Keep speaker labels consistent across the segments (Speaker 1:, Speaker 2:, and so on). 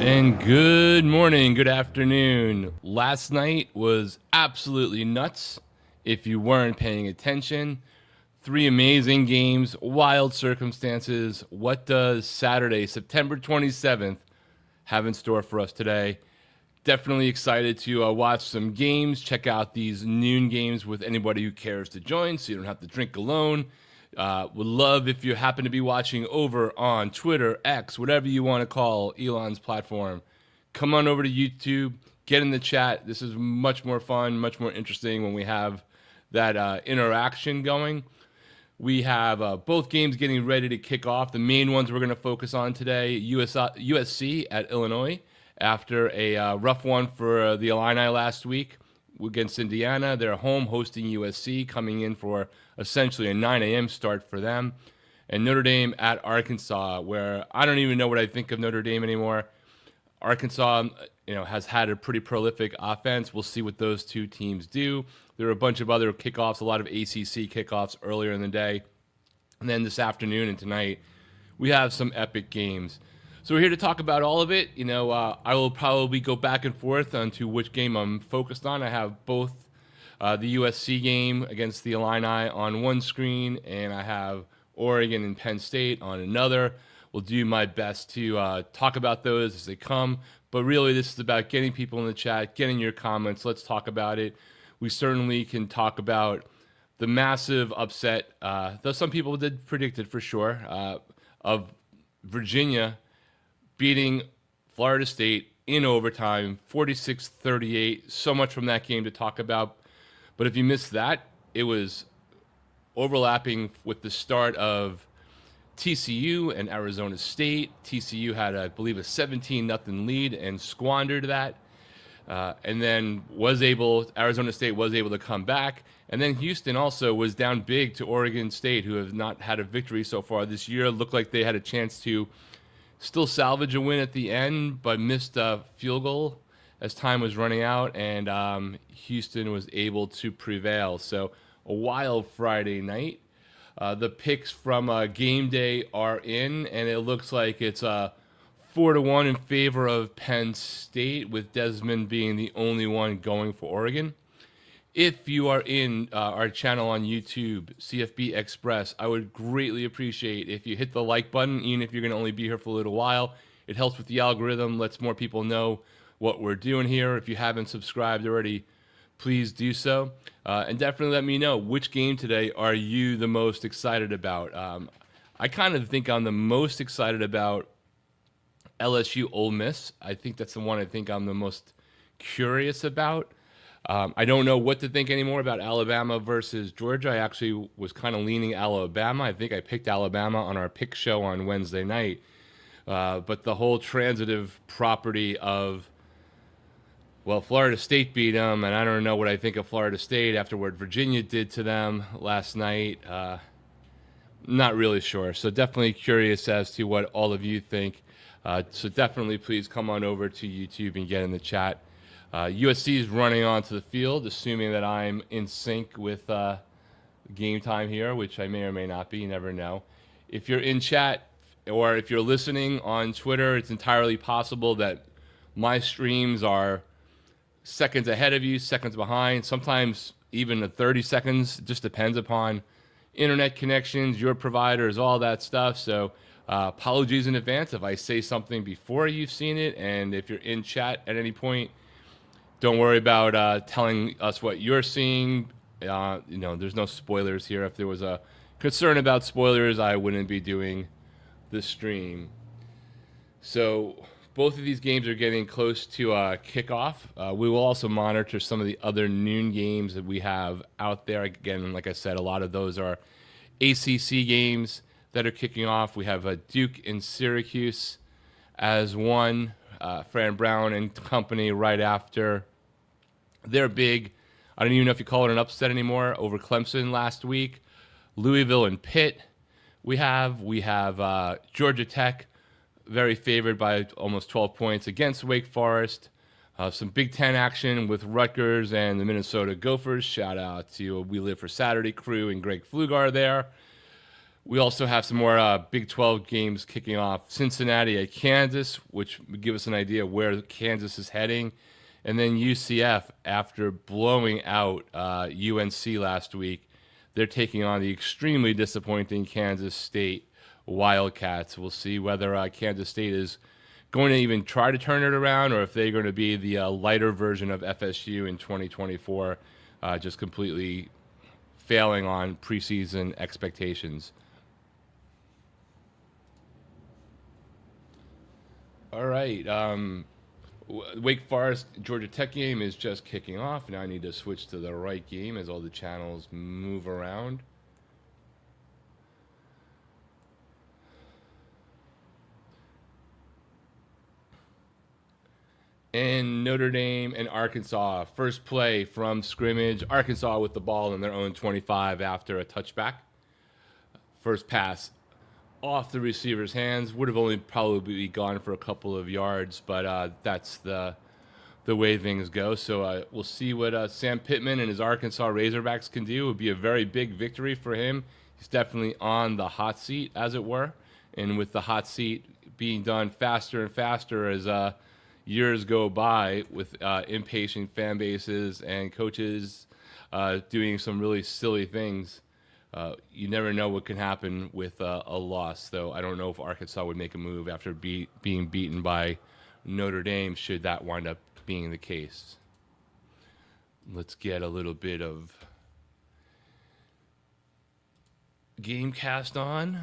Speaker 1: And good morning, good afternoon. Last night was absolutely nuts. If you weren't paying attention, three amazing games, wild circumstances. What does Saturday, September 27th, have in store for us today? Definitely excited to watch some games, check out these noon games with anybody who cares to join so you don't have to drink alone. Would love if you happen to be watching over on Twitter, X, whatever you want to call Elon's platform. Come on over to YouTube, get in the chat. This is much more fun, much more interesting when we have that interaction going. We have both games getting ready to kick off. The main ones we're going to focus on today, USC at Illinois. After a rough one for the Illini last week against Indiana, they're home hosting USC, coming in for essentially a 9 a.m. start for them. And Notre Dame at Arkansas, where I don't even know what I think of Notre Dame anymore. Arkansas, has had a pretty prolific offense. We'll see what those two teams do. There are a bunch of other kickoffs, a lot of ACC kickoffs earlier in the day. And then this afternoon and tonight, we have some epic games. So we're here to talk about all of it. I will probably go back and forth onto which game I'm focused on. I have both the USC game against the Illini on one screen, and I have Oregon and Penn State on another. We'll do my best to talk about those as they come. But really, this is about getting people in the chat, getting your comments. Let's talk about it. We certainly can talk about the massive upset, though some people did predict it for sure, of Virginia beating Florida State in overtime, 46-38. So much from that game to talk about. But if you missed that, it was overlapping with the start of TCU and Arizona State. TCU had, I believe, a 17-0 lead and squandered that. And then Arizona State was able to come back. And then Houston also was down big to Oregon State, who have not had a victory so far this year. Looked like they had a chance to still salvage a win at the end, but missed a field goal as time was running out, and Houston was able to prevail. So a wild Friday night. The picks from game day are in, and it looks like it's 4-1 in favor of Penn State, with Desmond being the only one going for Oregon. If you are in our channel on YouTube, CFB Express, I would greatly appreciate if you hit the like button, even if you're going to only be here for a little while. It helps with the algorithm, lets more people know what we're doing here. If you haven't subscribed already, please do so. And definitely let me know which game today are you the most excited about. I kind of think I'm the most excited about LSU Ole Miss. I think that's the one I think I'm the most curious about. I don't know what to think anymore about Alabama versus Georgia. I actually was kind of leaning Alabama. I think I picked Alabama on our pick show on Wednesday night. But the whole transitive property of, Florida State beat them, and I don't know what I think of Florida State after what Virginia did to them last night. Not really sure. So definitely curious as to what all of you think. So definitely please come on over to YouTube and get in the chat. USC is running onto the field, assuming that I'm in sync with game time here, which I may or may not be. You never know. If you're in chat or if you're listening on Twitter, it's entirely possible that my streams are seconds ahead of you, seconds behind, sometimes even 30 seconds. It just depends upon internet connections, your providers, all that stuff. So apologies in advance if I say something before you've seen it. And if you're in chat at any point, don't worry about telling us what you're seeing. There's no spoilers here. If there was a concern about spoilers, I wouldn't be doing the stream. So both of these games are getting close to kickoff. We will also monitor some of the other noon games that we have out there. Again, like I said, a lot of those are ACC games that are kicking off. We have Duke and Syracuse as one. Fran Brown and company right after. They're big. I don't even know if you call it an upset anymore, over Clemson last week. Louisville and Pitt. We have Georgia Tech, very favored by almost 12 points against Wake Forest. Some Big Ten action with Rutgers and the Minnesota Gophers. Shout out to We Live for Saturday crew and Greg Flugar there. We also have some more Big 12 games kicking off. Cincinnati at Kansas, which would give us an idea where Kansas is heading. And then UCF, after blowing out UNC last week, they're taking on the extremely disappointing Kansas State Wildcats. We'll see whether Kansas State is going to even try to turn it around or if they're going to be the lighter version of FSU in 2024, just completely failing on preseason expectations. All right. Wake Forest Georgia Tech game is just kicking off. Now I need to switch to the right game as all the channels move around. And Notre Dame and Arkansas. First play from scrimmage. Arkansas with the ball in their own 25 after a touchback. First pass off the receiver's hands. Would have only probably gone for a couple of yards, but that's the way things go. So we'll see what Sam Pittman and his Arkansas Razorbacks can do. It would be a very big victory for him. He's definitely on the hot seat, as it were. And with the hot seat being done faster and faster as years go by with impatient fan bases and coaches doing some really silly things, you never know what can happen with a loss. Though I don't know if Arkansas would make a move after being beaten by Notre Dame, should that wind up being the case. Let's get a little bit of Gamecast on.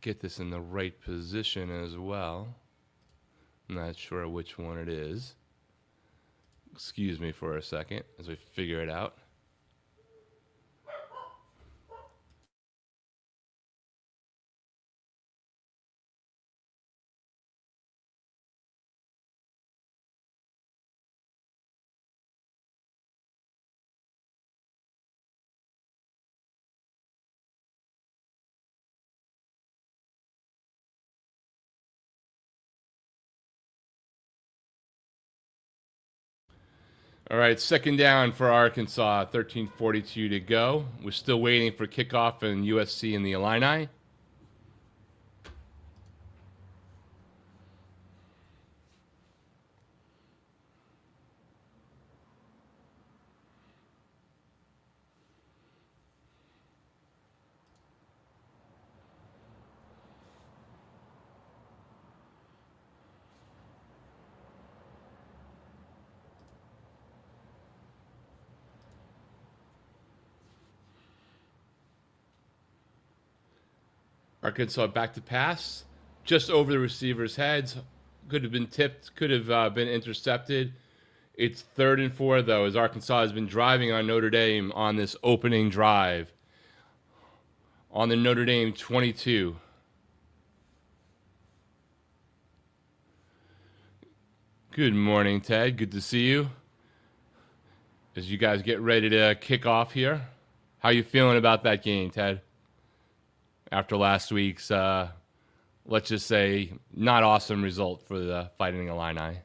Speaker 1: Get this in the right position as well. I'm not sure which one it is. Excuse me for a second as we figure it out. All right, second down for Arkansas, 13:42 to go. We're still waiting for kickoff in USC and the Illini. Arkansas back to pass, just over the receiver's heads. Could have been tipped, could have been intercepted. It's 3rd and 4, though, as Arkansas has been driving on Notre Dame on this opening drive. On the Notre Dame 22. Good morning, Ted. Good to see you. As you guys get ready to kick off here. How you feeling about that game, Ted? After last week's, let's just say, not awesome result for the Fighting Illini.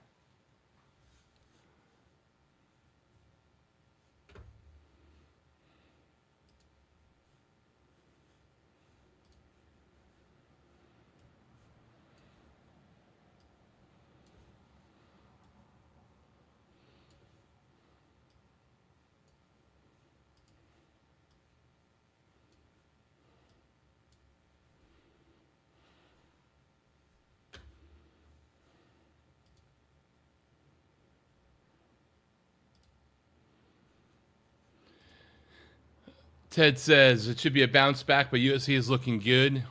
Speaker 1: Ted says it should be a bounce back, but USC is looking good.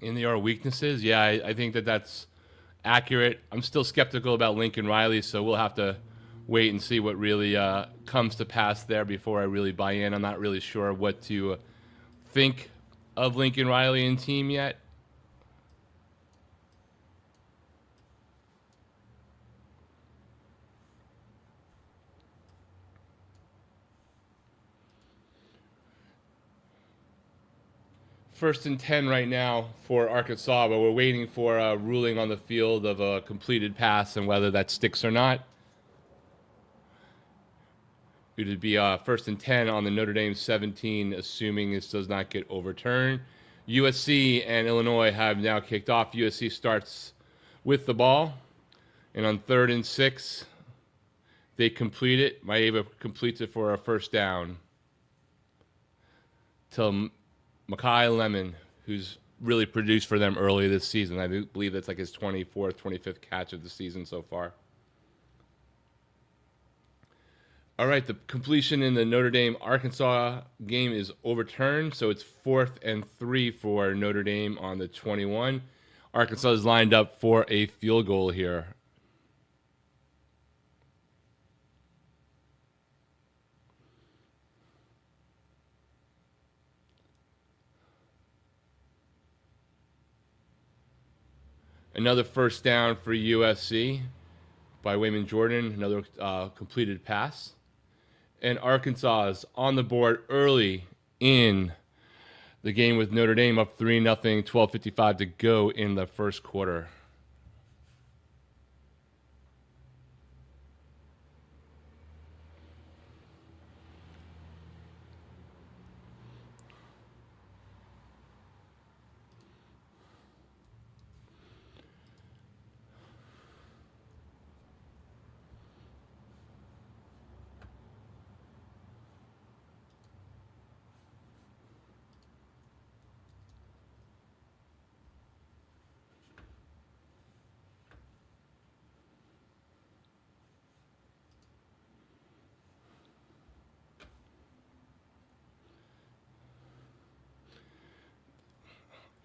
Speaker 1: And there are weaknesses. Yeah, I think that's accurate. I'm still skeptical about Lincoln Riley, so we'll have to wait and see what really comes to pass there before I really buy in. I'm not really sure what to think of Lincoln Riley and team yet. First and 10 right now for Arkansas, but we're waiting for a ruling on the field of a completed pass and whether that sticks or not. It would be first and 10 on the Notre Dame 17, assuming this does not get overturned. USC and Illinois have now kicked off. USC starts with the ball, and on 3rd and 6, they complete it. Maeva completes it for a first down to Makai Lemon, who's really produced for them early this season. I believe that's like his 24th, 25th catch of the season so far. All right, the completion in the Notre Dame-Arkansas game is overturned, so it's 4th and 3 for Notre Dame on the 21. Arkansas is lined up for a field goal here. Another first down for USC by Wayman Jordan, another completed pass. And Arkansas is on the board early in the game with Notre Dame up 3-0, 12:55 to go in the first quarter.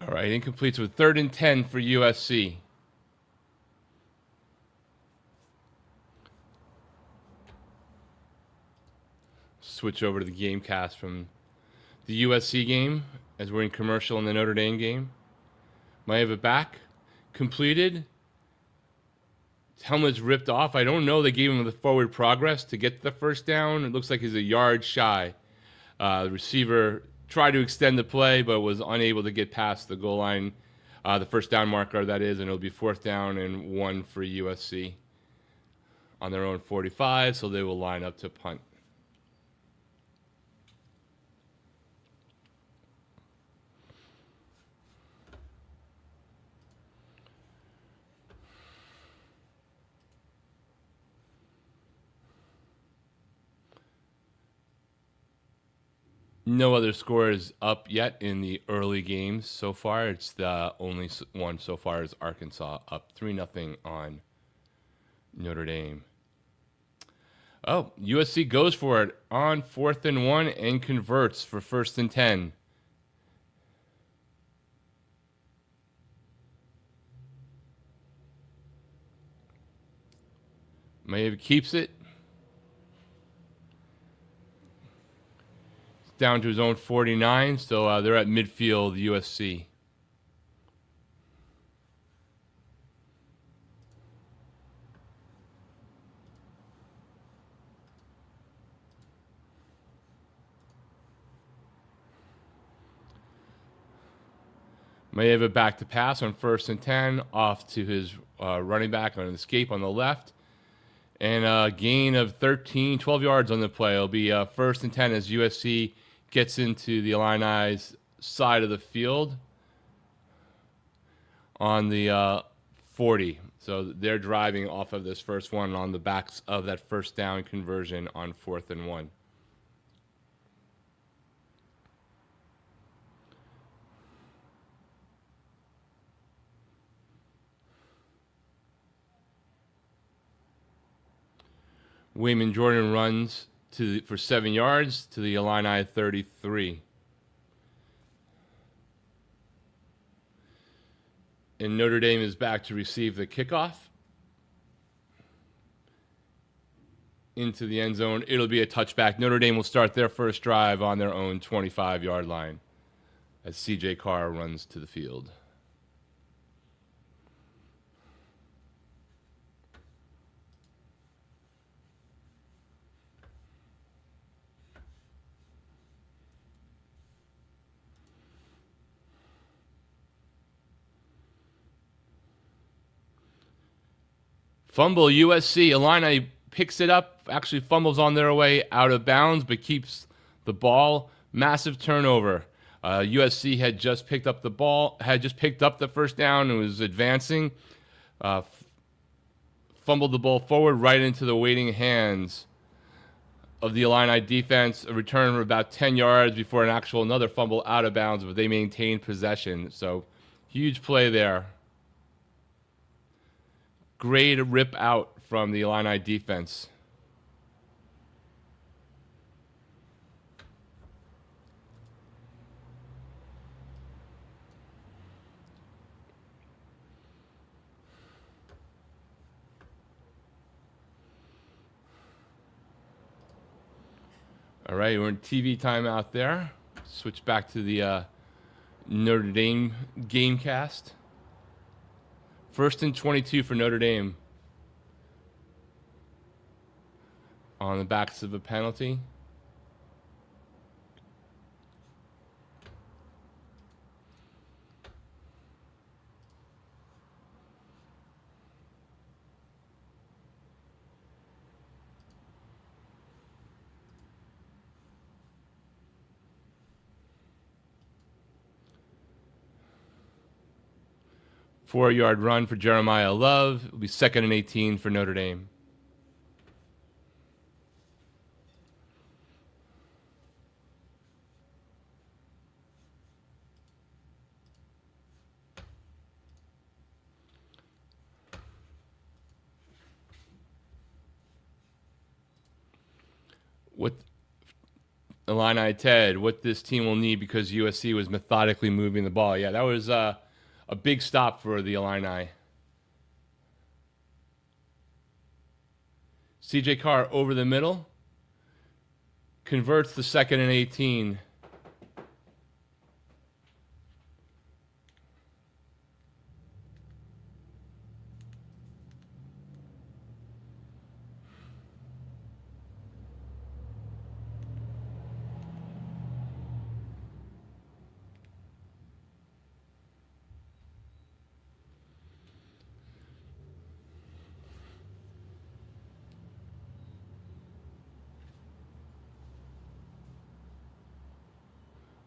Speaker 1: All right, incomplete with 3rd and 10 for USC. Switch over to the game cast from the USC game as we're in commercial in the Notre Dame game. Maeva back, completed. His helmet's ripped off. I don't know. They gave him the forward progress to get the first down. It looks like he's a yard shy. The receiver tried to extend the play, but was unable to get past the goal line, the first down marker, that is, and it'll be 4th down and 1 for USC on their own 45, so they will line up to punt. No other scores up yet in the early games so far. It's the only one so far is Arkansas up 3-0 on Notre Dame. Oh, USC goes for it on 4th and 1 and converts for 1st and 10. Maeve keeps it. Down to his own 49, so they're at midfield, USC. Maeva back to pass on 1st and 10, off to his running back on an escape on the left. And a gain of 12 yards on the play. It'll be 1st and 10 as USC gets into the Illini's side of the field on the 40. So they're driving off of this first one on the backs of that first down conversion on 4th and 1. Wayman Jordan runs for 7 yards to the Illini 33. And Notre Dame is back to receive the kickoff into the end zone. It'll be a touchback. Notre Dame will start their first drive on their own 25-yard line as C.J. Carr runs to the field. Fumble, USC. Illini picks it up, actually fumbles on their way out of bounds, but keeps the ball. Massive turnover. USC had just picked up the ball, had just picked up the first down and was advancing. Fumbled the ball forward right into the waiting hands of the Illini defense. A return of about 10 yards before another fumble out of bounds, but they maintained possession. So huge play there. Great rip out from the Illini defense. All right, we're in TV time out there. Switch back to the Notre Dame game cast. 1st and 22 for Notre Dame. On the backs of a penalty. Four-yard run for Jeremiah Love. It'll be 2nd and 18 for Notre Dame. What Illini Ted, what this team will need because USC was methodically moving the ball. Yeah, that was a big stop for the Illini. CJ Carr over the middle. Converts the 2nd and 18.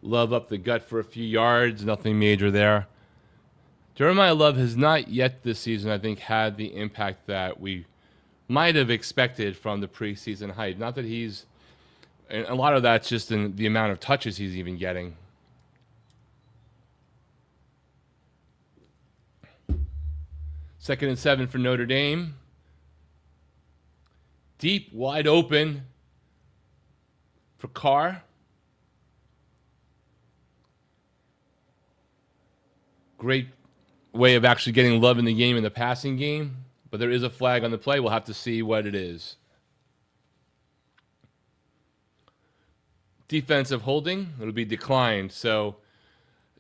Speaker 1: Love up the gut for a few yards. Nothing major there. Jeremiah Love has not yet this season, I think, had the impact that we might have expected from the preseason hype. Not that he's... And a lot of that's just in the amount of touches he's even getting. Second and 7 for Notre Dame. Deep, wide open for Carr. Great way of actually getting Love in the game in the passing game. But there is a flag on the play. We'll have to see what it is. Defensive holding. It'll be declined. So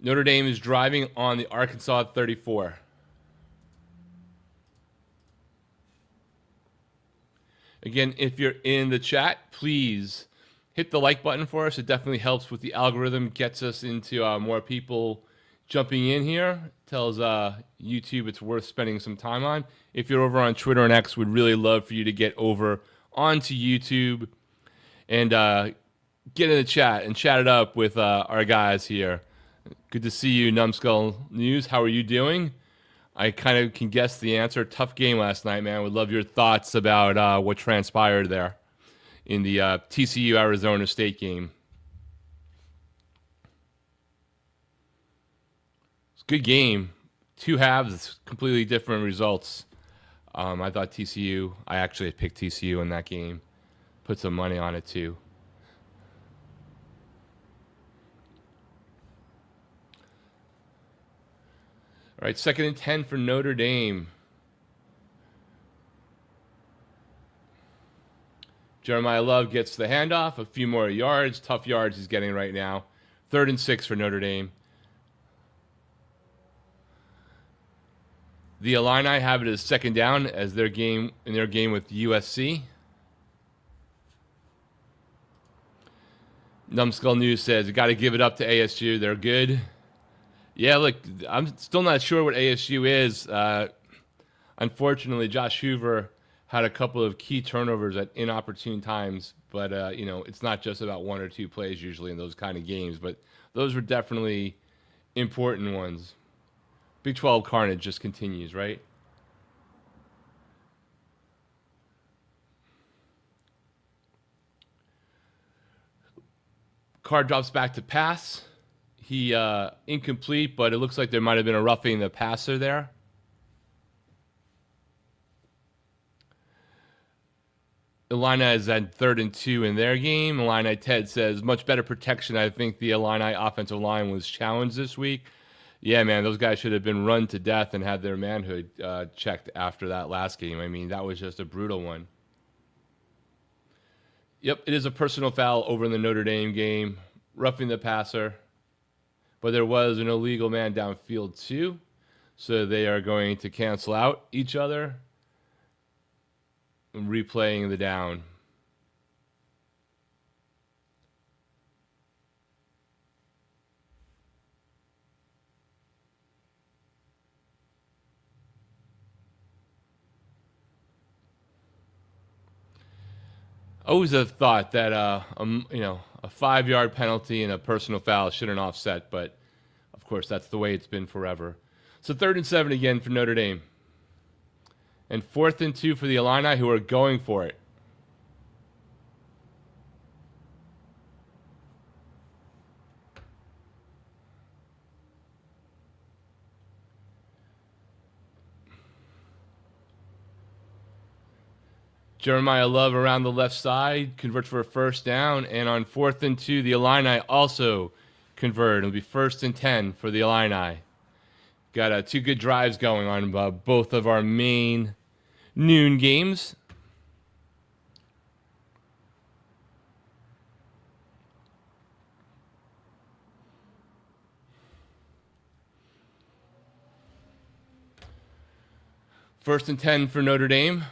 Speaker 1: Notre Dame is driving on the Arkansas 34. Again, if you're in the chat, please hit the like button for us. It definitely helps with the algorithm. Gets us into more people jumping in here. Tells YouTube it's worth spending some time on. If you're over on Twitter and X, we'd really love for you to get over onto YouTube and get in the chat and chat it up with our guys here. Good to see you, Numbskull News. How are you doing? I kind of can guess the answer. Tough game last night, man. Would love your thoughts about what transpired there in the TCU-Arizona State game. It's a good game. Two halves, completely different results. I thought TCU, I actually picked TCU in that game. Put some money on it, too. All right, 2nd and 10 for Notre Dame. Jeremiah Love gets the handoff, a few more yards. Tough yards he's getting right now. 3rd and 6 for Notre Dame. The Illini have it as 2nd down as their game with USC. Numbskull News says, you got to give it up to ASU. They're good. Yeah, look, I'm still not sure what ASU is. Unfortunately, Josh Hoover had a couple of key turnovers at inopportune times, but it's not just about one or two plays usually in those kind of games, but those were definitely important ones. Big 12 carnage just continues, right? Carr drops back to pass. He incomplete, but it looks like there might have been a roughing the passer there. Illini is at 3rd and 2 in their game. Illini Ted says, much better protection. I think the Illini offensive line was challenged this week. Yeah, man, those guys should have been run to death and had their manhood checked after that last game. I mean, that was just a brutal one. Yep, it is a personal foul over in the Notre Dame game, roughing the passer. But there was an illegal man downfield too, so they are going to cancel out each other. Replaying the down. I always have thought that a 5-yard penalty and a personal foul shouldn't offset, but of course that's the way it's been forever. So 3rd and 7 again for Notre Dame. And 4th and 2 for the Illini, who are going for it. Jeremiah Love around the left side, converts for a first down. And on 4th and 2, the Illini also convert. It'll be 1st and 10 for the Illini. Got 2 good drives going on both of our main noon games. First and 10 for Notre Dame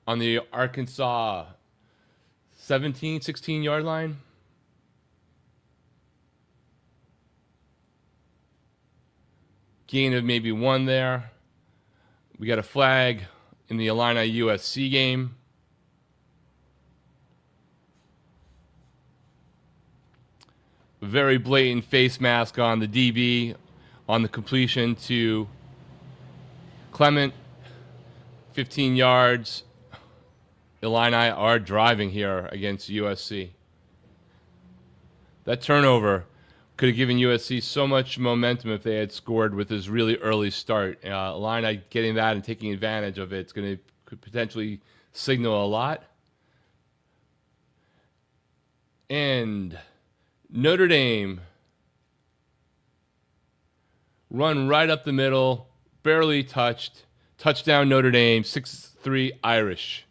Speaker 1: on the Arkansas 16-yard line. Gain of maybe 1 there. We got a flag in the Illini USC game. Very blatant face mask on the DB on the completion to Clement. 15 yards. Illini are driving here against USC. That turnover could have given USC so much momentum if they had scored with this really early start. Illini getting that and taking advantage of it could potentially signal a lot. And Notre Dame run right up the middle, barely touched. Touchdown Notre Dame, 6-3 Irish.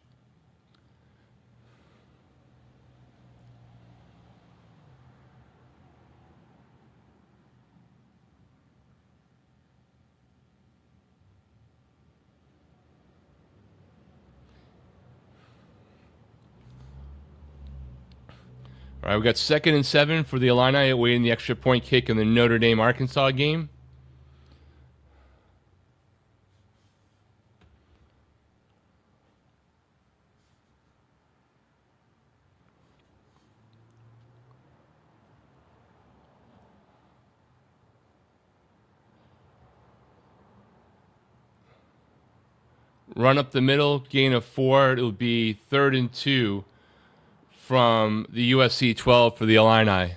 Speaker 1: All right, we got 2nd and 7 for the Illini awaiting the extra point kick in the Notre Dame Arkansas game. Run up the middle, gain of 4. It'll be 3rd and 2 from the USC 12 for the Illini.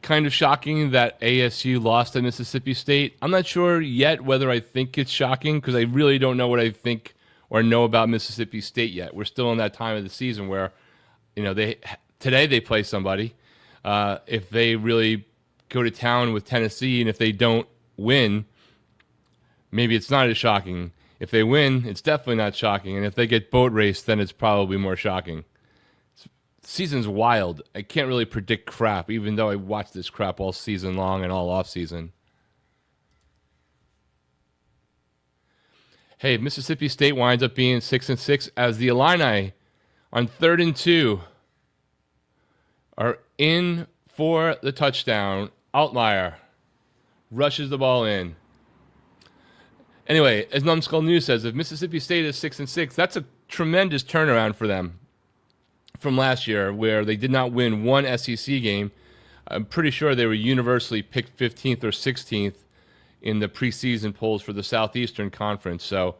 Speaker 1: Kind of shocking that ASU lost to Mississippi State. I'm not sure yet whether I think it's shocking because I really don't know what I think or know about Mississippi State yet. We're still in that time of the season where, today they play somebody. If they really go to town with Tennessee and if they don't win, maybe it's not as shocking. If they win, it's definitely not shocking. And if they get boat raced, then it's probably more shocking. Season's wild. I can't really predict crap, even though I watch this crap all season long and all off season. Hey, Mississippi State winds up being 6-6 as the Illini on 3rd and 2 are in for the touchdown. Outlier rushes the ball in. Anyway, as Numbskull News says, if Mississippi State is 6-6, that's a tremendous turnaround for them from last year, where they did not win one SEC game. I'm pretty sure they were universally picked 15th or 16th in the preseason polls for the Southeastern Conference. So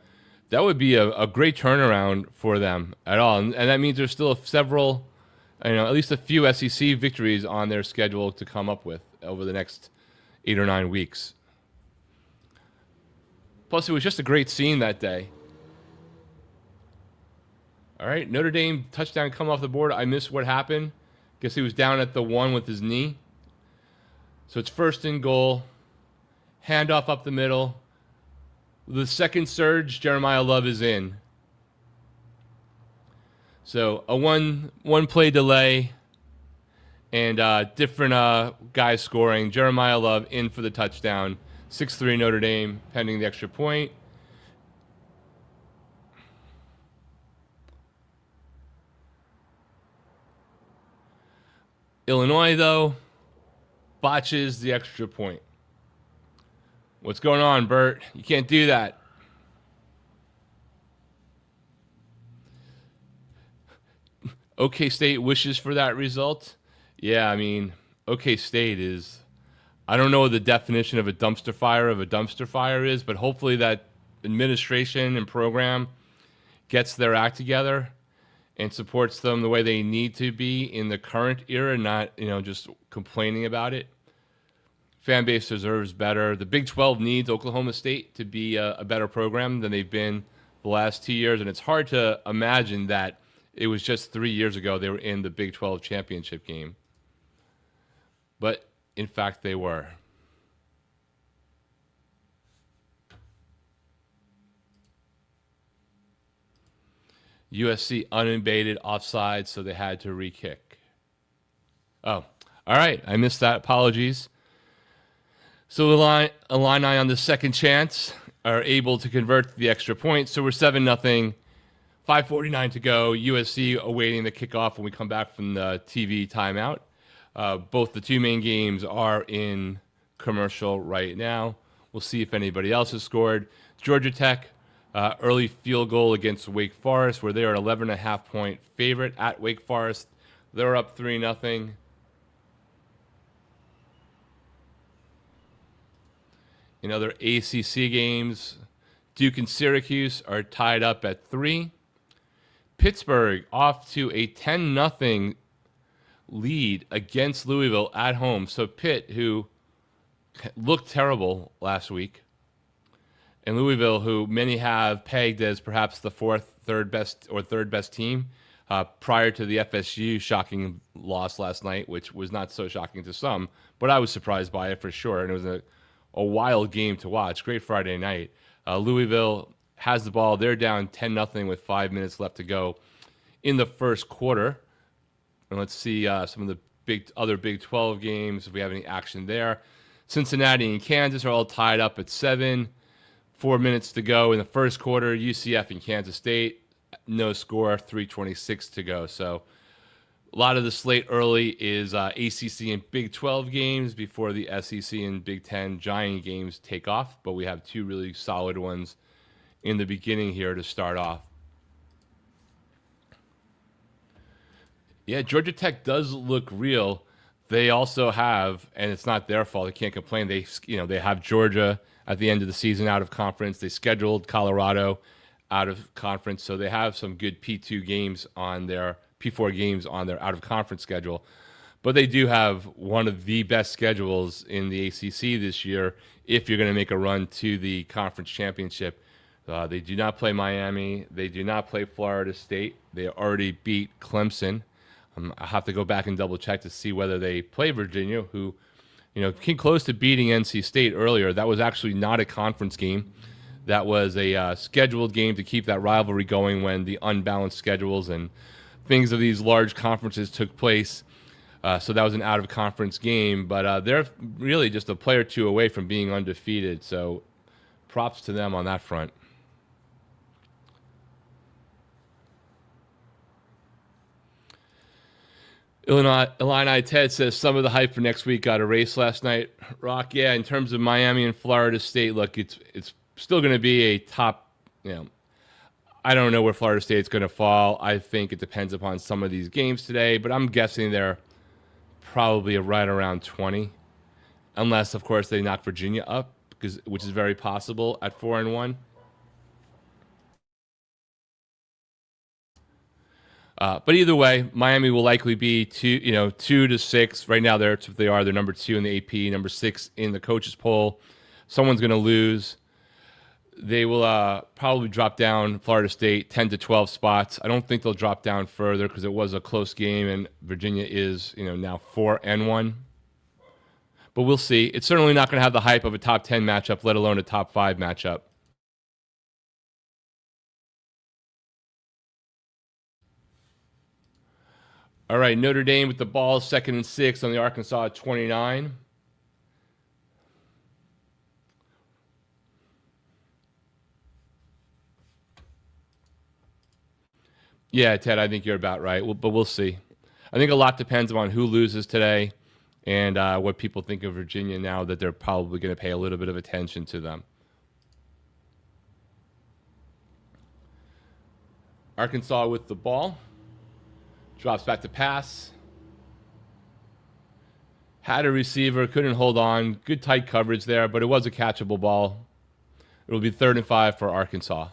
Speaker 1: that would be a great turnaround for them at all. And that means there's still several, at least a few SEC victories on their schedule to come up with over the next 8 or 9 weeks. Plus, it was just a great scene that day. All right, Notre Dame touchdown come off the board. I missed what happened. Guess he was down at the 1 with his knee. So it's first and goal. Handoff up the middle. The second surge, Jeremiah Love is in. So a one play delay and different guys scoring. Jeremiah Love in for the touchdown. 6-3 Notre Dame, pending the extra point. Illinois, though, botches the extra point. What's going on, Bert? You can't do that. OK State wishes for that result. Yeah, I mean, OK State is... I don't know what the definition of a dumpster fire is, but hopefully that administration and program gets their act together and supports them the way they need to be in the current era, not just complaining about it. Fan base deserves better. The Big 12 needs Oklahoma State to be a better program than they've been the last 2 years, and it's hard to imagine that it was just 3 years ago they were in the Big 12 championship game. But in fact, they were. USC unabated offside, so they had to re-kick. Oh, all right. I missed that. Apologies. So Illini on the second chance are able to convert the extra point. So we're 7-0. 5:49 to go. USC awaiting the kickoff when we come back from the TV timeout. Both the two main games are in commercial right now. We'll see if anybody else has scored. Georgia Tech, early field goal against Wake Forest, where they are an 11.5-point favorite at Wake Forest. They're up 3-0. In other ACC games, Duke and Syracuse are tied up at 3. Pittsburgh off to a 10-0 lead against Louisville at home. So Pitt, who looked terrible last week, and Louisville, who many have pegged as perhaps the third best team, prior to the FSU shocking loss last night, which was not so shocking to some, but I was surprised by it for sure, and it was a wild game to watch. Great Friday night. Louisville has the ball. They're down 10-0 with 5 minutes left to go in the first quarter. And let's see some of the other Big 12 games, if we have any action there. Cincinnati and Kansas are all tied up at 7. 4 minutes to go in the first quarter. UCF and Kansas State, no score, 3:26 to go. So a lot of the slate early is ACC and Big 12 games before the SEC and Big 10 Giant games take off. But we have two really solid ones in the beginning here to start off. Yeah, Georgia Tech does look real. They also have, and it's not their fault, they can't complain. They have Georgia at the end of the season out of conference. They scheduled Colorado out of conference, so they have some good P4 games on their out of conference schedule. But they do have one of the best schedules in the ACC this year if you're going to make a run to the conference championship. They do not play Miami. They do not play Florida State. They already beat Clemson. I'll have to go back and double check to see whether they play Virginia, who, came close to beating NC State earlier. That was actually not a conference game. That was a scheduled game to keep that rivalry going when the unbalanced schedules and things of these large conferences took place. So that was an out-of-conference game. But they're really just a play or two away from being undefeated. So props to them on that front. Illini Ted says some of the hype for next week got erased last night. Rock, yeah, in terms of Miami and Florida State, look, it's still going to be a top, I don't know where Florida State's going to fall. I think it depends upon some of these games today, but I'm guessing they're probably right around 20, unless, of course, they knock Virginia up, which is very possible at 4-1. But either way, Miami will likely be 2 to 6. Right now, they're number 2 in the AP, number 6 in the coaches poll. Someone's going to lose. They will probably drop down Florida State 10 to 12 spots. I don't think they'll drop down further because it was a close game, and Virginia is now 4-1. But we'll see. It's certainly not going to have the hype of a top 10 matchup, let alone a top 5 matchup. All right, Notre Dame with the ball, 2nd and 6 on the Arkansas 29. Yeah, Ted, I think you're about right, but we'll see. I think a lot depends on who loses today and what people think of Virginia now that they're probably going to pay a little bit of attention to them. Arkansas with the ball. Drops back to pass. Had a receiver, couldn't hold on. Good tight coverage there, but it was a catchable ball. It'll be 3rd and 5 for Arkansas.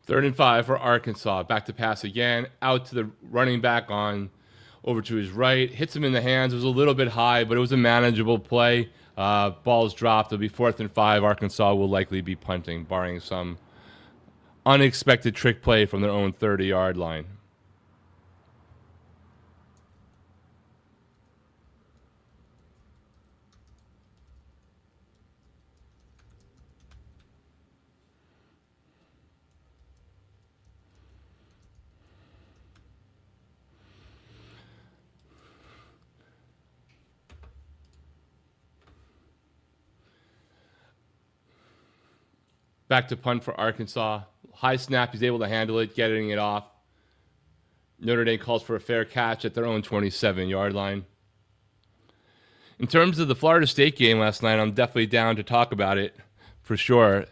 Speaker 1: Third and 5 for Arkansas. Back to pass again. Out to the running back over to his right. Hits him in the hands. It was a little bit high, but it was a manageable play. Ball's dropped. It'll be 4th and 5. Arkansas will likely be punting, barring some unexpected trick play from their own 30-yard line. Back to punt for Arkansas. High snap. He's able to handle it, getting it off. Notre Dame calls for a fair catch at their own 27-yard line. In terms of the Florida State game last night, I'm definitely down to talk about it for sure.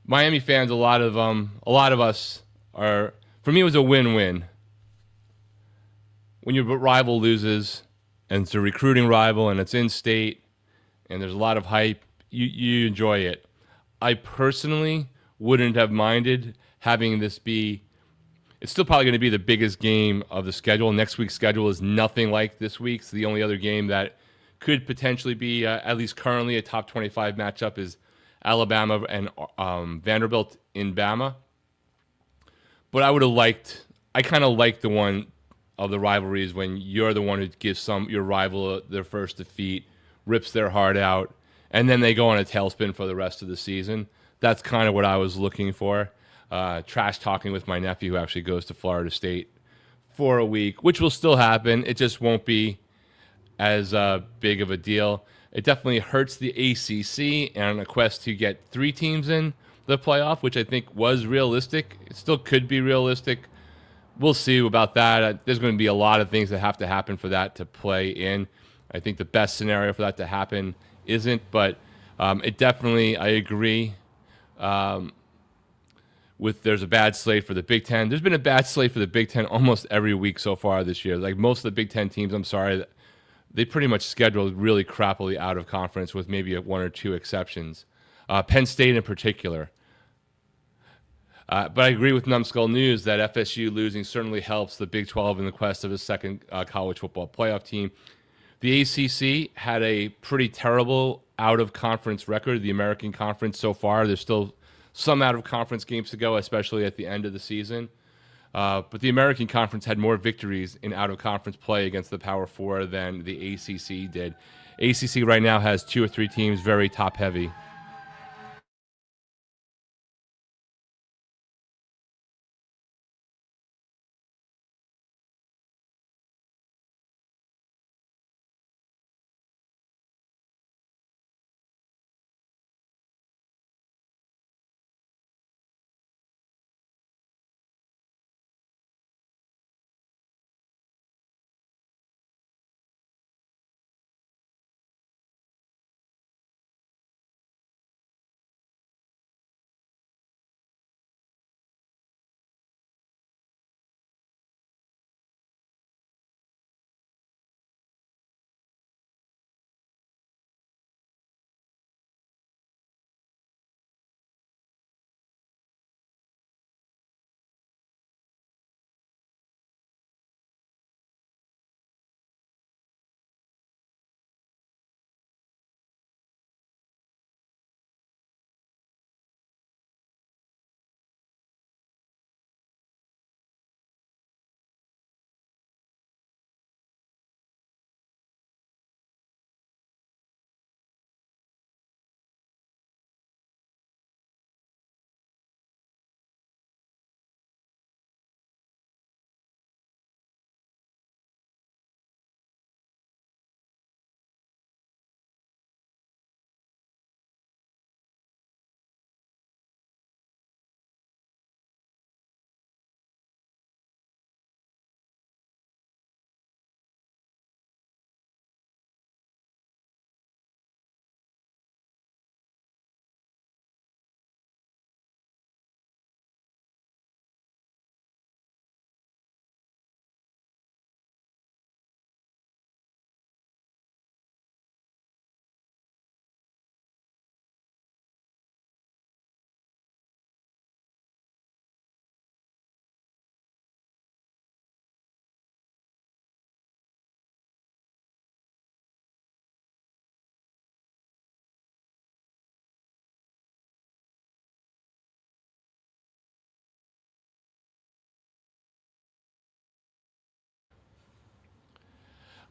Speaker 1: Miami fans, a lot of us are. For me, it was a win-win. When your rival loses, and it's a recruiting rival, and it's in state, and there's a lot of hype, you enjoy it. I personally wouldn't have minded having this be. It's still probably going to be the biggest game of the schedule. Next week's schedule is nothing like this week's. The only other game that could potentially be, at least currently, a top 25 matchup is Alabama and Vanderbilt in Bama. But I kind of like the one of the rivalries when you're the one who gives your rival their first defeat, rips their heart out, and then they go on a tailspin for the rest of the season. That's kind of what I was looking for. Trash talking with my nephew who actually goes to Florida State for a week, which will still happen. It just won't be as big of a deal. It definitely hurts the ACC and a quest to get 3 teams in the playoff, which I think was realistic. It still could be realistic. We'll see about that. There's going to be a lot of things that have to happen for that to play in. I think the best scenario for that to happen isn't, but it definitely, I agree. There's a bad slate for the Big Ten. There's been a bad slate for the Big Ten almost every week so far this year. Like most of the Big Ten teams, I'm sorry, they pretty much scheduled really crappily out of conference with maybe 1 or 2 exceptions. Penn State in particular. But I agree with Numbskull News that FSU losing certainly helps the Big 12 in the quest of a second college football playoff team. The ACC had a pretty terrible out-of-conference record, the American Conference so far. There's still some out-of-conference games to go, especially at the end of the season. But the American Conference had more victories in out-of-conference play against the Power Four than the ACC did. ACC right now has 2 or 3 teams very top-heavy.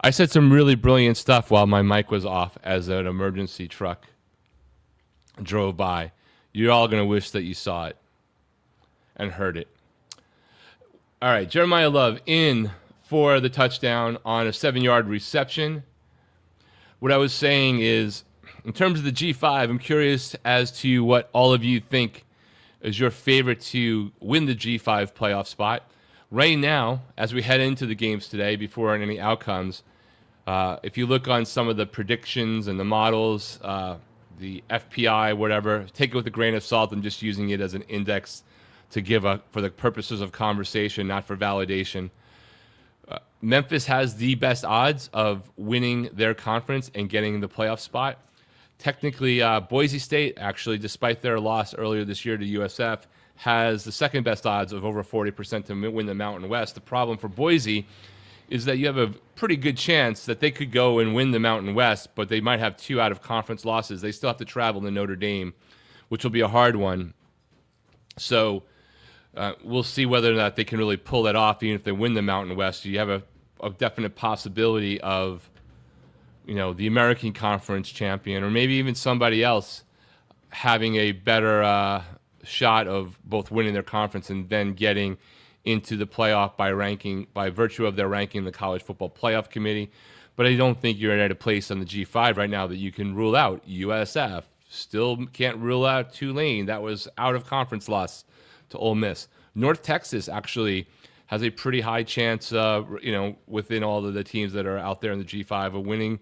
Speaker 1: I said some really brilliant stuff while my mic was off as an emergency truck drove by. You're all going to wish that you saw it and heard it. All right, Jeremiah Love in for the touchdown on a 7-yard reception. What I was saying is, in terms of the G5, I'm curious as to what all of you think is your favorite to win the G5 playoff spot. Right now, as we head into the games today, before any outcomes, if you look on some of the predictions and the models, the FPI, whatever, take it with a grain of salt. I'm just using it as an index to give for the purposes of conversation, not for validation. Memphis has the best odds of winning their conference and getting the playoff spot. Technically, Boise State, actually, despite their loss earlier this year to USF, has the second best odds of over 40% to win the Mountain West. The problem for Boise is that you have a pretty good chance that they could go and win the Mountain West, but they might have 2 out-of-conference losses. They still have to travel to Notre Dame, which will be a hard one. So we'll see whether or not they can really pull that off, even if they win the Mountain West. You have a definite possibility of, the American Conference champion, or maybe even somebody else having a better shot of both winning their conference and then getting into the playoff by virtue of their ranking in the College Football Playoff Committee. But I don't think you're at a place on the G5 right now that you can rule out USF. Still can't rule out Tulane. That was out of conference loss to Ole Miss. North Texas actually has a pretty high chance, within all of the teams that are out there in the G5 of winning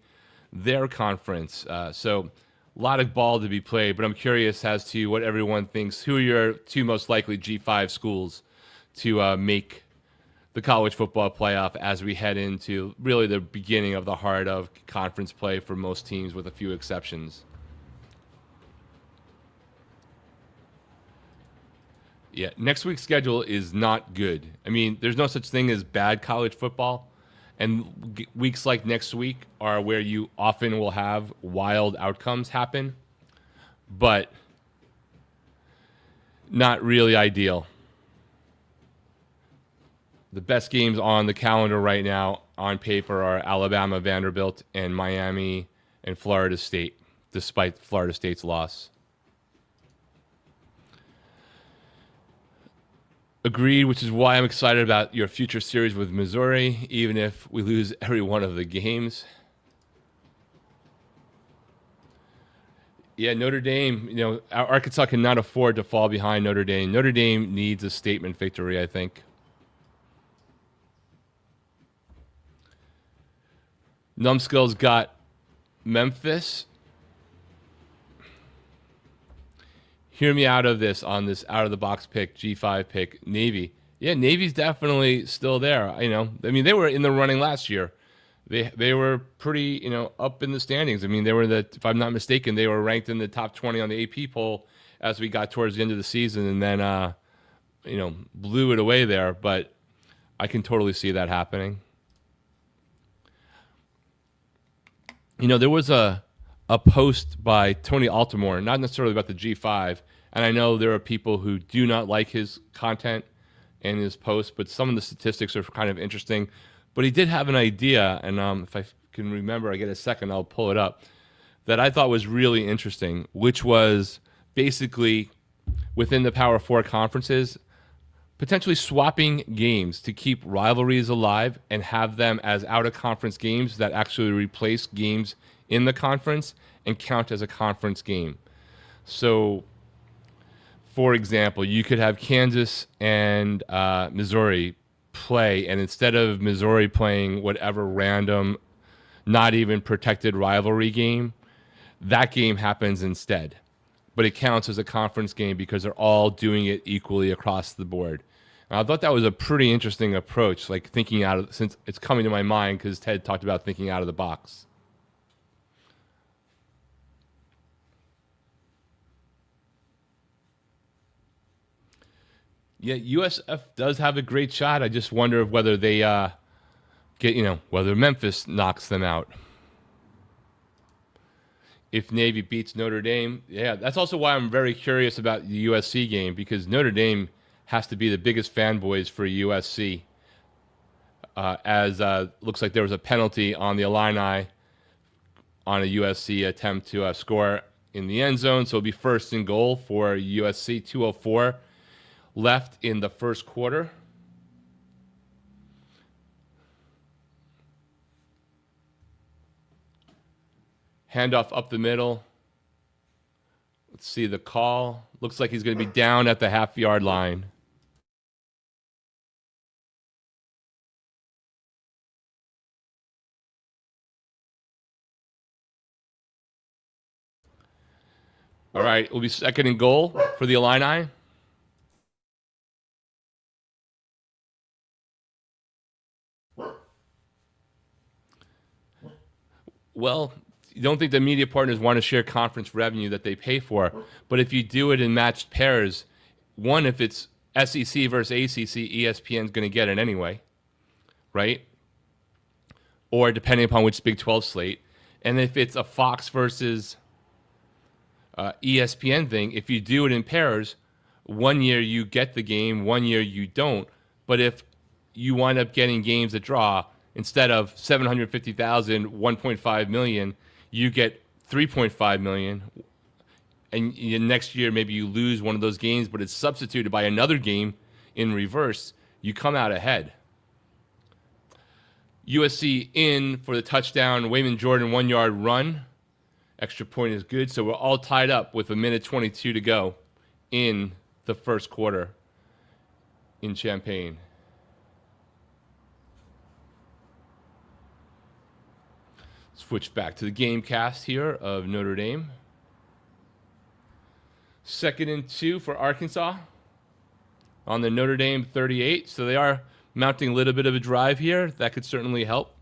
Speaker 1: their conference. So a lot of ball to be played, but I'm curious as to what everyone thinks. Who are your 2 most likely G5 schools to make the college football playoff as we head into really the beginning of the heart of conference play for most teams, with a few exceptions? Yeah, next week's schedule is not good. I mean, there's no such thing as bad college football, and weeks like next week are where you often will have wild outcomes happen, but not really ideal. The best games on the calendar right now on paper are Alabama, Vanderbilt, and Miami and Florida State, despite Florida State's loss. Agreed, which is why I'm excited about your future series with Missouri, even if we lose every one of the games. Yeah, Notre Dame, Arkansas cannot afford to fall behind Notre Dame. Notre Dame needs a statement victory, I think. Numbskull's got Memphis. Hear me out of this on this out-of-the-box pick, G5 pick, Navy. Yeah, Navy's definitely still there. I mean, they were in the running last year. They were pretty, up in the standings. I mean, they were if I'm not mistaken, they were ranked in the top 20 on the AP poll as we got towards the end of the season, and then, blew it away there. But I can totally see that happening. There was a post by Tony Altimore, not necessarily about the G5, and I know there are people who do not like his content and his posts, but some of the statistics are kind of interesting. But he did have an idea, and if I can remember, I get a second, I'll pull it up, that I thought was really interesting, which was basically within the Power 4 conferences, potentially swapping games to keep rivalries alive and have them as out-of-conference games that actually replace games in the conference and count as a conference game. So, for example, you could have Kansas and Missouri play, and instead of Missouri playing whatever random, not even protected rivalry game, that game happens instead. But it counts as a conference game because they're all doing it equally across the board. And I thought that was a pretty interesting approach, like thinking out of, since it's coming to my mind because Ted talked about thinking out of the box. Yeah, USF does have a great shot. I just wonder whether they whether Memphis knocks them out. If Navy beats Notre Dame, yeah, that's also why I'm very curious about the USC game, because Notre Dame has to be the biggest fanboys for USC. as looks like there was a penalty on the Illini on a USC attempt to score in the end zone. So it'll be first and goal for USC. 2:04 left in the first quarter. Handoff up the middle. Let's see the call. Looks like he's going to be down at the half-yard line. All right, it will be second and goal for the Illini. Well, you don't think the media partners want to share conference revenue that they pay for, but if you do it in matched pairs, one, if it's SEC versus ACC, ESPN's going to get it anyway, right? Or depending upon which Big 12 slate. And if it's a Fox versus ESPN thing, if you do it in pairs, 1 year you get the game, 1 year you don't. But if you wind up getting games that draw, instead of 750,000, 1.5 million, you get 3.5 million. And next year maybe you lose one of those games, but it's substituted by another game in reverse. You come out ahead. USC in for the touchdown. Wayman Jordan 1 yard run. Extra point is good. So we're all tied up with 1:22 to go in the first quarter in Champaign. Switch back to the game cast here of Notre Dame. 2nd and 2 for Arkansas on the Notre Dame 38. So they are mounting a little bit of a drive here. That could certainly help.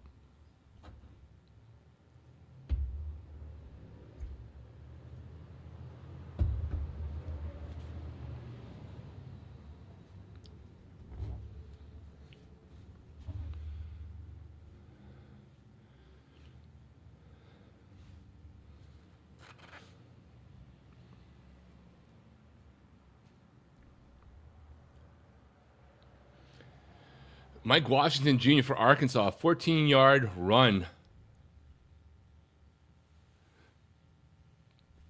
Speaker 1: Mike Washington Jr. for Arkansas, 14-yard run.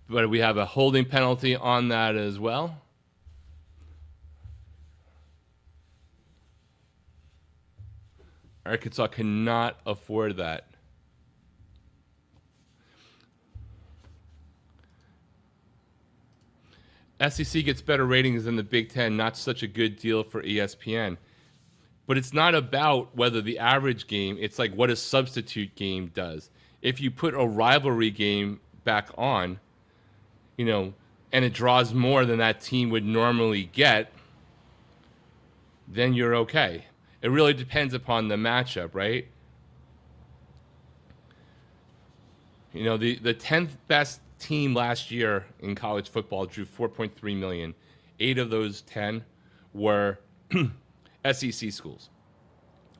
Speaker 1: But we have a holding penalty on that as well. Arkansas cannot afford that. SEC gets better ratings than the Big Ten, not such a good deal for ESPN. But it's not about whether the average game, it's like what a substitute game does. If you put a rivalry game back on, and it draws more than that team would normally get, then you're okay. It really depends upon the matchup, right? The 10th best team last year in college football drew 4.3 million. 8 of those 10 were SEC schools,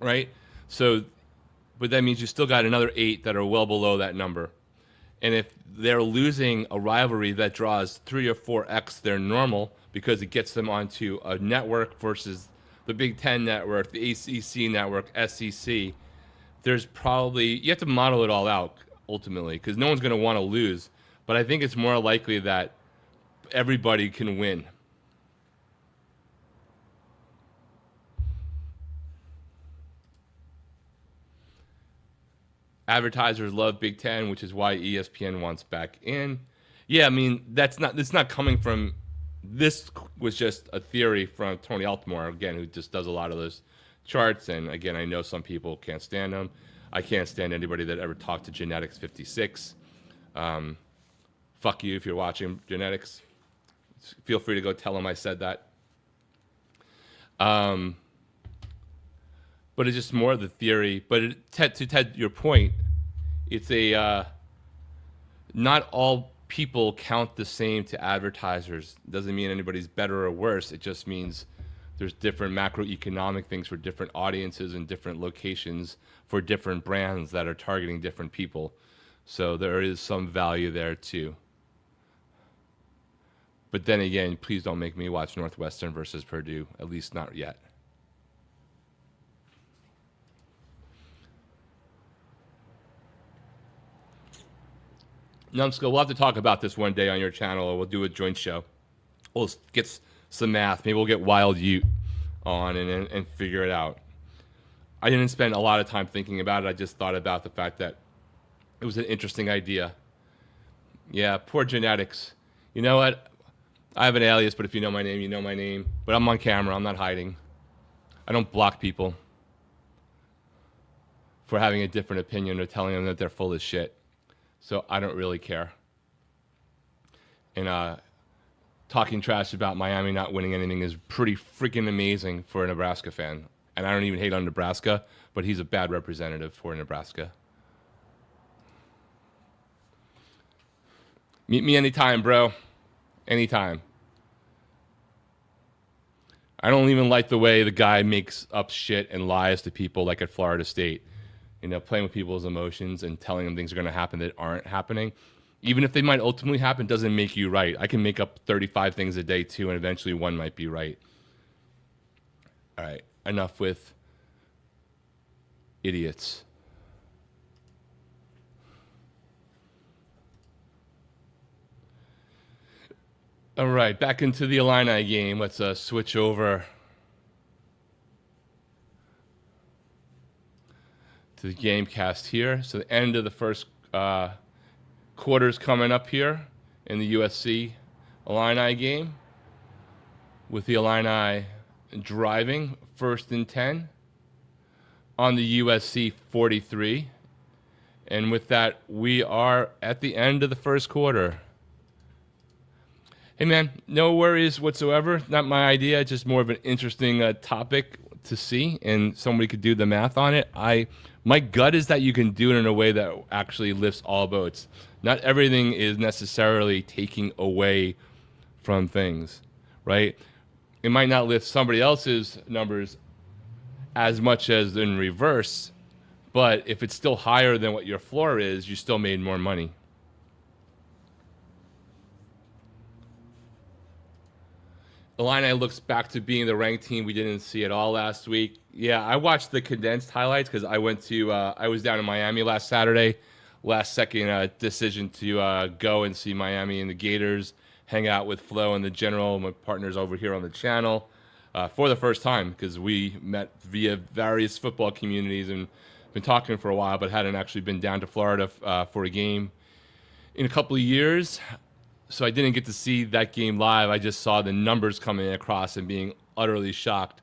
Speaker 1: right? So, but that means you still got another 8 that are well below that number. And if they're losing a rivalry that draws 3 or 4x their normal because it gets them onto a network versus the Big Ten network, the ACC network, SEC, there's probably, you have to model it all out ultimately because no one's going to want to lose. But I think it's more likely that everybody can win. Advertisers love Big Ten, which is why ESPN wants back in. Yeah, I mean, it's not coming from, this was just a theory from Tony Altomare, again, who just does a lot of those charts. And again, I know some people can't stand them. I can't stand anybody that ever talked to Genetics 56. Fuck you if you're watching Genetics. Feel free to go tell them I said that. But it's just more of the theory. But to Ted, your point, it's not all people count the same to advertisers. It doesn't mean anybody's better or worse. It just means there's different macroeconomic things for different audiences and different locations for different brands that are targeting different people. So there is some value there too. But then again, please don't make me watch Northwestern versus Purdue, at least not yet. Numbskull, we'll have to talk about this one day on your channel, or we'll do a joint show. We'll get some math. Maybe we'll get Wild Ute on and figure it out. I didn't spend a lot of time thinking about it. I just thought about the fact that it was an interesting idea. Yeah, poor genetics. You know what? I have an alias, but if you know my name, you know my name. But I'm on camera. I'm not hiding. I don't block people for having a different opinion or telling them that they're full of shit. So I don't really care. And talking trash about Miami not winning anything is pretty freaking amazing for a Nebraska fan. And I don't even hate on Nebraska, but he's a bad representative for Nebraska. Meet me anytime, bro. Anytime. I don't even like the way the guy makes up shit and lies to people like at Florida State. You know, playing with people's emotions and telling them things are going to happen that aren't happening. Even if they might ultimately happen, doesn't make you right. I can make up 35 things a day too, and eventually one might be right. All right, enough with idiots. All right, back into the Illini game. Let's switch over to the game cast here. So the end of the first quarter's coming up here in the USC Illini game, with the Illini driving 1st and 10 on the USC 43. And with that, we are at the end of the first quarter. Hey, man, no worries whatsoever. Not my idea, just more of an interesting topic to see, and somebody could do the math on it. My gut is that you can do it in a way that actually lifts all boats. Not everything is necessarily taking away from things, right? It might not lift somebody else's numbers as much as in reverse, but if it's still higher than what your floor is, you still made more money. Illini looks back to being the ranked team we didn't see at all last week. Yeah, I watched the condensed highlights because I was down in Miami last Saturday. Last second decision to go and see Miami and the Gators, hang out with Flo and the General, my partners over here on the channel, for the first time, because we met via various football communities and been talking for a while, but hadn't actually been down to Florida for a game in a couple of years. So I didn't get to see that game live. I just saw the numbers coming across and being utterly shocked.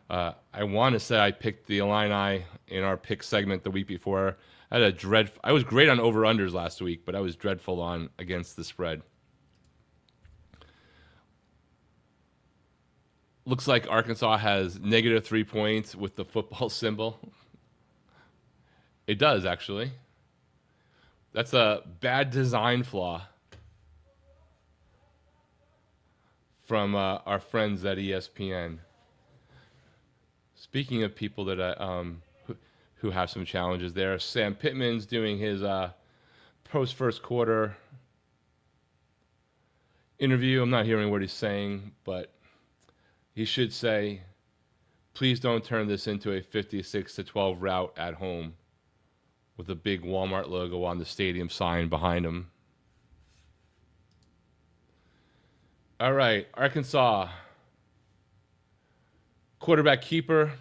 Speaker 1: I want to say I picked the Illini in our pick segment the week before. I was great on over-unders last week, but I was dreadful on against the spread. Looks like Arkansas has negative 3 points with the football symbol. It does, actually. That's a bad design flaw from our friends at ESPN. Speaking of people that who have some challenges there, Sam Pittman's doing his post first quarter interview. I'm not hearing what he's saying, but he should say, "Please don't turn this into a 56-12 route at home," with a big Walmart logo on the stadium sign behind him. All right, Arkansas. Quarterback keeper.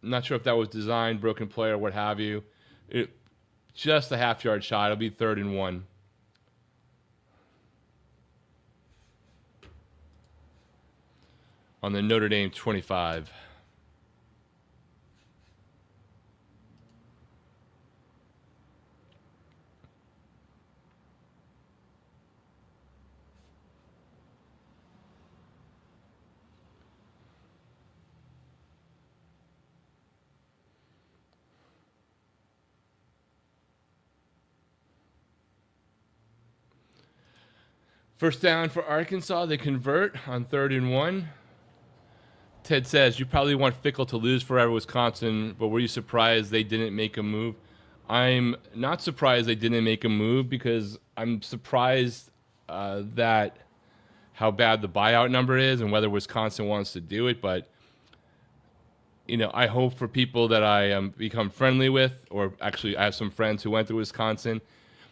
Speaker 1: I'm not sure if that was designed, broken play, or what have you. Just a half-yard shot. It'll be 3rd and 1. On the Notre Dame 25. First down for Arkansas. They convert on 3rd and 1. Ted says, "You probably want Fickle to lose forever, Wisconsin, but were you surprised they didn't make a move?" I'm not surprised they didn't make a move, because I'm surprised that how bad the buyout number is and whether Wisconsin wants to do it. But, you know, I hope for people that I become friendly with, or actually I have some friends who went to Wisconsin.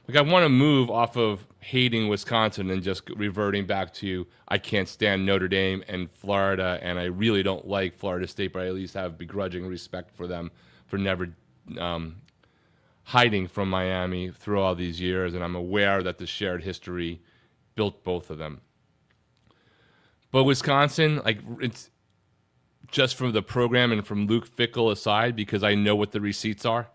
Speaker 1: Like, I want to move off of hating Wisconsin and just reverting back to I can't stand Notre Dame and Florida, and I really don't like Florida State, but I at least have begrudging respect for them for never hiding from Miami through all these years, and I'm aware that the shared history built both of them. But Wisconsin, like, it's just from the program and from Luke Fickell aside, because I know what the receipts are.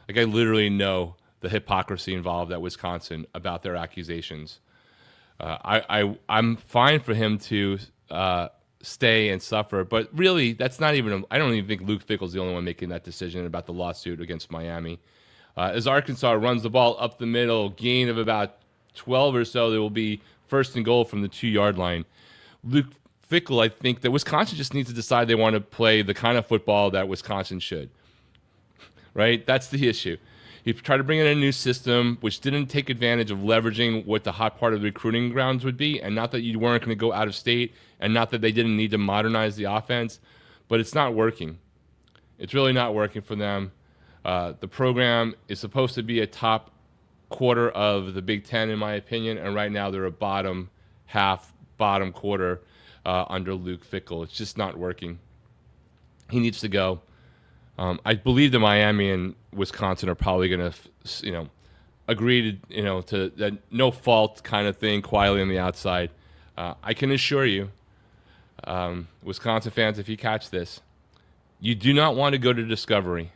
Speaker 1: Like, I literally know the hypocrisy involved at Wisconsin about their accusations. I'm fine for him to stay and suffer, but really, that's not even. I don't even think Luke Fickell's the only one making that decision about the lawsuit against Miami. As Arkansas runs the ball up the middle, gain of about 12 or so, there will be first and goal from the 2-yard line. Luke Fickell, I think that Wisconsin just needs to decide they want to play the kind of football that Wisconsin should. Right? That's the issue. He tried to bring in a new system, which didn't take advantage of leveraging what the hot part of the recruiting grounds would be, and not that you weren't going to go out of state, and not that they didn't need to modernize the offense, but it's not working. It's really not working for them. The program is supposed to be a top quarter of the Big Ten, in my opinion, and right now they're a bottom quarter under Luke Fickell. It's just not working. He needs to go. I believe that Miami and Wisconsin are probably going to, agree to, to that no fault kind of thing quietly on the outside. I can assure you, Wisconsin fans, if you catch this, you do not want to go to discovery.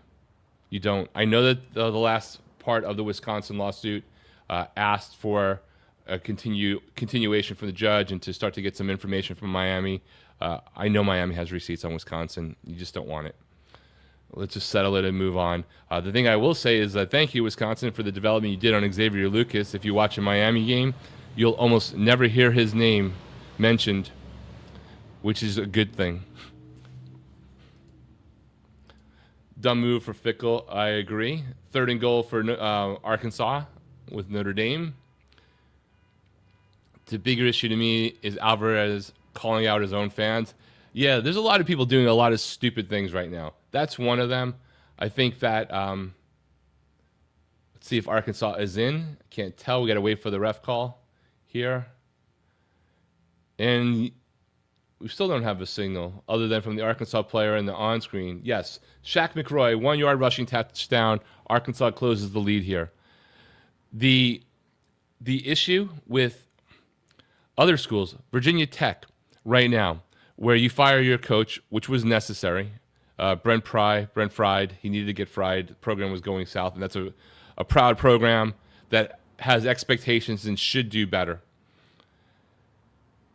Speaker 1: You don't. I know that the last part of the Wisconsin lawsuit asked for a continuation from the judge and to start to get some information from Miami. I know Miami has receipts on Wisconsin. You just don't want it. Let's just settle it and move on. The thing I will say is thank you, Wisconsin, for the development you did on Xavier Lucas. If you watch a Miami game, you'll almost never hear his name mentioned, which is a good thing. Dumb move for Fickell, I agree. Third and goal for Arkansas with Notre Dame. The bigger issue to me is Alvarez calling out his own fans. Yeah, there's a lot of people doing a lot of stupid things right now. That's one of them. I think that, let's see if Arkansas is in. Can't tell. We got to wait for the ref call here. And we still don't have a signal other than from the Arkansas player in the on-screen. Yes, Shaq McRoy, 1-yard rushing touchdown. Arkansas closes the lead here. The issue with other schools, Virginia Tech, right now, where you fire your coach, which was necessary. Brent Fried, he needed to get fried. The program was going south, and that's a proud program that has expectations and should do better.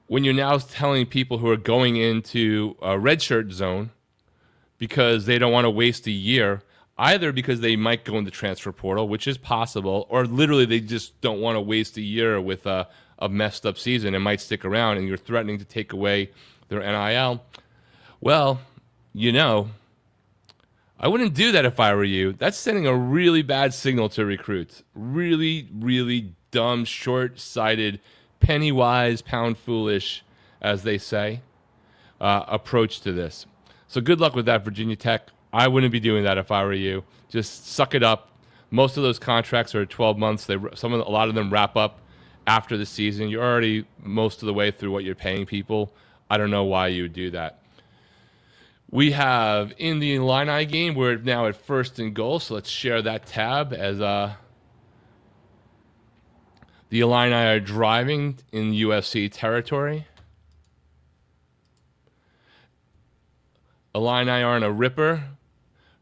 Speaker 1: When you're now telling people who are going into a redshirt zone because they don't want to waste a year, either because they might go in the transfer portal, which is possible, or literally they just don't want to waste a year with a messed up season and might stick around, and you're threatening to take away their NIL. Well, I wouldn't do that if I were you. That's sending a really bad signal to recruits. Really, really dumb, short-sighted, penny-wise, pound-foolish, as they say, approach to this. So good luck with that, Virginia Tech. I wouldn't be doing that if I were you. Just suck it up. Most of those contracts are 12 months. A lot of them wrap up after the season. You're already most of the way through what you're paying people. I don't know why you would do that. We have in the Illini game, we're now at first and goal, so let's share that tab as the Illini are driving in USC territory. Illini aren't a ripper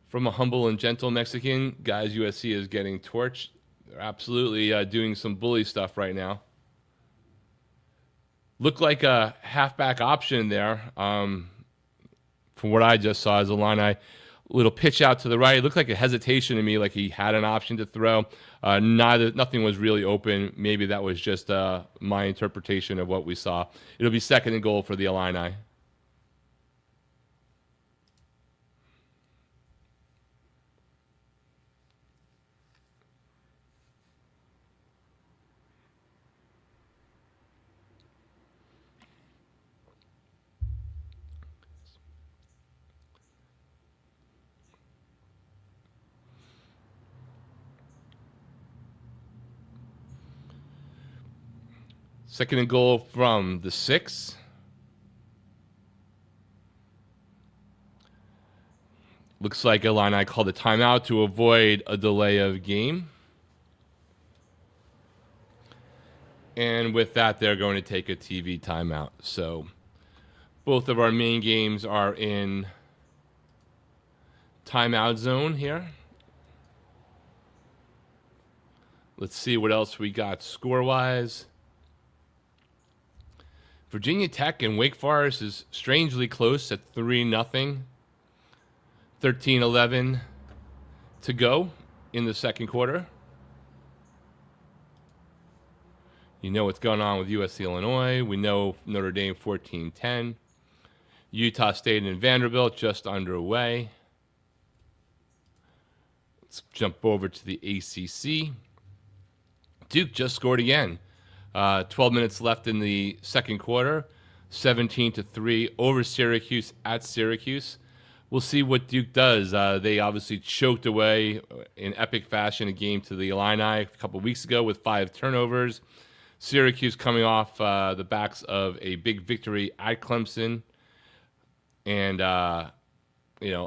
Speaker 1: from a humble and gentle Mexican. Guys, USC is getting torched. They're absolutely doing some bully stuff right now. Looked like a halfback option there. From what I just saw as Illini, little pitch out to the right. It looked like a hesitation to me, like he had an option to throw. Nothing was really open. Maybe that was just my interpretation of what we saw. It'll be second and goal for the Illini. 2nd and goal from the 6. Looks like Illini called a timeout to avoid a delay of game. And with that, they're going to take a TV timeout. So both of our main games are in timeout zone here. Let's see what else we got score-wise. Virginia Tech and Wake Forest is strangely close at 3-0. 13-11 to go in the second quarter. You know what's going on with USC, Illinois. We know Notre Dame 14-10. Utah State and Vanderbilt just underway. Let's jump over to the ACC. Duke just scored again. 12 minutes left in the second quarter. 17-3 over Syracuse at Syracuse. We'll see what Duke does. They obviously choked away in epic fashion a game to the Illini a couple weeks ago with 5 turnovers. Syracuse coming off the backs of a big victory at Clemson. And, a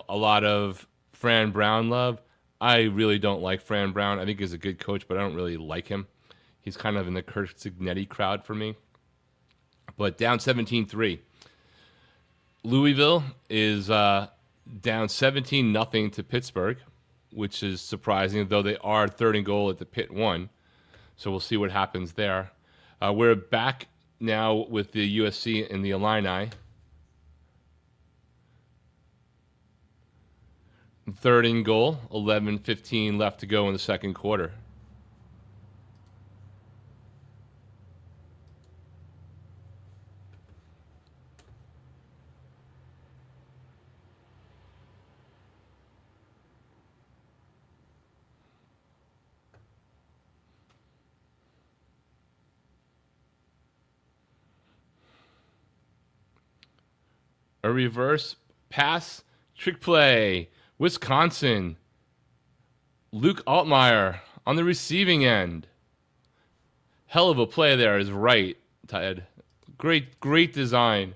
Speaker 1: lot of Fran Brown love. I really don't like Fran Brown. I think he's a good coach, but I don't really like him. He's kind of in the Kurt Cignetti crowd for me. But down 17-3. Louisville is down 17-0 to Pittsburgh, which is surprising, though they are 3rd and goal at the Pitt 1. So we'll see what happens there. We're back now with the USC and the Illini. 3rd and goal, 11:15 left to go in the second quarter. A reverse pass, trick play. Wisconsin. Luke Altmaier on the receiving end. Hell of a play there is right, Ted. Great design.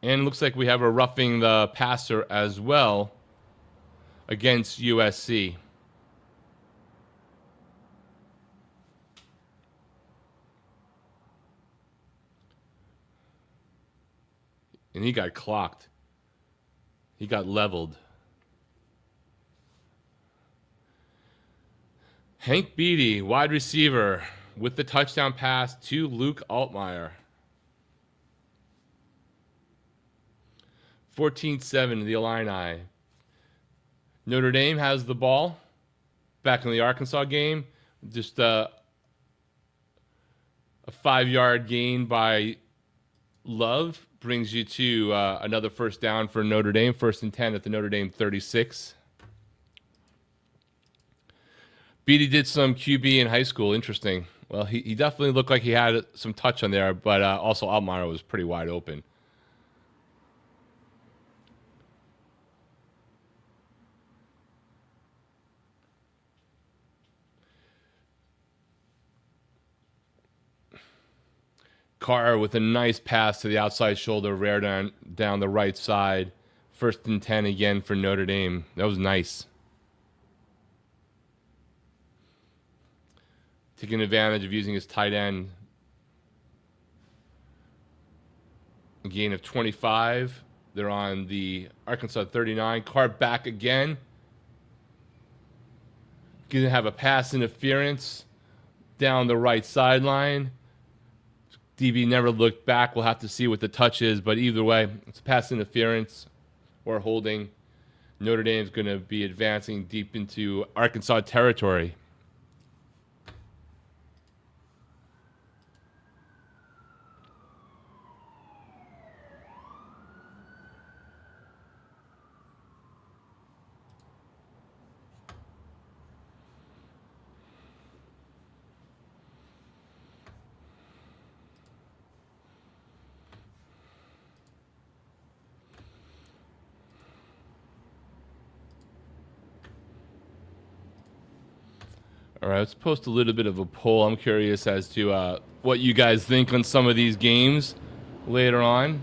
Speaker 1: And it looks like we have a roughing the passer as well against USC. And he got clocked. He got leveled. Hank Beatty, wide receiver, with the touchdown pass to Luke Altmaier. 14-7 to the Illini. Notre Dame has the ball back in the Arkansas game. Just a 5-yard gain by Love brings you to another first down for Notre Dame. 1st and 10 at the Notre Dame 36. Beatty did some QB in high school. Interesting. Well, he definitely looked like he had some touch on there, but also Altmaier was pretty wide open. Carr with a nice pass to the outside shoulder, rare down the right side. 1st and 10 again for Notre Dame. That was nice. Taking advantage of using his tight end. A gain of 25. They're on the Arkansas 39. Carr back again. Going to have a pass interference down the right sideline. DB never looked back. We'll have to see what the touch is, but either way, it's pass interference or holding. Notre Dame's going to be advancing deep into Arkansas territory. All right, let's post a little bit of a poll. I'm curious as to what you guys think on some of these games later on.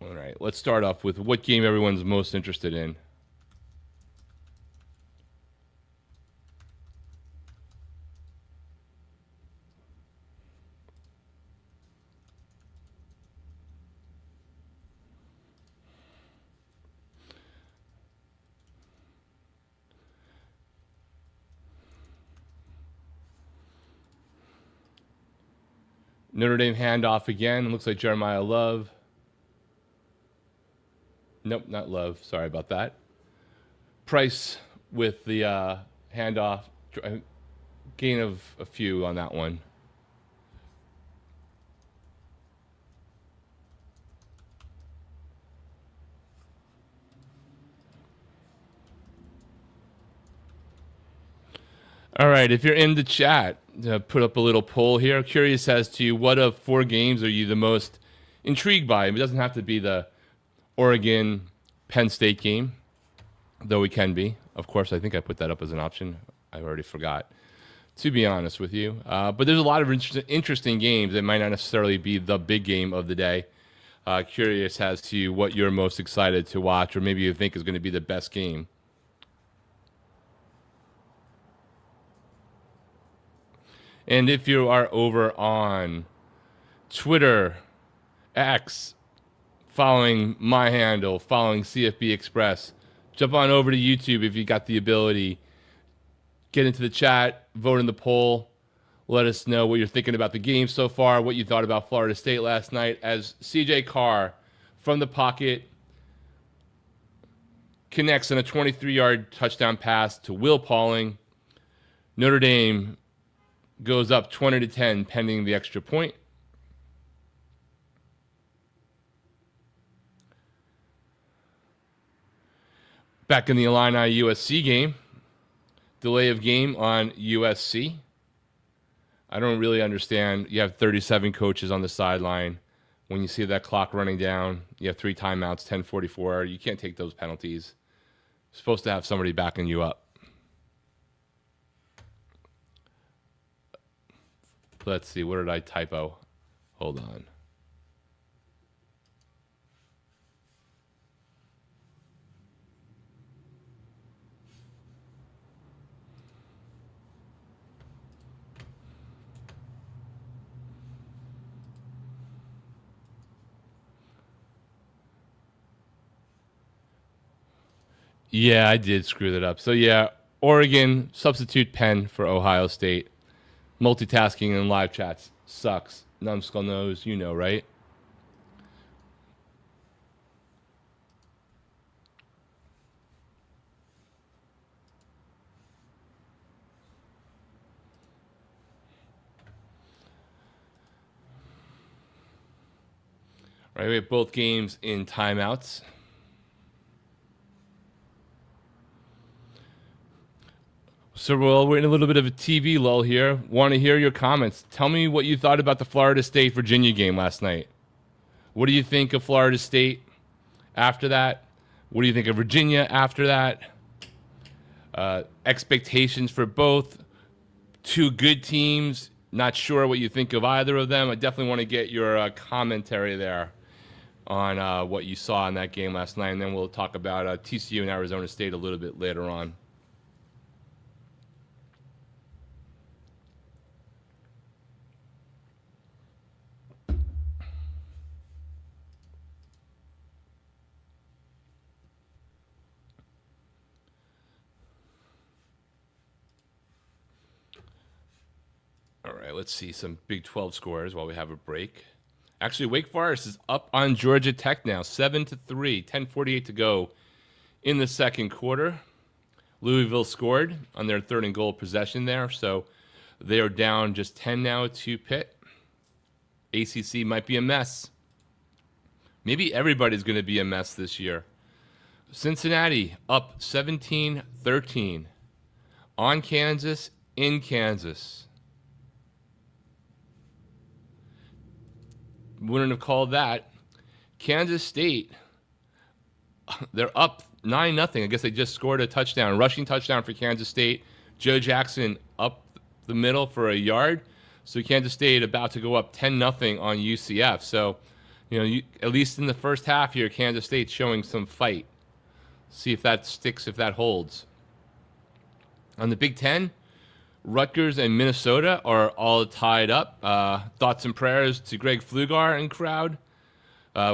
Speaker 1: All right, let's start off with what game everyone's most interested in. Notre Dame handoff again. Looks like Jeremiah Love. Nope, not Love. Sorry about that. Price with the handoff. Gain of a few on that one. All right, if you're in the chat, put up a little poll here. Curious as to what of 4 games are you the most intrigued by? It doesn't have to be the Oregon Penn State game, though it can be. Of course, I think I put that up as an option. I already forgot, to be honest with you. But there's a lot of interesting games that might not necessarily be the big game of the day. Curious as to what you're most excited to watch, or maybe you think is going to be the best game. And if you are over on Twitter, X, following my handle, following CFB Express, jump on over to YouTube if you got the ability. Get into the chat, vote in the poll. Let us know what you're thinking about the game so far, what you thought about Florida State last night as CJ Carr from the pocket connects on a 23-yard touchdown pass to Will Pauling. Notre Dame goes up 20-10 pending the extra point. Back in the Illini USC game. Delay of game on USC. I don't really understand. You have 37 coaches on the sideline. When you see that clock running down, you have 3 timeouts, 10:44. You can't take those penalties. You're supposed to have somebody backing you up. Let's see. What did I typo? Hold on. Yeah, I did screw that up. So, yeah, Oregon, substitute Penn for Ohio State. Multitasking in live chats sucks. Numbskull knows, you know, right? All right, we have both games in timeouts. So we're in a little bit of a TV lull here. Want to hear your comments. Tell me what you thought about the Florida State-Virginia game last night. What do you think of Florida State after that? What do you think of Virginia after that? Expectations for both. 2 good teams. Not sure what you think of either of them. I definitely want to get your commentary there on what you saw in that game last night. And then we'll talk about TCU and Arizona State a little bit later on. All right, let's see some Big 12 scores while we have a break. Actually, Wake Forest is up on Georgia Tech now, 7-3, 10:48 to go in the second quarter. Louisville scored on their 3rd and goal possession there, so they are down just 10 now to Pitt. ACC might be a mess. Maybe everybody's going to be a mess this year. Cincinnati up 17-13 on Kansas, in Kansas. Wouldn't have called that Kansas State, they're up 9-0. I guess they just scored a touchdown, rushing touchdown for Kansas State. Joe Jackson up the middle for a yard. So Kansas State about to go up 10-0 on UCF. So, at least in the first half here, Kansas State's showing some fight. See if that sticks, if that holds. On the Big Ten, Rutgers and Minnesota are all tied up. Thoughts and prayers to Greg Pflugar and crowd.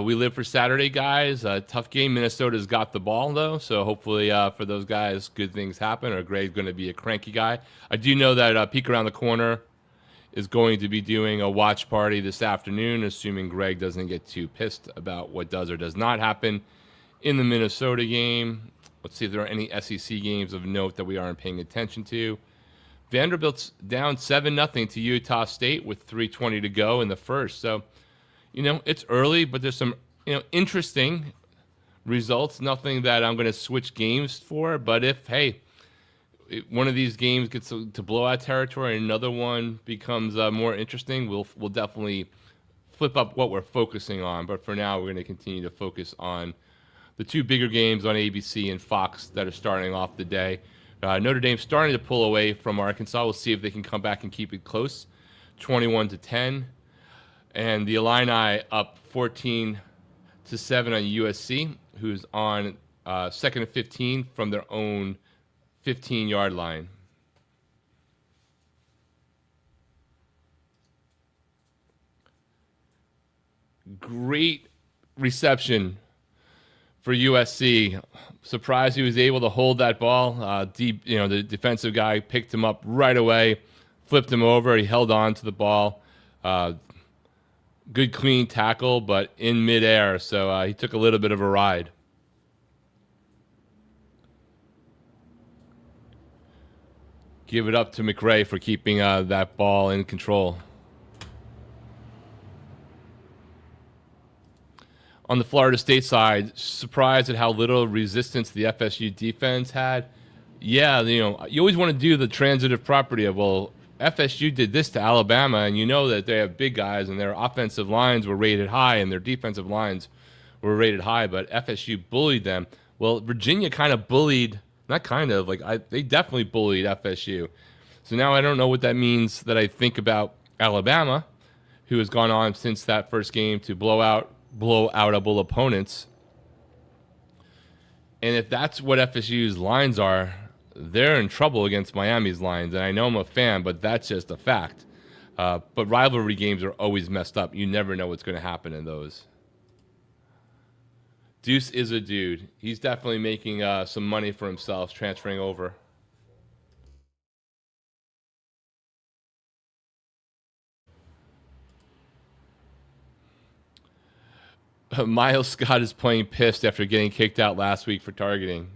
Speaker 1: We live for Saturday, guys. Tough game. Minnesota's got the ball, though, so hopefully for those guys, good things happen, or Greg's going to be a cranky guy. I do know that Peek Around the Corner is going to be doing a watch party this afternoon, assuming Greg doesn't get too pissed about what does or does not happen in the Minnesota game. Let's see if there are any SEC games of note that we aren't paying attention to. Vanderbilt's down 7-0 to Utah State with 3:20 to go in the first. So, it's early, but there's some, interesting results. Nothing that I'm going to switch games for. But if, one of these games gets to blowout territory and another one becomes more interesting, we'll definitely flip up what we're focusing on. But for now, we're going to continue to focus on the two bigger games on ABC and Fox that are starting off the day. Notre Dame starting to pull away from Arkansas. We'll see if they can come back and keep it close, 21-10. And the Illini up 14-7 on USC, who's on 2nd and 15 from their own 15-yard line. Great reception for USC. Surprised he was able to hold that ball. Deep, the defensive guy picked him up right away, flipped him over. He held on to the ball. Good clean tackle, but in midair, so he took a little bit of a ride. Give it up to McRae for keeping that ball in control. On the Florida State side, surprised at how little resistance the FSU defense had. Yeah, you always want to do the transitive property of, well, FSU did this to Alabama, and you know that they have big guys, and their offensive lines were rated high, and their defensive lines were rated high, but FSU bullied them. Well, Virginia kind of bullied, not kind of, they definitely bullied FSU. So now I don't know what that means that I think about Alabama, who has gone on since that first game to blow outable opponents. And if that's what FSU's lines are, they're in trouble against Miami's lines. And I know I'm a fan, but that's just a fact. But rivalry games are always messed up. You never know what's going to happen in those. Deuce is a dude. He's definitely making some money for himself transferring over. Miles Scott is playing pissed after getting kicked out last week for targeting.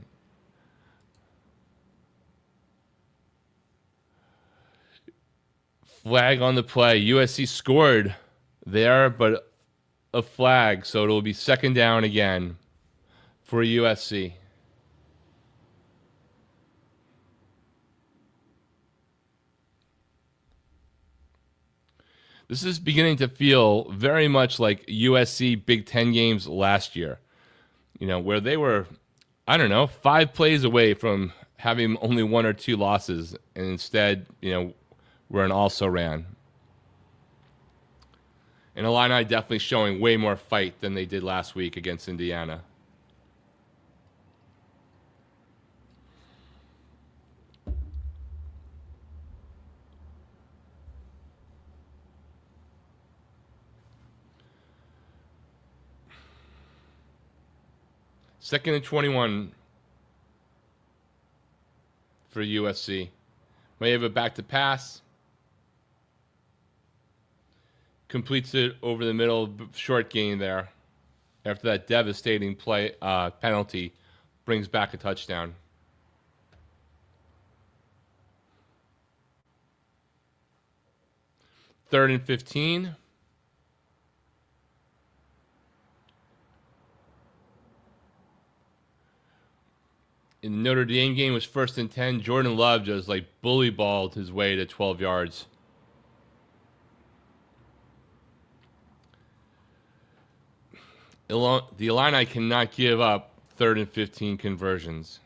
Speaker 1: Flag on the play. USC scored there, but a flag, so it'll be second down again for USC. This is beginning to feel very much like USC Big Ten games last year, where they were, 5 plays away from having only 1 or 2 losses, and instead, were an also-ran. And Illini definitely showing way more fight than they did last week against Indiana. Second and 21 for USC. May have a back to pass. Completes it over the middle, short gain there. After that devastating play penalty, brings back a touchdown. Third and 15. In the Notre Dame game was 1st and 10. Jordan Love just bully balled his way to 12 yards. The Illini cannot give up 3rd and 15 conversions,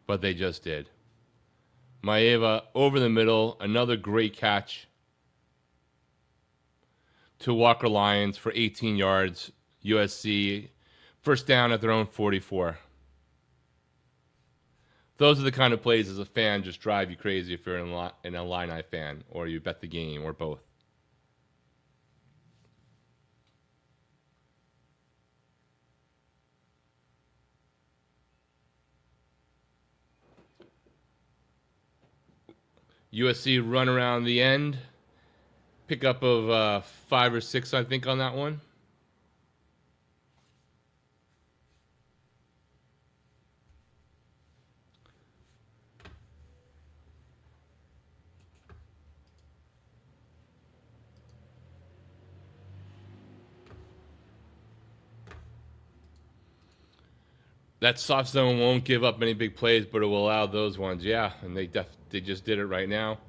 Speaker 1: but they just did. Maeva over the middle, another great catch to Walker Lyons for 18 yards. USC first down at their own 44. Those are the kind of plays as a fan just drive you crazy if you're an Illini fan or you bet the game or both. USC run around the end. Pickup of 5 or 6, I think, on that one. That soft zone won't give up many big plays, but it will allow those ones. Yeah, and they just did it right now.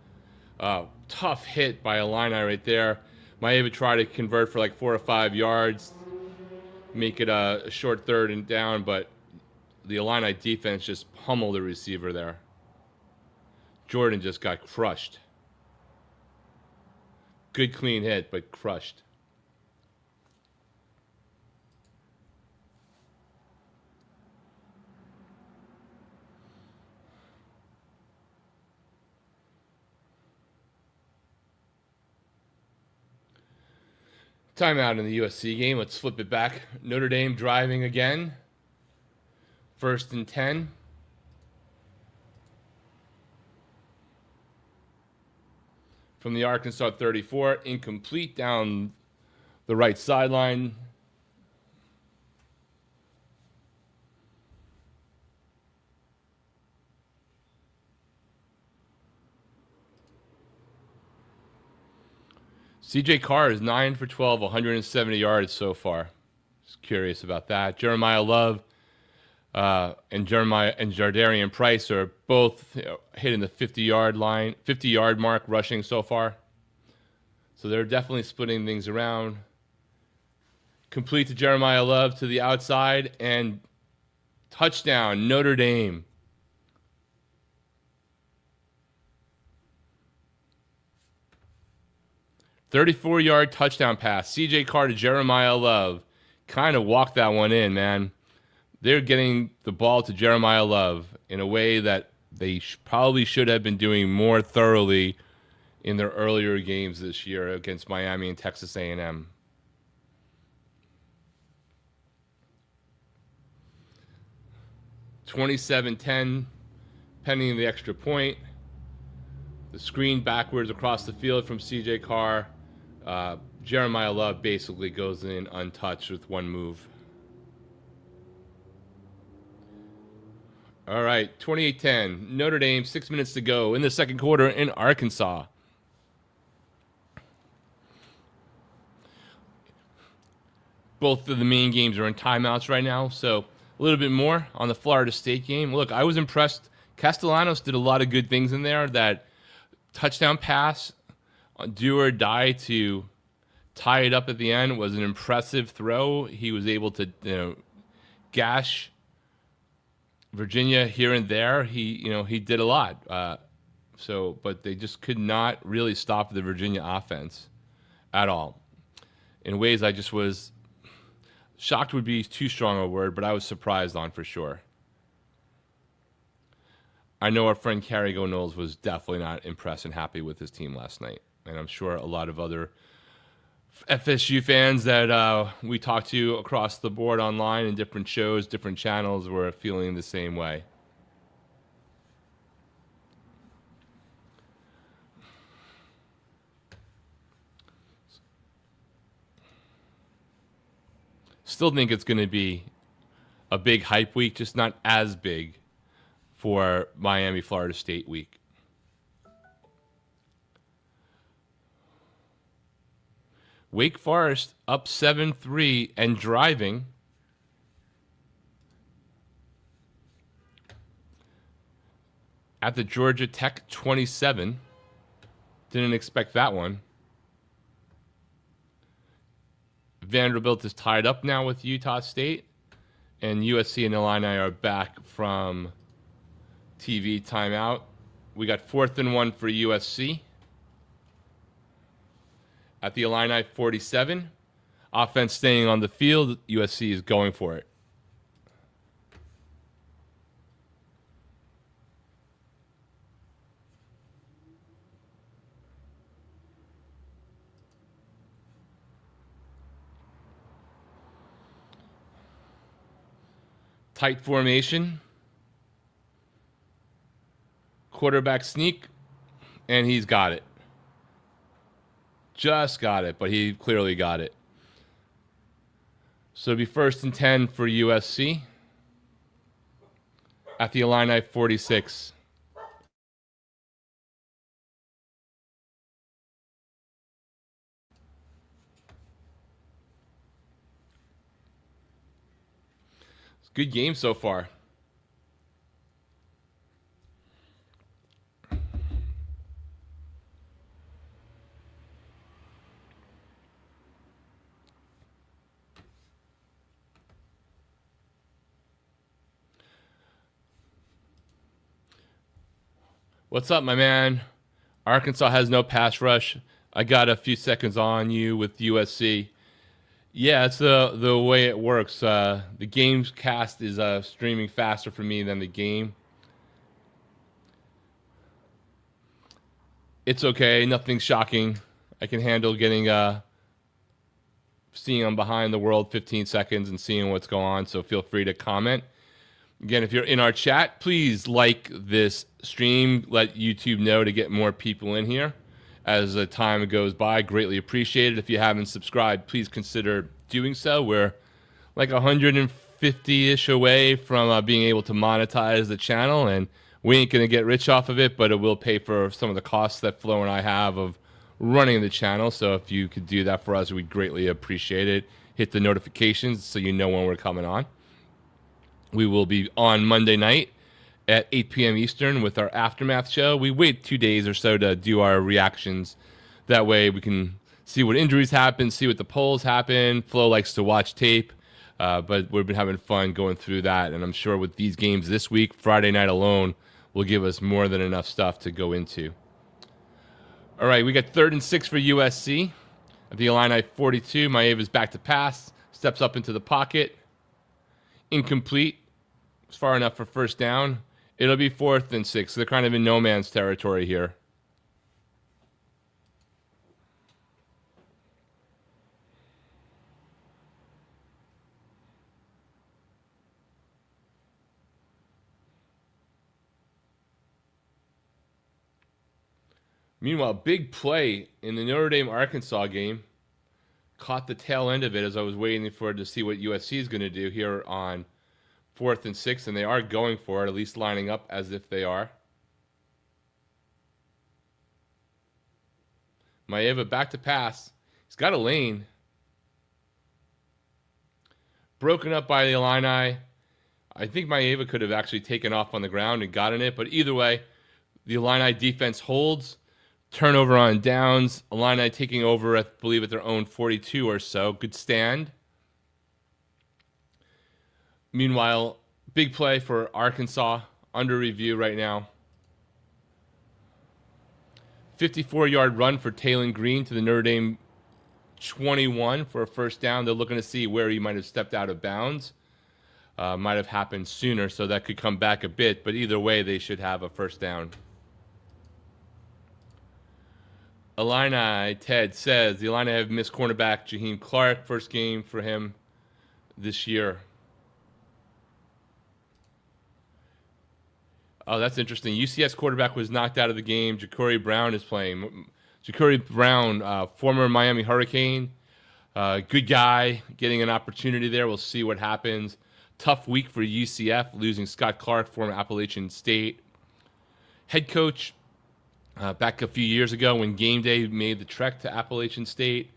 Speaker 1: Tough hit by Illini right there. Maeva tried to convert for like 4 or 5 yards, make it a short 3rd and down, but the Illini defense just pummeled the receiver there. Jordan just got crushed. Good clean hit, but crushed. Timeout in the USC game. Let's flip it back. Notre Dame driving again. 1st and 10. From the Arkansas 34. Incomplete down the right sideline. CJ Carr is 9 for 12, 170 yards so far. Just curious about that. Jeremiah Love and Jardarian Price are both hitting the 50-yard mark rushing so far. So they're definitely splitting things around. Complete to Jeremiah Love to the outside and touchdown Notre Dame. "34-yard touchdown pass. CJ Carr to Jeremiah Love. Kind of walked that one in, man. They're getting the ball to Jeremiah Love in a way that they probably should have been doing more thoroughly in their earlier games this year against Miami and Texas A&M. (27-10), pending the extra point. The screen backwards across the field from CJ Carr. Jeremiah Love basically goes in untouched with one move. All right, 28-10. Notre Dame, 6 minutes to go in the second quarter in Arkansas. Both of the main games are in timeouts right now, so a little bit more on the Florida State game. Look, I was impressed. Castellanos did a lot of good things in there. That touchdown pass, do or die to tie it up at the end was an impressive throw. He was able to, gash Virginia here and there. He did a lot. But they just could not really stop the Virginia offense at all. In ways I just was shocked would be too strong a word, but I was surprised on for sure. I know our friend Carrigo Knowles was definitely not impressed and happy with his team last night. And I'm sure a lot of other FSU fans that we talked to across the board online in different shows, different channels, were feeling the same way. Still think it's going to be a big hype week, just not as big for Miami, Florida State week. Wake Forest up 7-3 and driving. At the Georgia Tech 27. Didn't expect that one. Vanderbilt is tied up now with Utah State, and USC and Illini are back from TV timeout. We got 4th and 1 for USC. At the Illini 47. Offense staying on the field. USC is going for it. Tight formation. Quarterback sneak. And he's got it. Just got it, but he clearly got it. So it'll be 1st and 10 for USC. At the Illini 46. It's a good game so far. What's up, my man? Arkansas has no pass rush. I got a few seconds on you with USC. Yeah, it's the way it works. The game's cast is streaming faster for me than the game. It's okay. Nothing shocking. I can handle getting seeing I'm behind the world 15 seconds and seeing what's going on, so feel free to comment. Again, if you're in our chat, please like this stream. Let YouTube know to get more people in here as the time goes by. Greatly appreciated. If you haven't subscribed, please consider doing so. We're like 150-ish away from being able to monetize the channel, and we ain't going to get rich off of it, but it will pay for some of the costs that Flo and I have of running the channel. So if you could do that for us, we'd greatly appreciate it. Hit the notifications so you know when we're coming on. We will be on Monday night at 8 p.m. Eastern with our Aftermath show. We wait 2 days or so to do our reactions. That way we can see what injuries happen, see what the polls happen. Flo likes to watch tape, but we've been having fun going through that. And I'm sure with these games this week, Friday night alone will give us more than enough stuff to go into. All right, we got 3rd and 6 for USC. At the Illini 42, Maeva's back to pass. Steps up into the pocket. Incomplete. It's far enough for 1st down. It'll be 4th and 6. They're kind of in no man's territory here. Meanwhile, big play in the Notre Dame Arkansas game. Caught the tail end of it as I was waiting for to see what USC is going to do here on 4th and 6, and they are going for it, at least lining up as if they are. Maeva back to pass. He's got a lane. Broken up by the Illini. I think Maeva could have actually taken off on the ground and gotten it, but either way, the Illini defense holds. Turnover on downs. Illini taking over, I believe, at their own 42 or so. Good stand. Meanwhile, big play for Arkansas. Under review right now. 54-yard run for Taylon Green to the Notre Dame 21 for a 1st down. They're looking to see where he might have stepped out of bounds. Might have happened sooner, so that could come back a bit. But either way, they should have a 1st down. Illini, Ted says, the Illini have missed cornerback Jaheim Clark. First game for him this year. Oh, that's interesting. UCS quarterback was knocked out of the game. Ja'Cory Brown is playing. Ja'Cory Brown, former Miami Hurricane. Good guy, getting an opportunity there. We'll see what happens. Tough week for UCF, losing Scott Clark, former Appalachian State. Head coach, back a few years ago when Game Day made the trek to Appalachian State,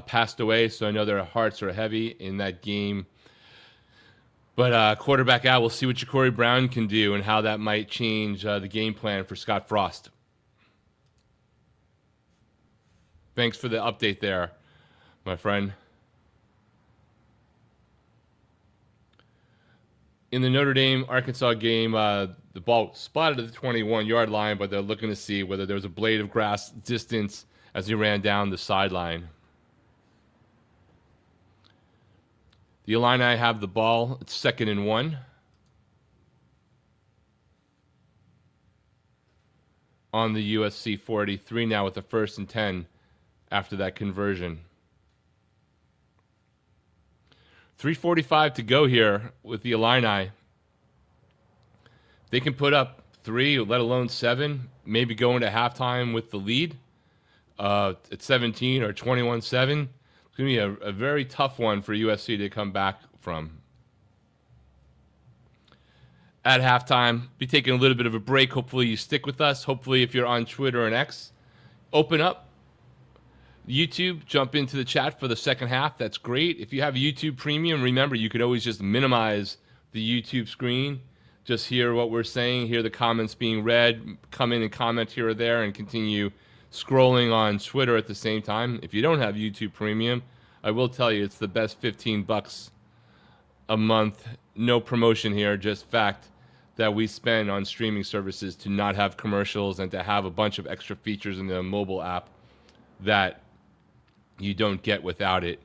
Speaker 1: passed away, so I know their hearts are heavy in that game. But quarterback out, we'll see what Ja'Cory Brown can do and how that might change the game plan for Scott Frost. Thanks for the update there, my friend. In the Notre Dame Arkansas game, the ball spotted at the 21-yard line, but they're looking to see whether there was a blade of grass distance as he ran down the sideline. The Illini have the ball. It's 2nd and 1. On the USC 43 now with the 1st and 10 after that conversion. 3:45 to go here with the Illini. They can put up 3, let alone 7, maybe go into halftime with the lead at 17 or 21-7. It's going to be a very tough one for USC to come back from. At halftime, be taking a little bit of a break. Hopefully you stick with us. Hopefully if you're on Twitter and X, open up YouTube, jump into the chat for the second half. That's great. If you have YouTube Premium, remember you could always just minimize the YouTube screen. Just hear what we're saying, hear the comments being read, come in and comment here or there, and continue scrolling on Twitter at the same time. If you don't have YouTube Premium, I will tell you it's the best $15 a month. No promotion here, just fact that we spend on streaming services to not have commercials and to have a bunch of extra features in the mobile app that you don't get without it.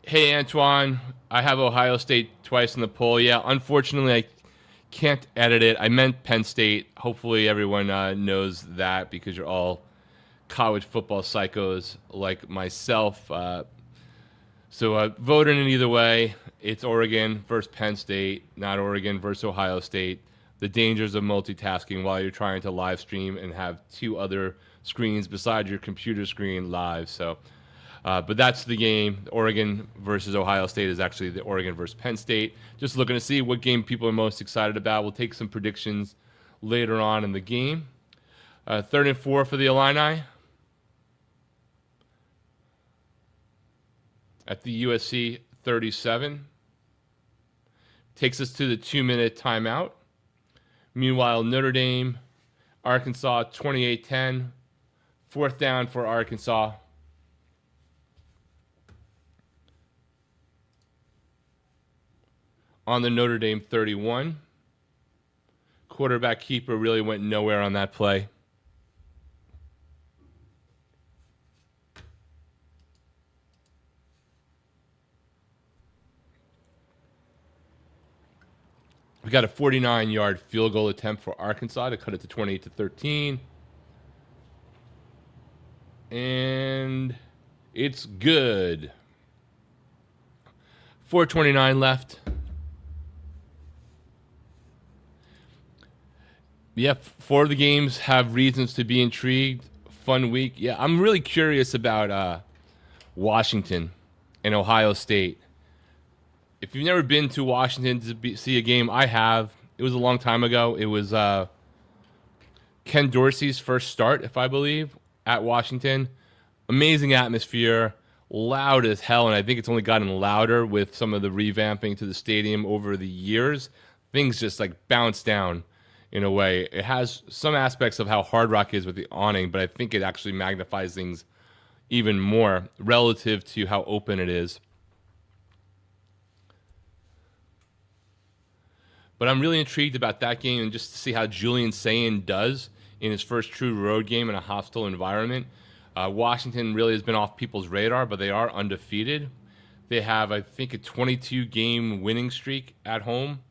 Speaker 1: Hey, Antoine, I have Ohio State twice in the poll. Yeah, unfortunately, I can't edit it. I meant Penn State. Hopefully everyone knows that because you're all college football psychos like myself. So voting in either way. It's Oregon versus Penn State, not Oregon versus Ohio State. The dangers of multitasking while you're trying to live stream and have 2 other screens besides your computer screen live. So, but that's the game. Oregon versus Ohio State is actually the Oregon versus Penn State. Just looking to see what game people are most excited about. We'll take some predictions later on in the game. 3rd and 4 for the Illini. At the USC 37. Takes us to the 2-minute timeout. Meanwhile, Notre Dame, Arkansas 28-10. 4th down for Arkansas. On the Notre Dame 31. Quarterback keeper really went nowhere on that play. We got a 49-yard field goal attempt for Arkansas to cut it to 28-13. And it's good. 4:29 left. Yeah, 4 of the games have reasons to be intrigued. Fun week. Yeah, I'm really curious about Washington and Ohio State. If you've never been to Washington to see a game, I have. It was a long time ago. It was Ken Dorsey's first start, if I believe, at Washington. Amazing atmosphere, loud as hell, and I think it's only gotten louder with some of the revamping to the stadium over the years. Things just like bounce down in a way. It has some aspects of how Hard Rock is with the awning, but I think it actually magnifies things even more relative to how open it is. But I'm really intrigued about that game and just to see how Julian Sayin does in his first true road game in a hostile environment. Washington really has been off people's radar, but they are undefeated. They have, I think, a 22-game winning streak at home.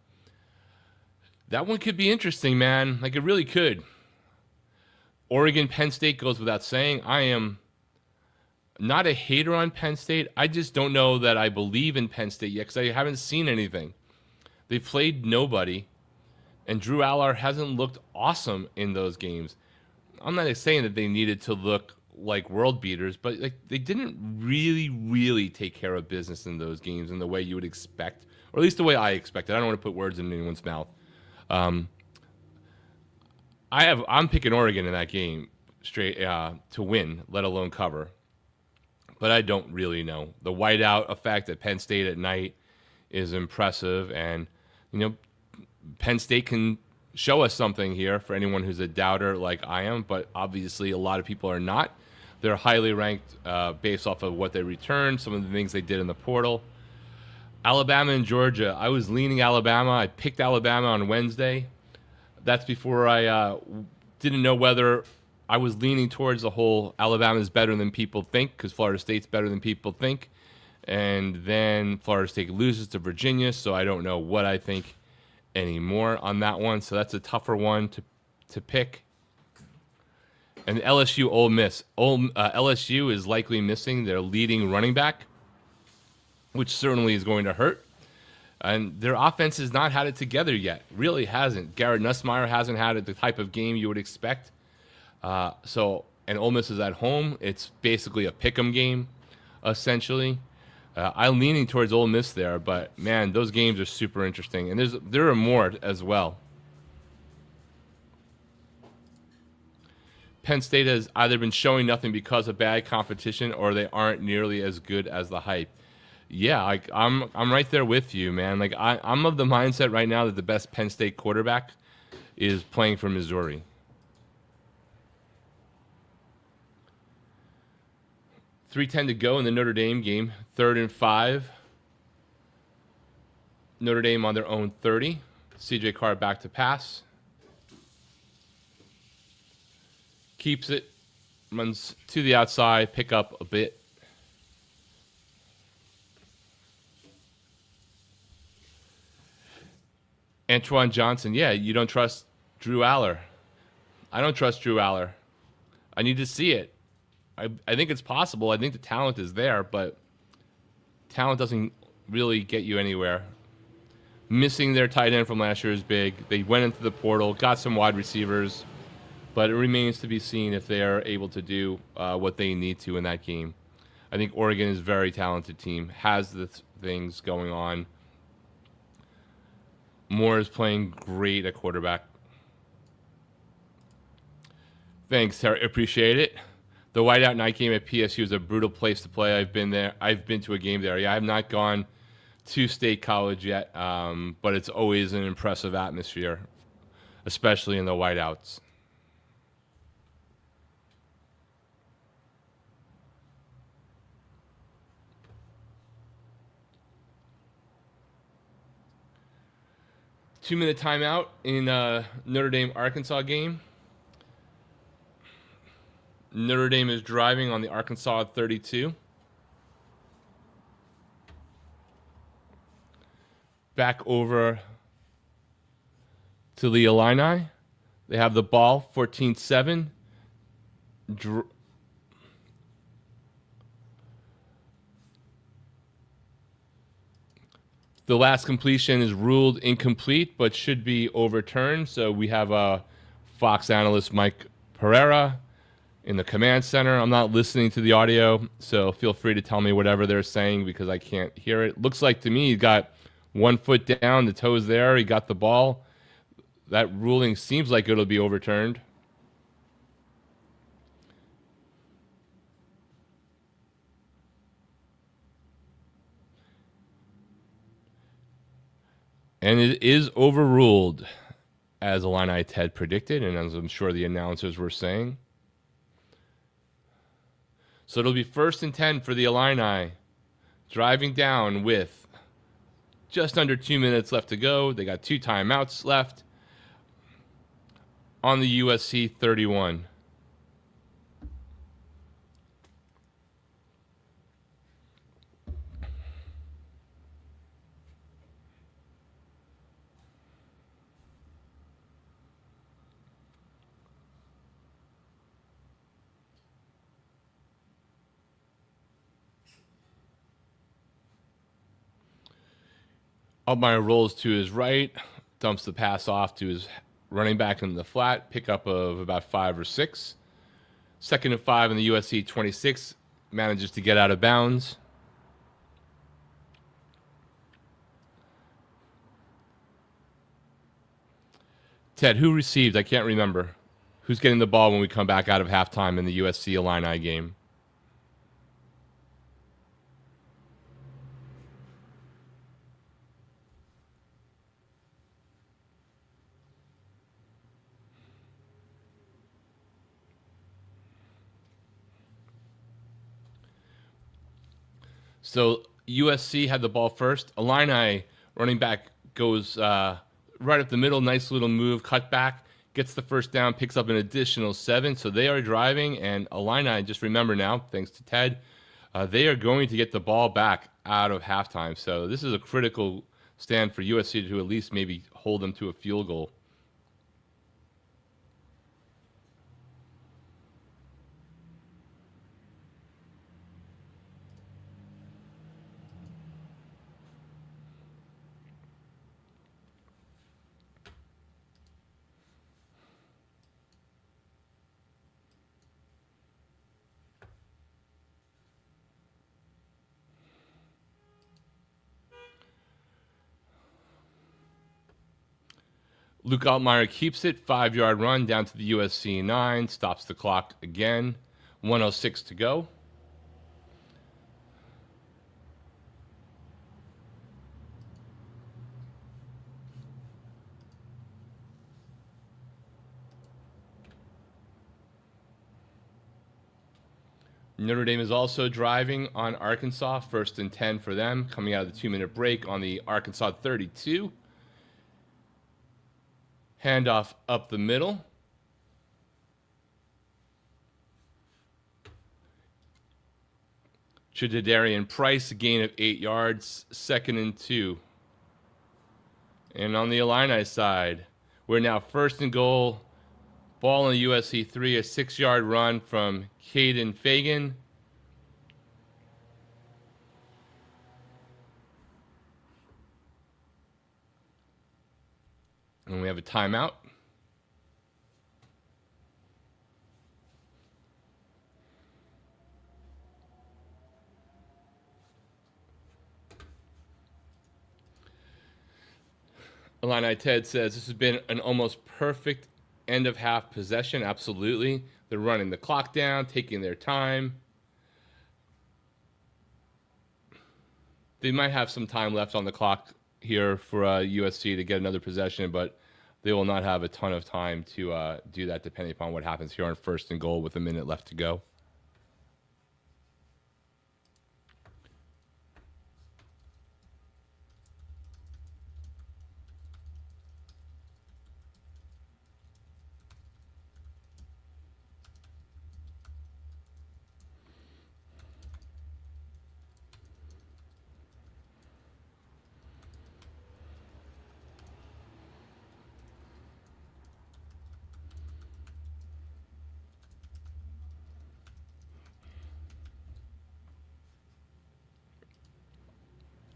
Speaker 1: That one could be interesting, man. Like, it really could. Oregon, Penn State goes without saying. I am not a hater on Penn State. I just don't know that I believe in Penn State yet because I haven't seen anything. They've played nobody, and Drew Aller hasn't looked awesome in those games. I'm not saying that they needed to look like world beaters, but like they didn't really take care of business in those games in the way you would expect, or at least the way I expected. I don't want to put words in anyone's mouth. I'm picking Oregon in that game straight to win, let alone cover. But I don't really know. The whiteout effect at Penn State at night is impressive, and you know, Penn State can show us something here for anyone who's a doubter like I am, but obviously a lot of people are not. They're highly ranked based off of what they returned, some of the things they did in the portal. Alabama and Georgia. I was leaning Alabama. I picked Alabama on Wednesday. That's before I didn't know whether I was leaning towards the whole Alabama's better than people think because Florida State's better than people think. And then Florida State loses to Virginia, so I don't know what I think anymore on that one. So that's a tougher one to pick. And LSU Ole Miss. LSU is likely missing their leading running back, which certainly is going to hurt. And their offense has not had it together yet. Really hasn't. Garrett Nussmeier hasn't had it, the type of game you would expect. And Ole Miss is at home. It's basically a pick'em game, essentially. I'm leaning towards Ole Miss there, but man, those games are super interesting. And there are more as well. Penn State has either been showing nothing because of bad competition or they aren't nearly as good as the hype. Yeah, I'm right there with you, man. I'm of the mindset right now that the best Penn State quarterback is playing for Missouri. .310 to go in the Notre Dame game. 3rd and 5. Notre Dame on their own 30. CJ Carr back to pass. Keeps it. Runs to the outside. Pick up a bit. Antoine Johnson. Yeah, you don't trust Drew Aller. I don't trust Drew Aller. I need to see it. I think it's possible. I think the talent is there, but talent doesn't really get you anywhere. Missing their tight end from last year is big. They went into the portal, got some wide receivers, but it remains to be seen if they are able to do what they need to in that game. I think Oregon is a very talented team, has the things going on. Moore is playing great at quarterback. Thanks, Terry. Appreciate it. The whiteout night game at PSU is a brutal place to play. I've been there. I've been to a game there. Yeah, I have not gone to State College yet, but it's always an impressive atmosphere, especially in the whiteouts. Two-minute timeout in Notre Dame Arkansas game. Notre Dame is driving on the Arkansas 32. Back over to the Illini. They have the ball, 14-7. The last completion is ruled incomplete, but should be overturned. So we have Fox analyst Mike Pereira in the command center. I'm not listening to the audio, so feel free to tell me whatever they're saying because I can't hear it. Looks like to me he got 1 foot down, the toes there. He got the ball. That ruling seems like it'll be overturned. And it is overruled, as Illini Ted predicted, and as I'm sure the announcers were saying. So it'll be 1st and 10 for the Illini, driving down with just under 2 minutes left to go. They got 2 timeouts left on the USC 31. Altmaier rolls to his right, dumps the pass off to his running back in the flat, pickup of about 5 or 6. 2nd and 5 in the USC 26, manages to get out of bounds. Ted, who received? I can't remember. Who's getting the ball when we come back out of halftime in the USC Illini game? So USC had the ball first. Illini running back goes right up the middle, nice little move, cut back, gets the first down, picks up an additional 7. So they are driving, and Illini, just remember now, thanks to Ted, they are going to get the ball back out of halftime. So this is a critical stand for USC to at least maybe hold them to a field goal. Luke Altmaier keeps it, 5-yard run down to the USC 9, stops the clock again, 1:06 to go. Notre Dame is also driving on Arkansas, 1st and 10 for them, coming out of the 2-minute break on the Arkansas 32. Handoff up the middle. Jadarian Price, a gain of 8 yards, 2nd and 2. And on the Illini side, we're now 1st and goal. Ball on the USC 3, a 6-yard run from Caden Fagan. And we have a timeout. Illini Ted says this has been an almost perfect end of half possession. Absolutely. They're running the clock down, taking their time. They might have some time left on the clock here for USC to get another possession, but they will not have a ton of time to do that depending upon what happens here on 1st and goal with a minute left to go.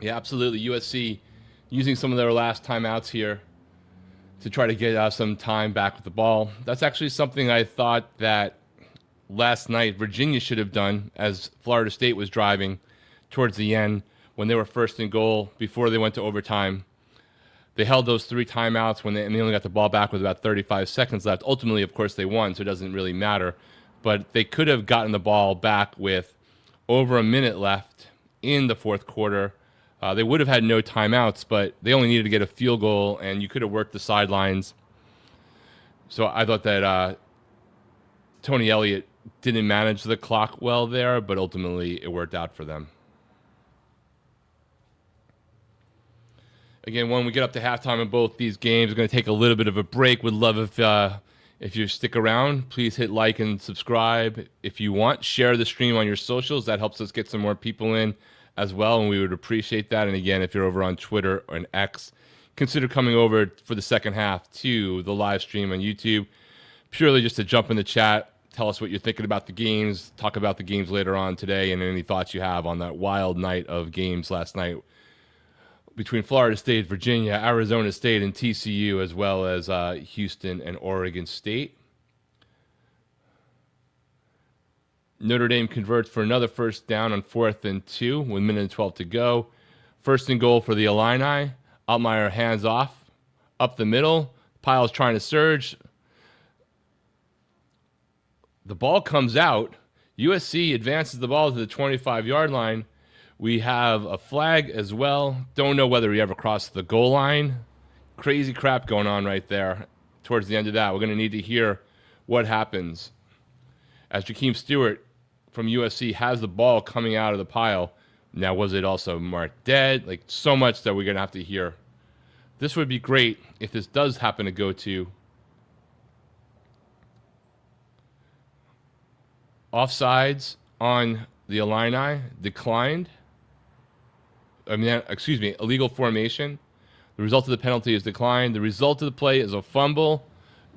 Speaker 1: Yeah, absolutely. USC using some of their last timeouts here to try to get some time back with the ball. That's actually something I thought that last night Virginia should have done as Florida State was driving towards the end when they were 1st and goal before they went to overtime. They held those 3 timeouts and they only got the ball back with about 35 seconds left. Ultimately, of course, they won, so it doesn't really matter. But they could have gotten the ball back with over a minute left in the 4th quarter. They would have had no timeouts, but they only needed to get a field goal, and you could have worked the sidelines. So I thought that Tony Elliott didn't manage the clock well there, but ultimately it worked out for them. Again, when we get up to halftime in both these games, we're going to take a little bit of a break. Would love if you stick around. Please hit like and subscribe if you want. Share the stream on your socials. That helps us get some more people in as well, and we would appreciate that. And again, if you're over on Twitter or an X, consider coming over for the second half to the live stream on YouTube, purely just to jump in the chat, tell us what you're thinking about the games, talk about the games later on today, and any thoughts you have on that wild night of games last night between Florida State, Virginia, Arizona State, and TCU, as well as Houston and Oregon State. Notre Dame converts for another first down on 4th and 2 with 1:12 to go. 1st and goal for the Illini. Altmaier hands off up the middle. Pyle's trying to surge. The ball comes out. USC advances the ball to the 25-yard line. We have a flag as well. Don't know whether he ever crossed the goal line. Crazy crap going on right there towards the end of that. We're going to need to hear what happens as Jakeem Stewart from USC has the ball coming out of the pile Now, was it also marked dead? Like, so much that we're going to have to hear. This would be great if this does happen to go to offsides on the Illini, declined. Illegal formation. The result of the penalty is declined. The result of the play is a fumble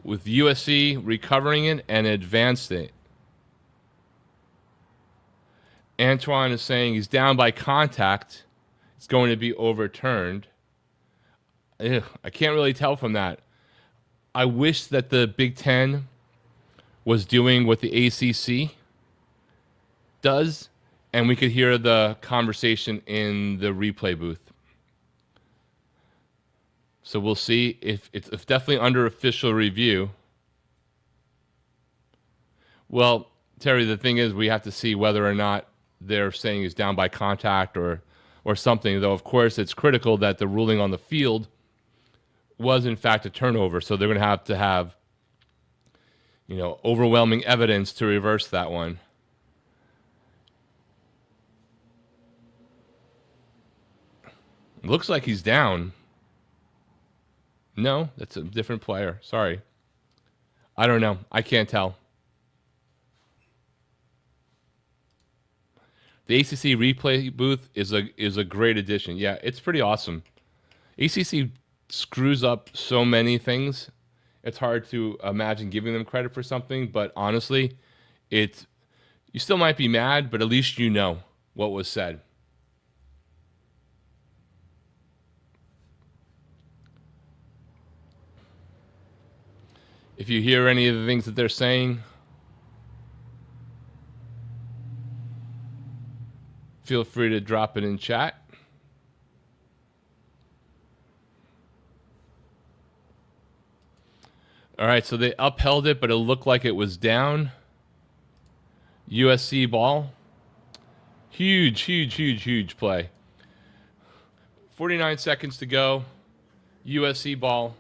Speaker 1: with USC recovering it and advanced it. Antoine is saying he's down by contact. It's going to be overturned. I can't really tell from that. I wish that the Big Ten was doing what the ACC does, and we could hear the conversation in the replay booth. So we'll see if it's definitely under official review. Well, Terry, the thing is we have to see whether or not they're saying he's down by contact or something, though, of course, it's critical that the ruling on the field was, in fact, a turnover. So they're going to have, overwhelming evidence to reverse that one. Looks like he's down. No, that's a different player. Sorry. I don't know. I can't tell. The ACC replay booth is a great addition. Yeah, it's pretty awesome. ACC screws up so many things. It's hard to imagine giving them credit for something, but honestly, you still might be mad, but at least you know what was said. If you hear any of the things that they're saying, feel free to drop it in chat. All right, so they upheld it, but it looked like it was down. USC ball. Huge play. 49 seconds to go. USC ball.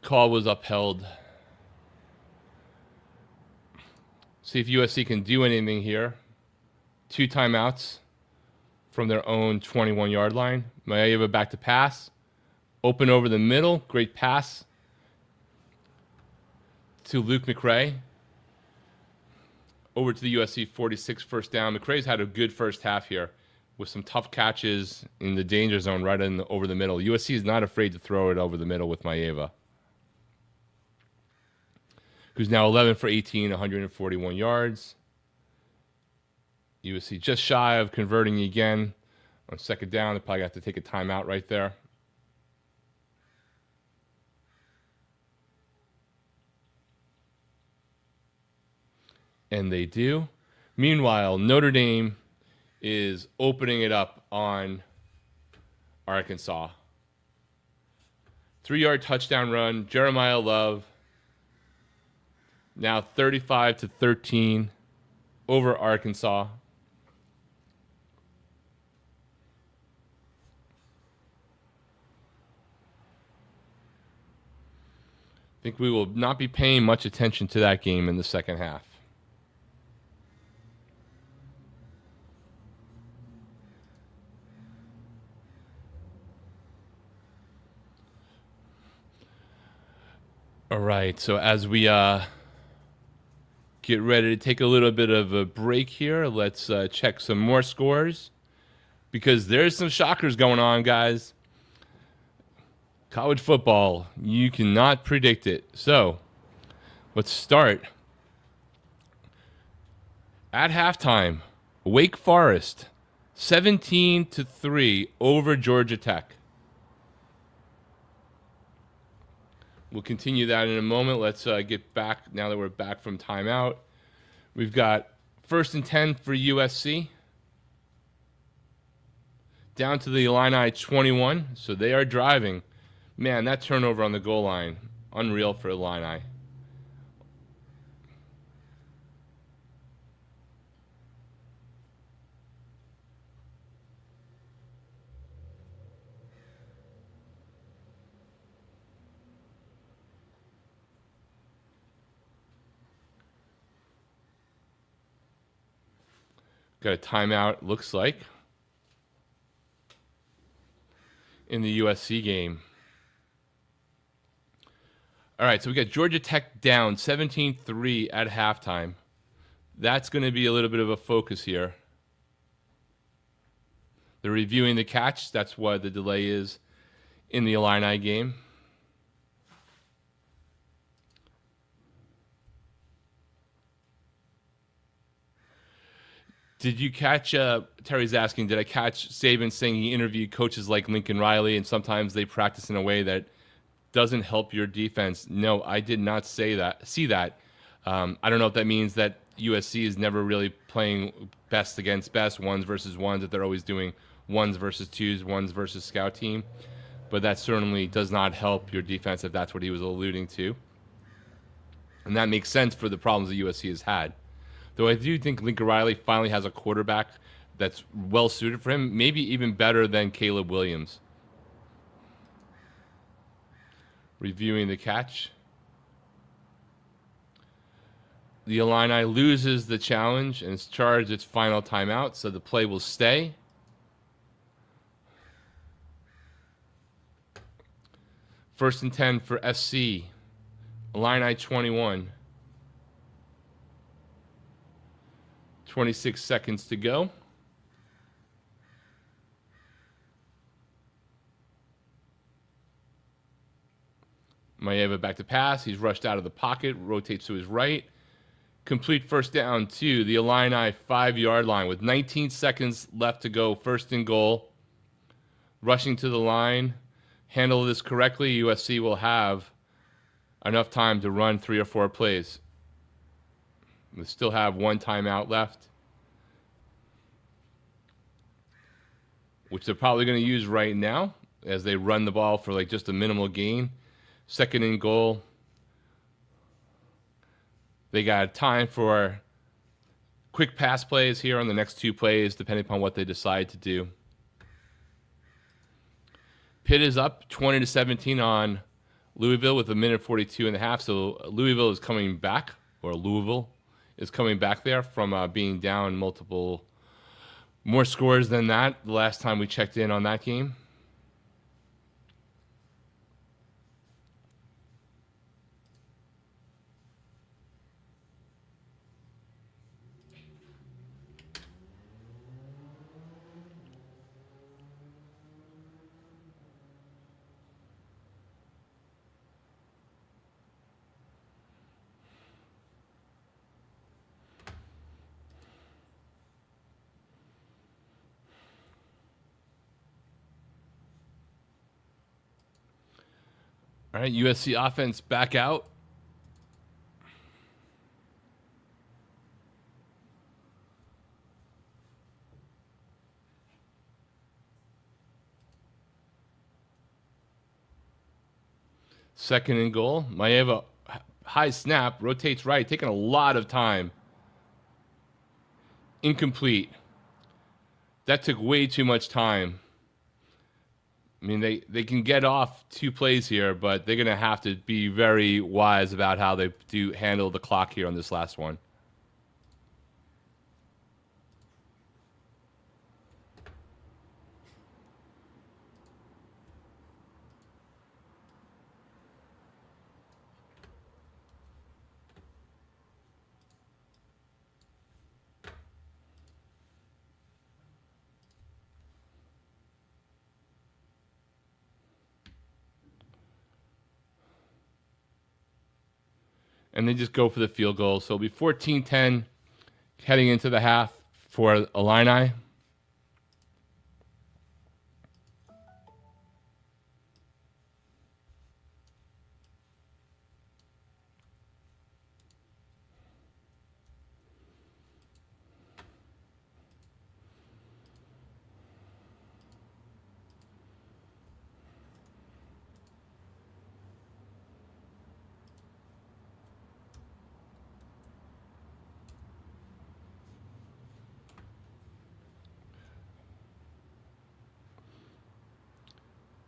Speaker 1: Call was upheld. See if USC can do anything here. 2 timeouts from their own 21-yard line. Maeva back to pass. Open over the middle. Great pass to Luke McRae. Over to the USC 46 first down. McRae's had a good first half here with some tough catches in the danger zone right over the middle. USC is not afraid to throw it over the middle with Maeva, who's now 11 for 18, 141 yards. USC just shy of converting again on second down. They probably have to take a timeout right there. And they do. Meanwhile, Notre Dame is opening it up on Arkansas. 3-yard touchdown run. Jeremiah Love. Now 35-13 over Arkansas. I think we will not be paying much attention to that game in the second half. All right, so as we get ready to take a little bit of a break here, let's check some more scores, because there's some shockers going on, guys. College football, you cannot predict it. So let's start. At halftime, Wake Forest 17-3 over Georgia Tech. We'll continue that in a moment. Let's get back, now that we're back from timeout. We've got 1st and 10 for USC. Down to the Illini 21, so they are driving. Man, that turnover on the goal line, unreal for Illini. Got a timeout, looks like, in the USC game. All right, so we got Georgia Tech down 17-3 at halftime. That's going to be a little bit of a focus here. They're reviewing the catch. That's what the delay is in the Illini game. Did you catch, Terry's asking, did I catch Saban saying he interviewed coaches like Lincoln Riley and sometimes they practice in a way that doesn't help your defense? No, I did not see that. I don't know if that means that USC is never really playing best against best, ones versus ones, that they're always doing ones versus twos, ones versus scout team. But that certainly does not help your defense if that's what he was alluding to. And that makes sense for the problems that USC has had. Though I do think Lincoln Riley finally has a quarterback that's well suited for him, maybe even better than Caleb Williams. Reviewing the catch. The Illini loses the challenge and is charged its final timeout, so the play will stay. First and 10 for SC. Illini 21. 26 seconds to go. Maeva back to pass. He's rushed out of the pocket, rotates to his right. Complete first down to the Illini 5-yard line with 19 seconds left to go. First and goal. Rushing to the line. Handle this correctly. USC will have enough time to run 3 or 4 plays. They still have 1 timeout left, which they're probably going to use right now as they run the ball for like just a minimal gain. Second and goal. They got time for quick pass plays here on the next 2 plays, depending upon what they decide to do. Pitt is up 20-17 on Louisville with 1:42 and a half. So Louisville is coming back, or Louisville is coming back there from being down multiple more scores than that the last time we checked in on that game. All right, USC offense back out. Second and goal. Maeva, high snap, rotates right, taking a lot of time. Incomplete. That took way too much time. I mean, they can get off 2 plays here, but they're going to have to be very wise about how they do handle the clock here on this last one. And they just go for the field goal. So it'll be 14-10 heading into the half for Illini.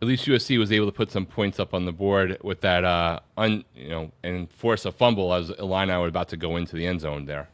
Speaker 1: At least USC was able to put some points up on the board with that, and force a fumble as Illini were about to go into the end zone there.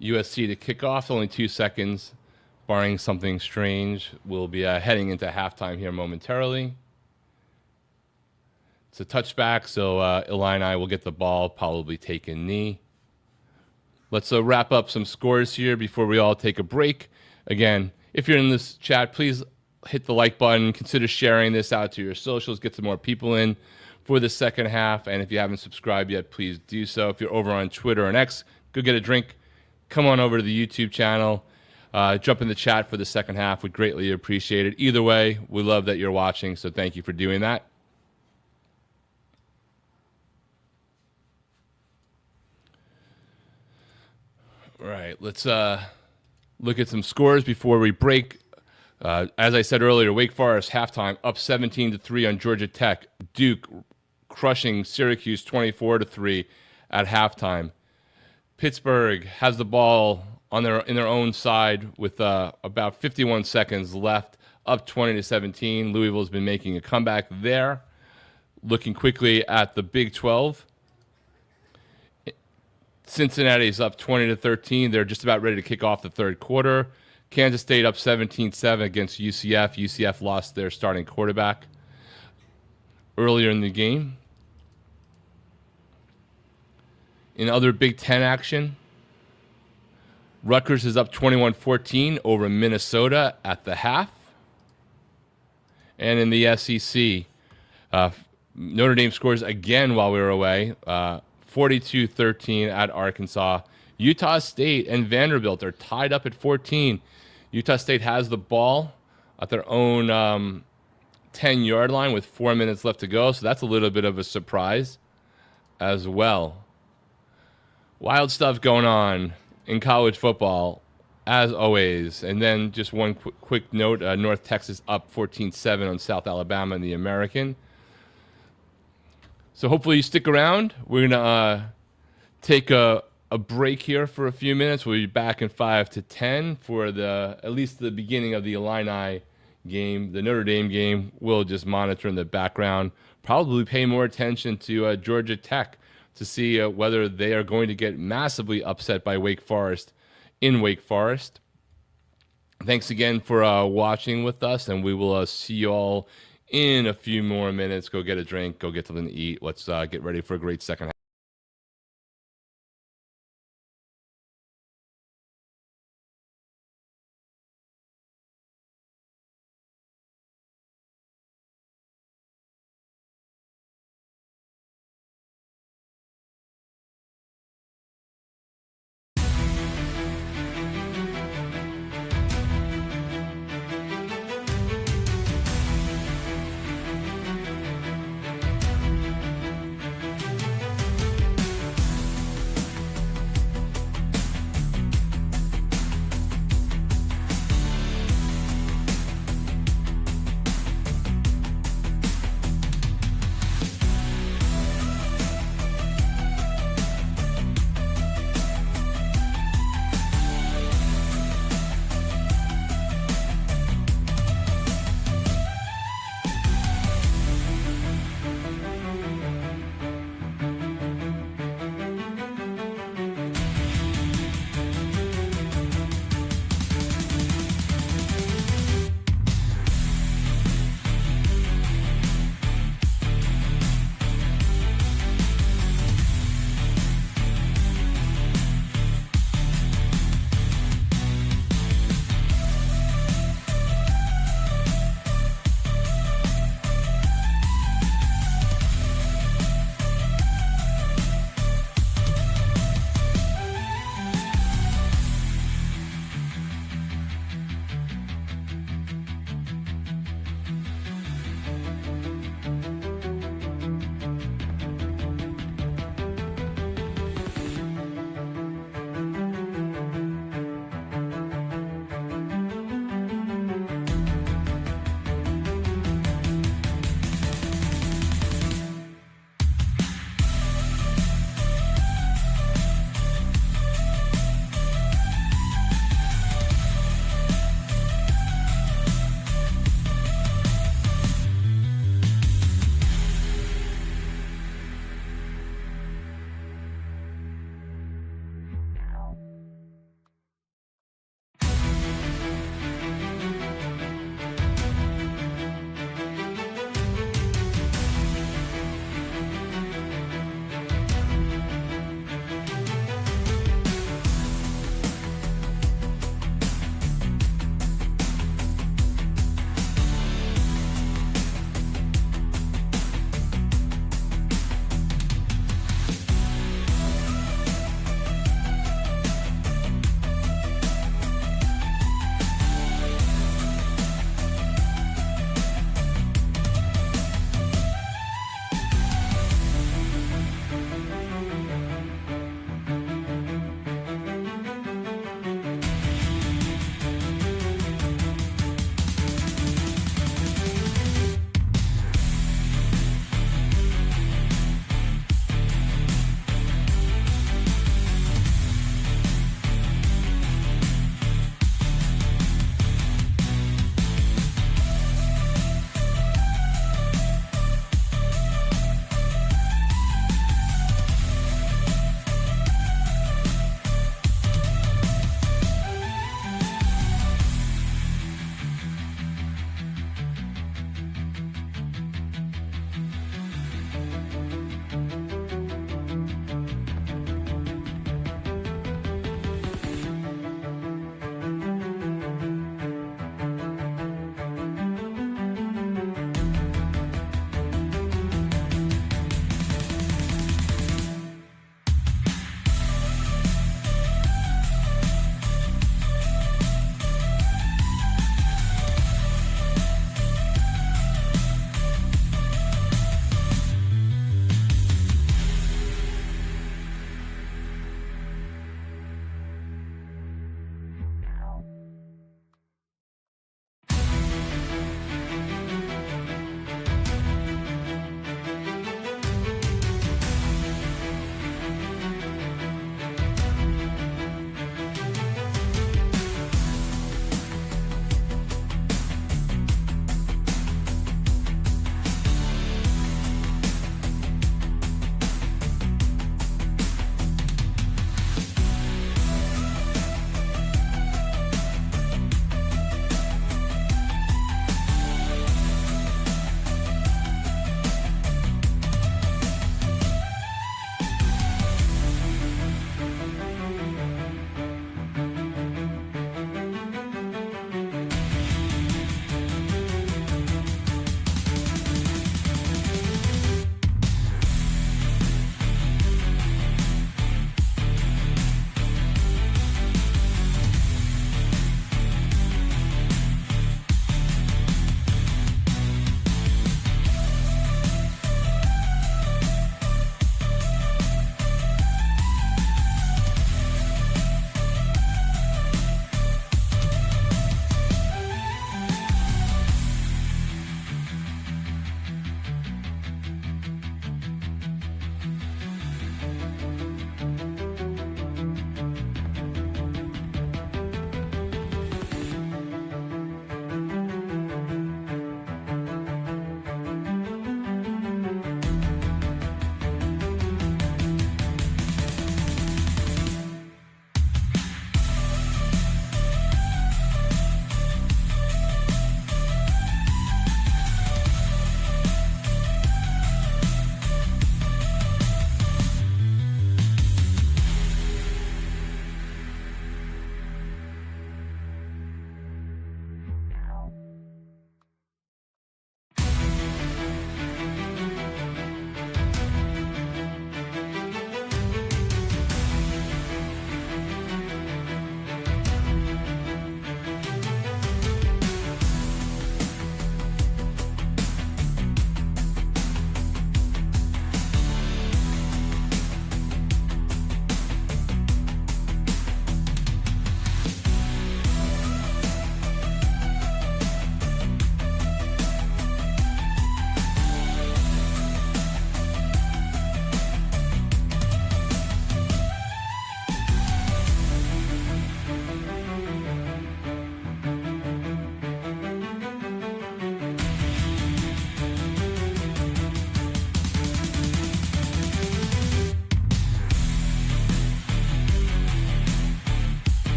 Speaker 1: USC to kick off, only 2 seconds. Barring something strange, we'll be heading into halftime here momentarily. It's a touchback, so Illini will get the ball, probably take a knee. Let's wrap up some scores here before we all take a break. Again, if you're in this chat, please hit the like button. Consider sharing this out to your socials. Get some more people in for the second half. And if you haven't subscribed yet, please do so. If you're over on Twitter and X, go get a drink. Come on over to the YouTube channel. Jump in the chat for the second half. We'd greatly appreciate it. Either way, we love that you're watching, so thank you for doing that. All right, let's look at some scores before we break. As I said earlier, Wake Forest halftime up 17-3 on Georgia Tech. Duke crushing Syracuse 24-3 at halftime. Pittsburgh has the ball in their own side with about 51 seconds left, up 20-17. Louisville's been making a comeback there. Looking quickly at the Big 12. Cincinnati's up 20-13. They're just about ready to kick off the third quarter. Kansas State up 17-7 against UCF. UCF lost their starting quarterback earlier in the game. In other Big Ten action, Rutgers is up 21-14 over Minnesota at the half. And in the SEC, Notre Dame scores again while we were away, 42-13 at Arkansas. Utah State and Vanderbilt are tied up at 14. Utah State has the ball at their own 10-yard line with 4 minutes left to go, so that's a little bit of a surprise as well. Wild stuff going on in college football, as always. And then just one quick note, North Texas up 14-7 on South Alabama in the American. So hopefully you stick around. We're going to take a break here for a few minutes. We'll be back in 5 to 10 for at least the beginning of the Illini game. The Notre Dame game, we'll just monitor in the background. Probably pay more attention to Georgia Tech to see whether they are going to get massively upset by Wake Forest in Wake Forest. Thanks again for watching with us, and we will see you all in a few more minutes. Go get a drink, go get something to eat. Let's get ready for a great second half.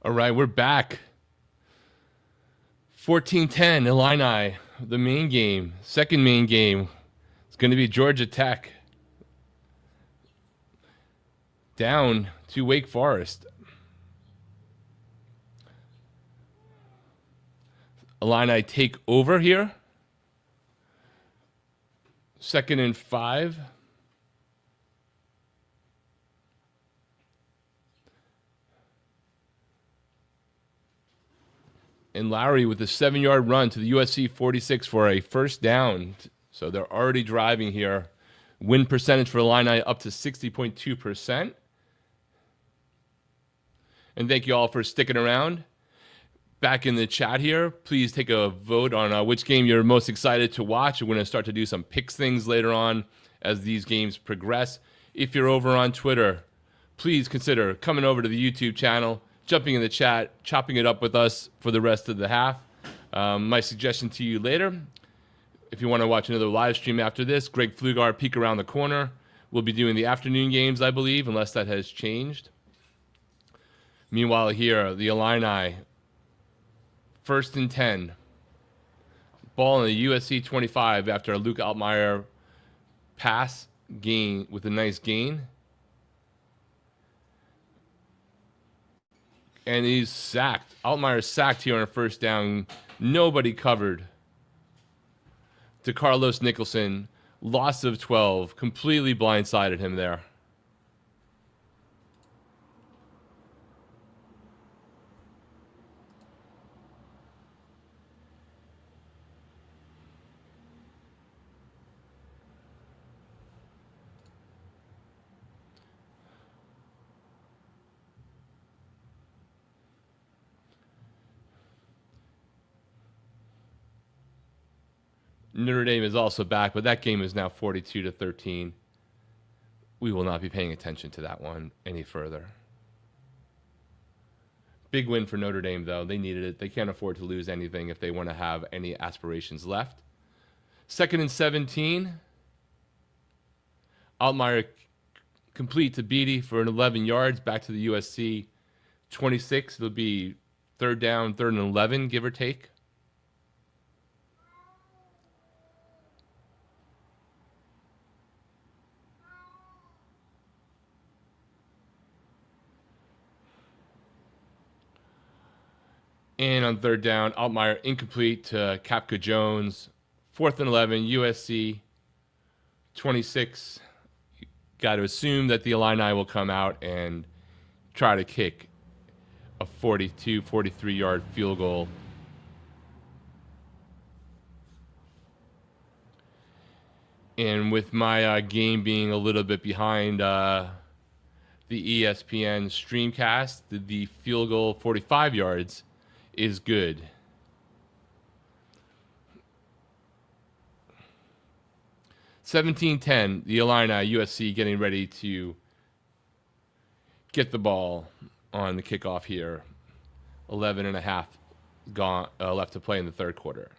Speaker 1: All right, we're back. 14-10, Illini, the main game. Second main game. It's going to be Georgia Tech. Down to Wake Forest. Illini take over here. 2nd and 5. And Lowry with a 7-yard run to the USC 46 for a first down. So they're already driving here. Win percentage for Illini up to 60.2%. And thank you all for sticking around. Back in the chat here, please take a vote on which game you're most excited to watch. We're going to start to do some picks things later on as these games progress. If you're over on Twitter, please consider coming over to the YouTube channel, jumping in the chat, chopping it up with us for the rest of the half. My suggestion to you later, if you want to watch another live stream after this, Greg Pflugar, peek around the corner. We'll be doing the afternoon games, I believe, unless that has changed. Meanwhile here, the Illini, 1st and 10. Ball in the USC 25 after a Luke Altmaier pass gain with a nice gain. And he's sacked. Altmaier sacked here on a first down. Nobody covered. To Carlos Nicholson. Loss of 12. Completely blindsided him there. Notre Dame is also back, but that game is now 42-13. We will not be paying attention to that one any further. Big win for Notre Dame, though. They needed it. They can't afford to lose anything if they want to have any aspirations left. 2nd and 17. Altmaier complete to Beatty for an 11 yards back to the USC 26. It'll be 3rd down, 3rd and 11, give or take. And on 3rd down, Altmaier incomplete to Kapka Jones. 4th and 11, USC 26. Got to assume that the Illini will come out and try to kick a 42, 43-yard field goal. And with my game being a little bit behind the ESPN streamcast, the field goal 45 yards is good. (17-10), the Illini USC getting ready to get the ball on the kickoff here. 11 and a half gone left to play in the 3rd quarter.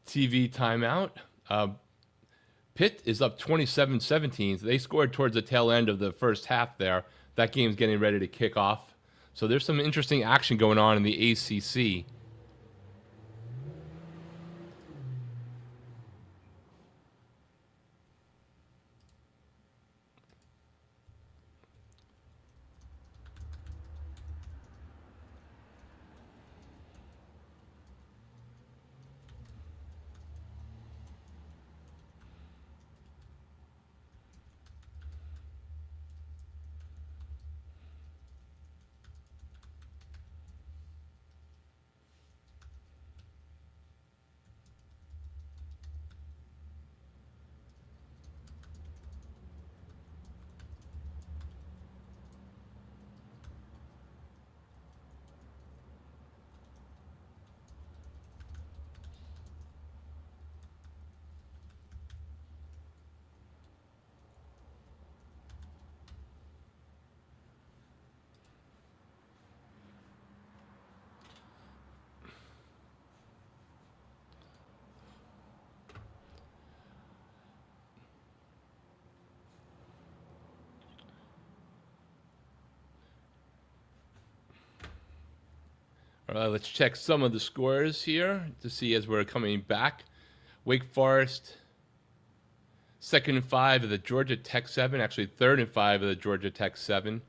Speaker 1: TV timeout. Pitt is up 27-17. They scored towards the tail end of the first half there. That game's getting ready to kick off. So there's some interesting action going on in the ACC. Let's check some of the scores here to see as we're coming back. Wake Forest, 2nd and 5 of the Georgia Tech 7. Actually, 3rd and 5 of the Georgia Tech 7.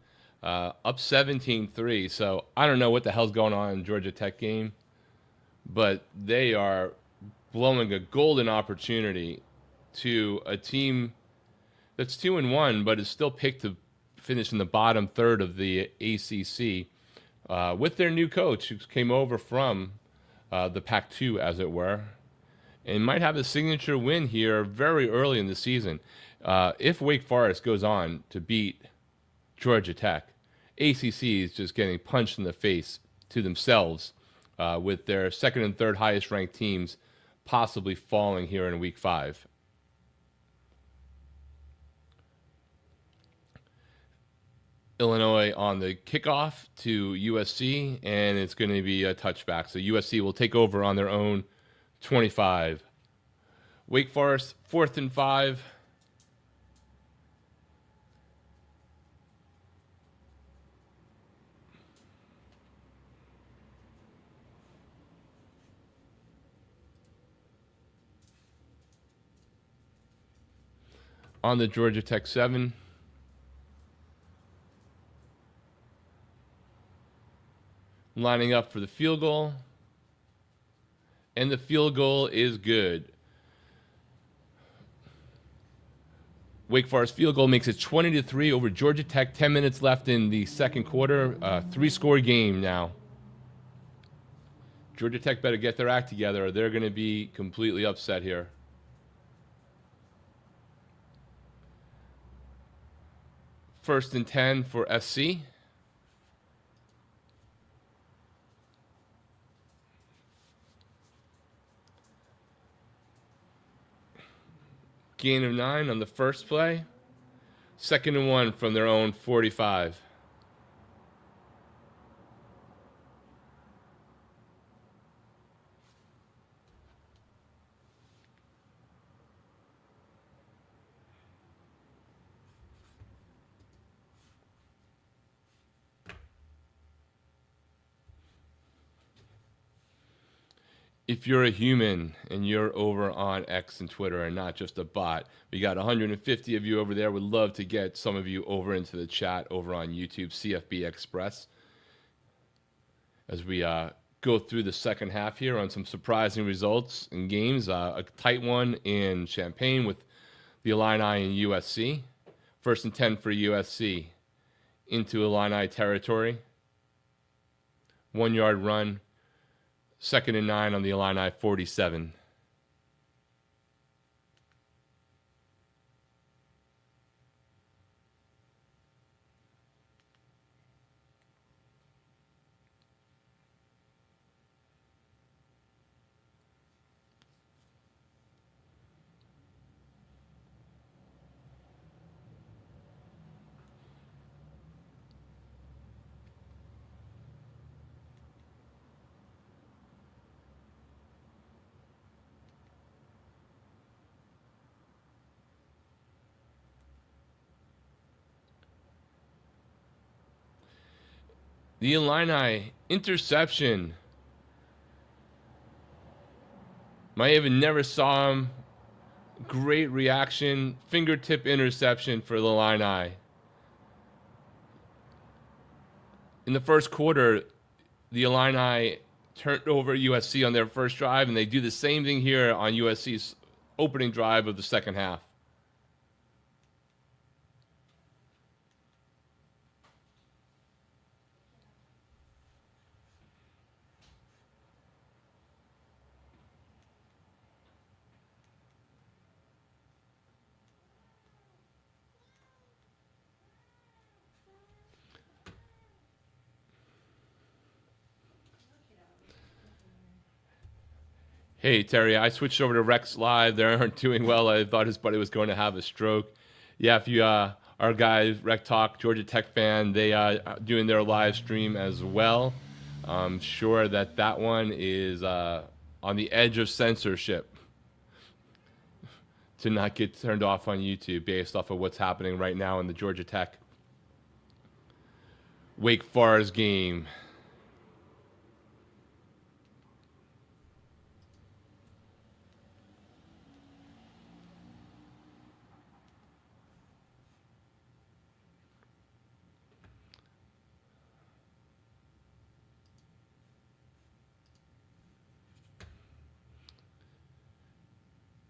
Speaker 1: Up 17-3. So I don't know what the hell's going on in the Georgia Tech game, but they are blowing a golden opportunity to a team that's 2-1, but is still picked to finish in the bottom third of the ACC with their new coach who came over from the Pac-2, as it were, and might have a signature win here very early in the season. If Wake Forest goes on to beat Georgia Tech, ACC is just getting punched in the face to themselves with their 2nd and 3rd highest ranked teams possibly falling here in Week 5. Illinois on the kickoff to USC, and it's going to be a touchback. So USC will take over on their own 25. Wake Forest, 4th and 5. On the Georgia Tech 7. Lining up for the field goal. And the field goal is good. Wake Forest field goal makes it 20-3 over Georgia Tech. 10 minutes left in the second quarter. 3-score game now. Georgia Tech better get their act together or they're going to be completely upset here. First and 10 for SC. Gain of 9 on the first play. 2nd and 1 from their own 45. If you're a human and you're over on X and Twitter and not just a bot, we got 150 of you over there. Would love to get some of you over into the chat over on YouTube, CFB Express, as we go through the second half here on some surprising results and games. A tight one in Champaign with the Illini and USC. 1st and 10 for USC into Illini territory. 1-yard run. 2nd and 9 on the Illini 47. The Illini interception. Miami never saw him. Great reaction. Fingertip interception for the Illini. In the first quarter, the Illini turned over USC on their first drive, and they do the same thing here on USC's opening drive of the second half. Hey, Terry, I switched over to Rex Live. They aren't doing well. I thought his buddy was going to have a stroke. Yeah, if you our guys, Rec Talk, Georgia Tech fan, they are doing their live stream as well. I'm sure that one is on the edge of censorship to not get turned off on YouTube based off of what's happening right now in the Georgia Tech Wake Forest game.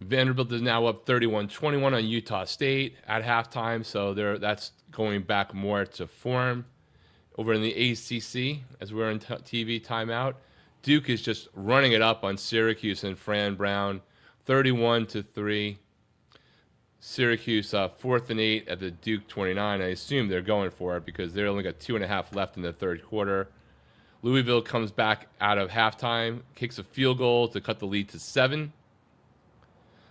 Speaker 1: Vanderbilt is now up 31-21 on Utah State at halftime, so that's going back more to form. Over in the ACC, as we're in TV timeout, Duke is just running it up on Syracuse and Fran Brown, 31-3. Syracuse 4th and 8 at the Duke 29. I assume they're going for it because they only got 2.5 left in the third quarter. Louisville comes back out of halftime, kicks a field goal to cut the lead to 7.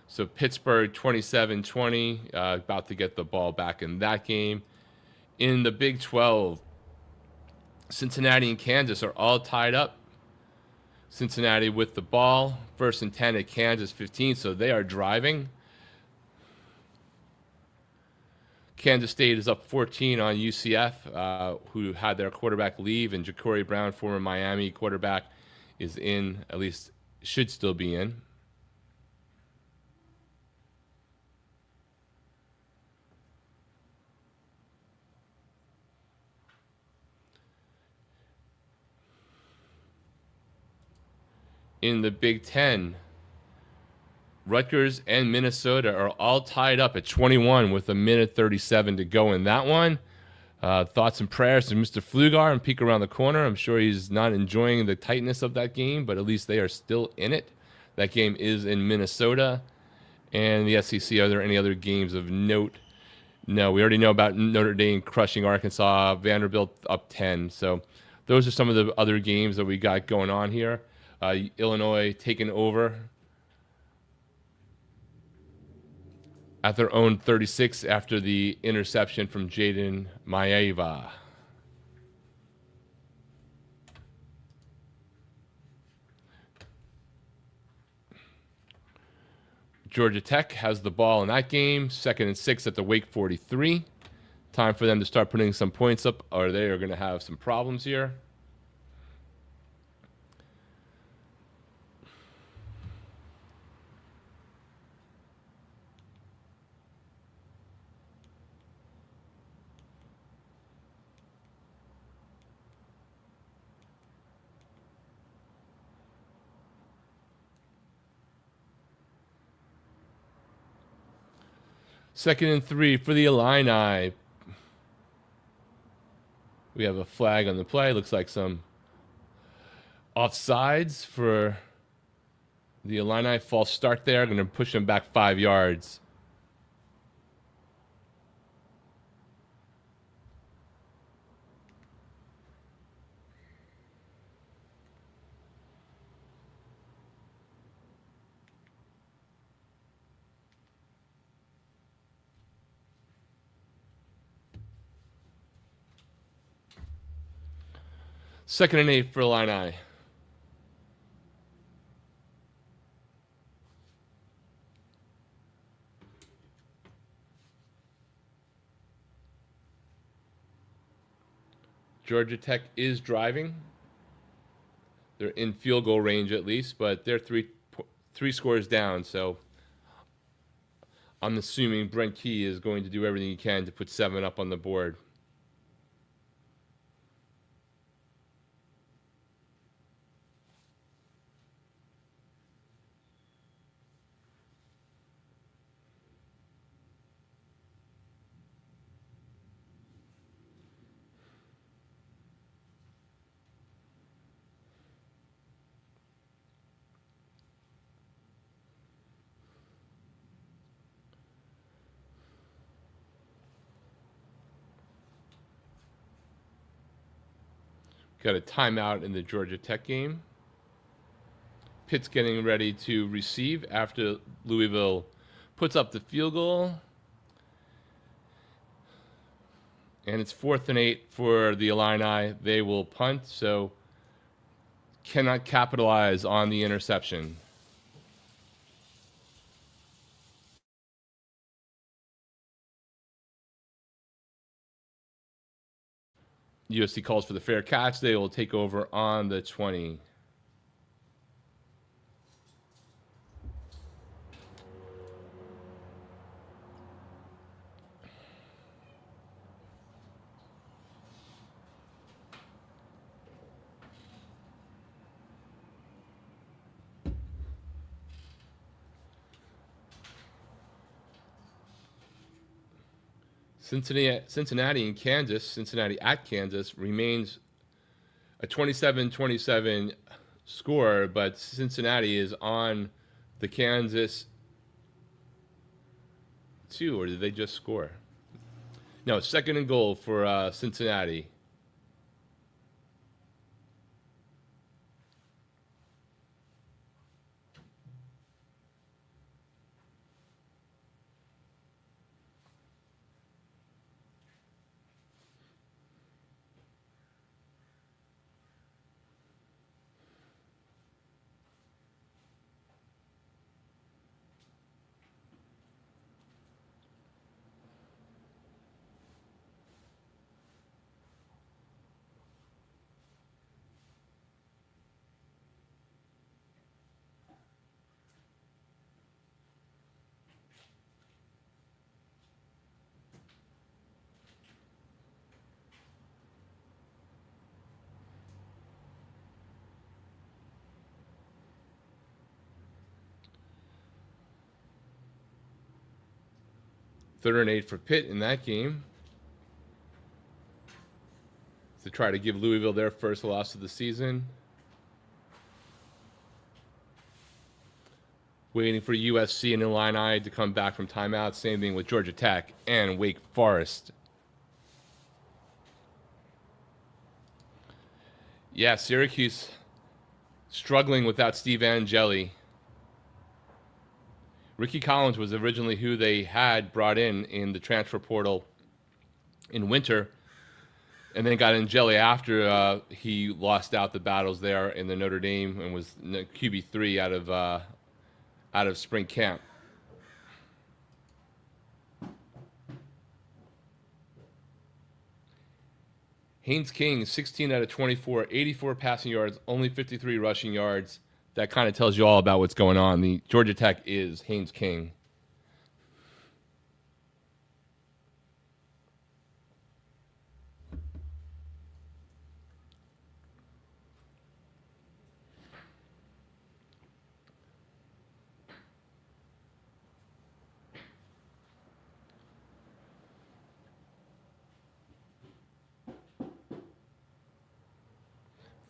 Speaker 1: So Pittsburgh 27-20, about to get the ball back in that game. In the Big 12, Cincinnati and Kansas are all tied up. Cincinnati with the ball, 1st and 10 at Kansas 15, so they are driving. Kansas State is up 14 on UCF, who had their quarterback leave, and Ja'Cory Brown, former Miami quarterback, is in, at least should still be in. In the Big Ten, Rutgers and Minnesota are all tied up at 21 with 1:37 to go in that one. Thoughts and prayers to Mr. Flugar and peek around the corner. I'm sure he's not enjoying the tightness of that game, but at least they are still in it. That game is in Minnesota. And the SEC, are there any other games of note? No, we already know about Notre Dame crushing Arkansas, Vanderbilt up 10. So those are some of the other games that we got going on here. Illinois taking over at their own 36 after the interception from Jaden Maeva. Georgia Tech has the ball in that game, 2nd and 6 at the Wake 43. Time for them to start putting some points up, or they are going to have some problems here. Second and 3 for the Illini. We have a flag on the play. Looks like some offsides for the Illini. False start there. Going to push them back 5 yards. Second and 8 for Illini. Georgia Tech is driving. They're in field goal range at least, but they're three scores down. So I'm assuming Brent Key is going to do everything he can to put 7 up on the board. Got a timeout in the Georgia Tech game. Pitt's getting ready to receive after Louisville puts up the field goal. And it's 4th and 8 for the Illini. They will punt, so cannot capitalize on the interception. USC calls for the fair catch. They will take over on the 20. Cincinnati and Kansas, Cincinnati at Kansas, remains a 27-27 score, but Cincinnati is on the Kansas 2, or did they just score? No, second and goal for Cincinnati. Third and 8 for Pitt in that game, to try to give Louisville their first loss of the season. Waiting for USC and Illinois to come back from timeout. Same thing with Georgia Tech and Wake Forest. Yeah, Syracuse struggling without Steve Angeli. Ricky Collins was originally who they had brought in the transfer portal in winter, and then got Angeli after he lost out the battles there in the Notre Dame and was QB3 out of spring camp. Haynes King, 16 out of 24, 84 passing yards, only 53 rushing yards. That kind of tells you all about what's going on. The Georgia Tech is Haynes King.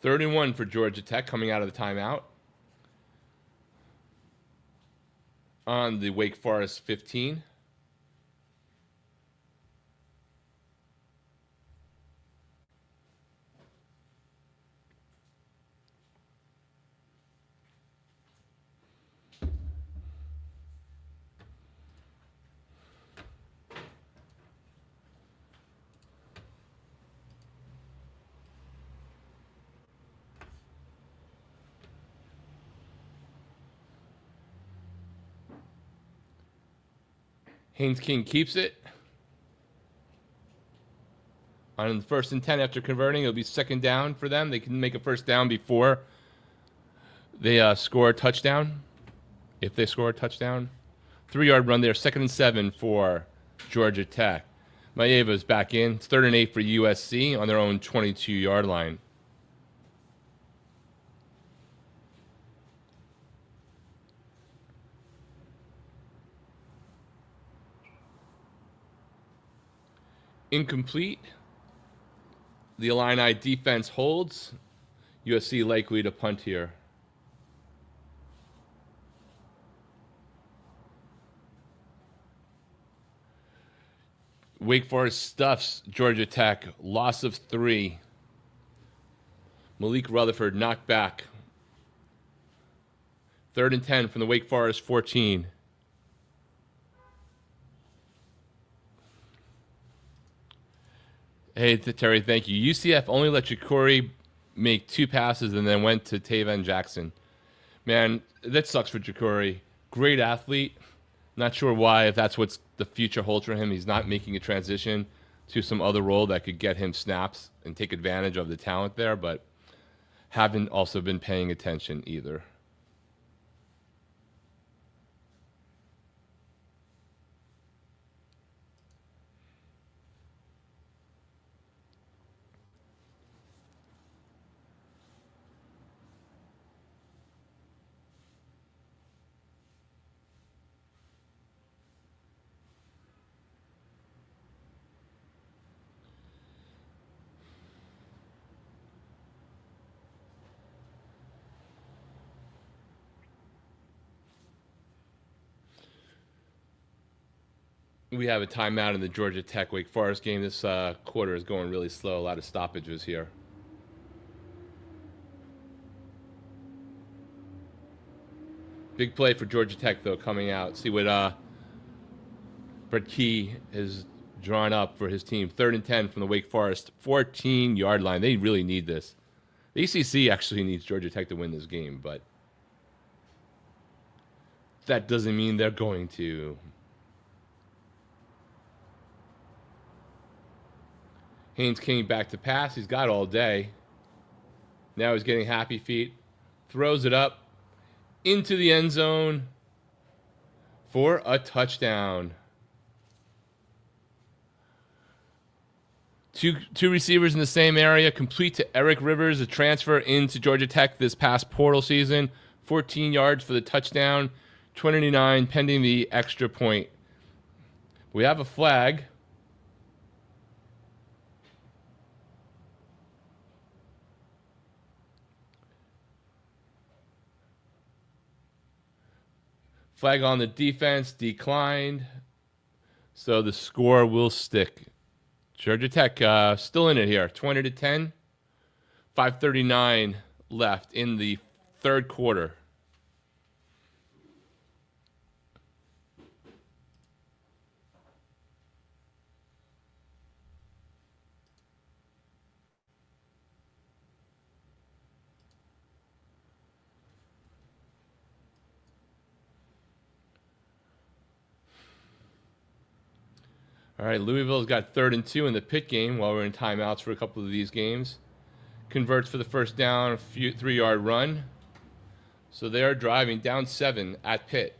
Speaker 1: Third and 1 for Georgia Tech coming out of the timeout. On the Wake Forest 15. Haynes King keeps it. On the 1st and 10 after converting, it'll be second down for them. They can make a first down before they score a touchdown. If they score a touchdown. 3-yard run there, 2nd and 7 for Georgia Tech. Maeva's back in. It's 3rd and 8 for USC on their own 22-yard line. Incomplete. The Illini defense holds. USC likely to punt here. Wake Forest stuffs Georgia Tech. Loss of 3. Malik Rutherford knocked back. 3rd and 10 from the Wake Forest 14. Hey, Terry, thank you. UCF only let Ja'Cory make 2 passes and then went to Taven Jackson. Man, that sucks for Ja'Cory. Great athlete. Not sure why, if that's what the future holds for him. He's not making a transition to some other role that could get him snaps and take advantage of the talent there, but haven't also been paying attention either. We have a timeout in the Georgia Tech Wake Forest game. This quarter is going really slow. A lot of stoppages here. Big play for Georgia Tech, though, coming out. See what Brett Key has drawn up for his team. 3rd and 10 from the Wake Forest 14-yard line. They really need this. The ACC actually needs Georgia Tech to win this game, but that doesn't mean they're going to. Haynes came back to pass. He's got all day. Now he's getting happy feet. Throws it up into the end zone for a touchdown. Two receivers in the same area, complete to Eric Rivers, a transfer into Georgia Tech this past portal season. 14 yards for the touchdown, 29 pending the extra point. We have a flag. Flag on the defense, declined. So the score will stick. Georgia Tech still in it here, 20-10. 5:39 left in the third quarter. All right, Louisville's got 3rd and 2 in the Pitt game while we're in timeouts for a couple of these games. Converts for the first down, 3-yard run. So they are driving down 7 at Pitt.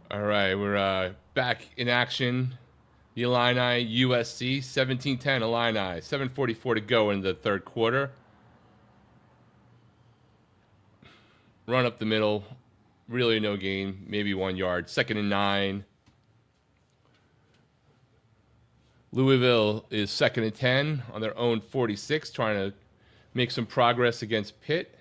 Speaker 1: All right, we're back in action. The Illini, USC, 17-10 Illini. 7:44 to go in the third quarter. Run up the middle. Really no gain. Maybe 1 yard. 2nd and 9. Louisville is 2nd and 10 on their own 46, trying to make some progress against Pitt.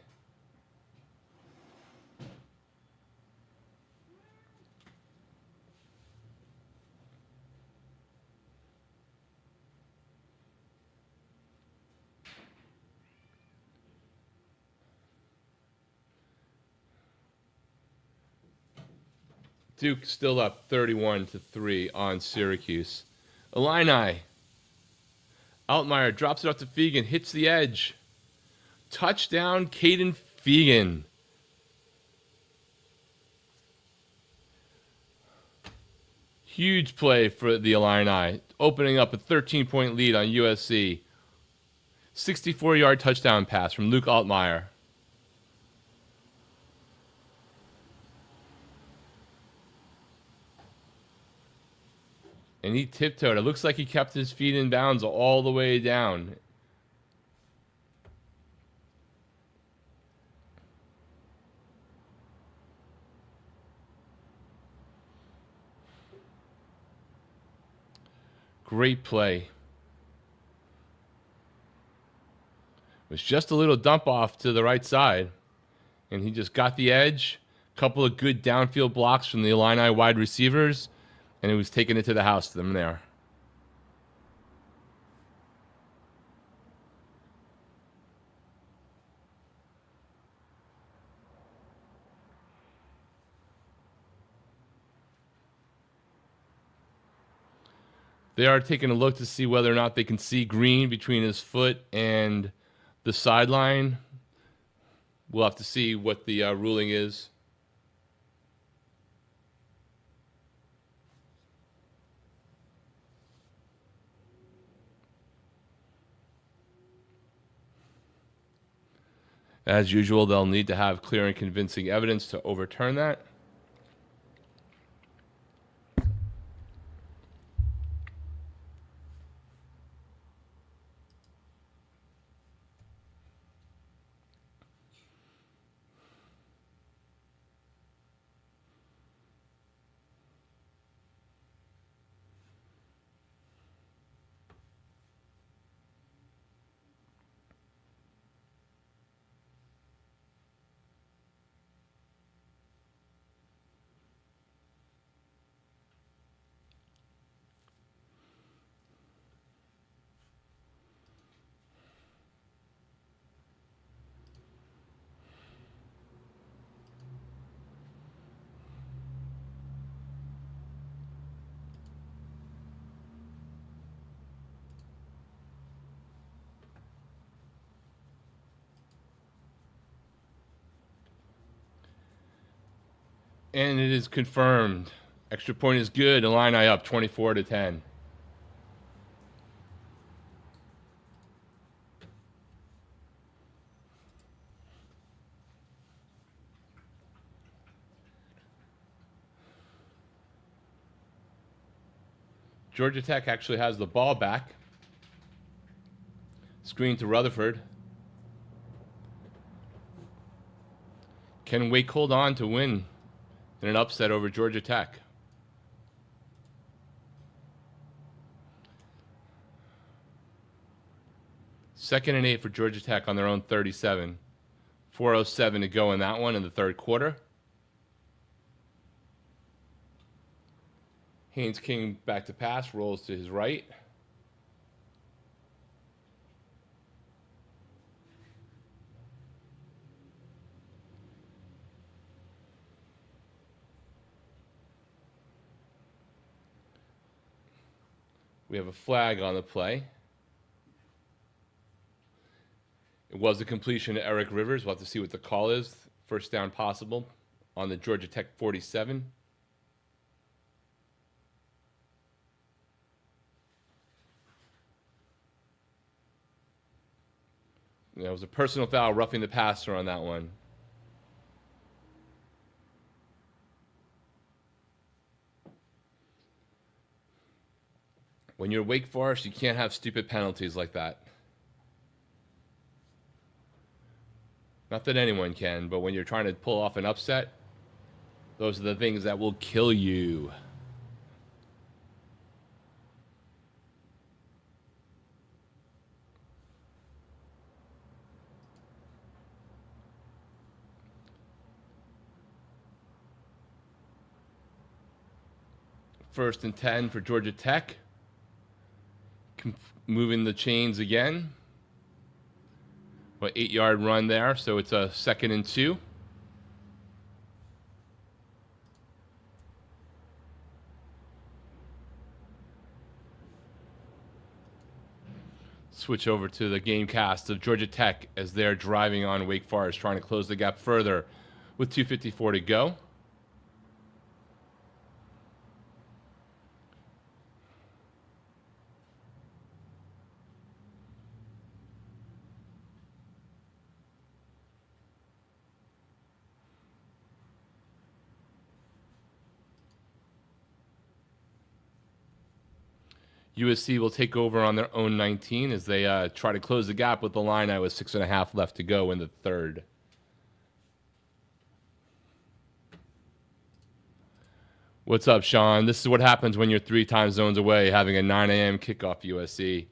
Speaker 1: Duke still up 31-3 on Syracuse. Illini. Altmaier drops it off to Fegan, hits the edge. Touchdown, Caden Fegan. Huge play for the Illini, opening up a 13-point lead on USC. 64-yard touchdown pass from Luke Altmaier. And he tiptoed. It looks like he kept his feet in bounds all the way down. Great play. It was just a little dump off to the right side. And he just got the edge. A couple of good downfield blocks from the Illini wide receivers. And he was taking it to the house to them there. They are taking a look to see whether or not they can see green between his foot and the sideline. We'll have to see what the ruling is. As usual, they'll need to have clear and convincing evidence to overturn that. And it is confirmed. Extra point is good. Illini up 24-10. Georgia Tech actually has the ball back. Screen to Rutherford. Can Wake hold on to win in an upset over Georgia Tech? Second and 8 for Georgia Tech on their own 37. 4:07 to go in that one in the third quarter. Haynes King back to pass, rolls to his right. We have a flag on the play. It was a completion to Eric Rivers. We'll have to see what the call is. First down possible on the Georgia Tech 47. There was a personal foul, roughing the passer on that one. When you're Wake Forest, you can't have stupid penalties like that. Not that anyone can, but when you're trying to pull off an upset, those are the things that will kill you. First and 10 for Georgia Tech. Moving the chains again. An 8-yard run there, so it's a 2nd and 2. Switch over to the game cast of Georgia Tech as they're driving on Wake Forest, trying to close the gap further with 2:54 to go. USC will take over on their own 19 as they try to close the gap with the Illini with 6.5 left to go in the third. What's up, Sean? This is what happens when you're 3 time zones away, having a 9 a.m. kickoff USC.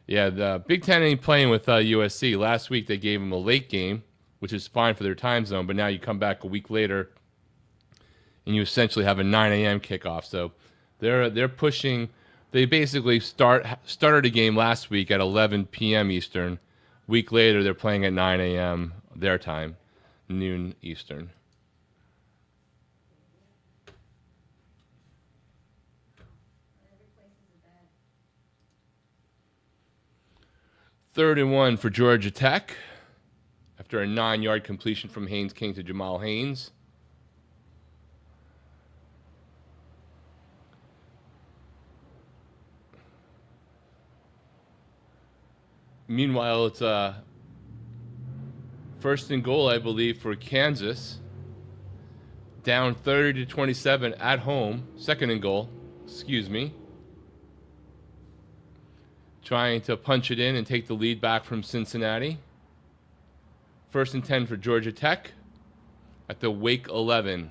Speaker 1: Yeah, the Big Ten ain't playing with USC. Last week they gave them a late game, which is fine for their time zone, but now you come back a week later and you essentially have a 9 a.m. kickoff. So they're pushing. They basically started a game last week at 11 p.m. Eastern. Week later, they're playing at 9 a.m. their time, noon Eastern. Third and 1 for Georgia Tech after a 9-yard completion from Haynes King to Jamal Haynes. Meanwhile, it's First and goal, I believe, for Kansas. Down 30-27 at home. Second and goal, excuse me. Trying to punch it in and take the lead back from Cincinnati. First and 10 for Georgia Tech at the Wake 11.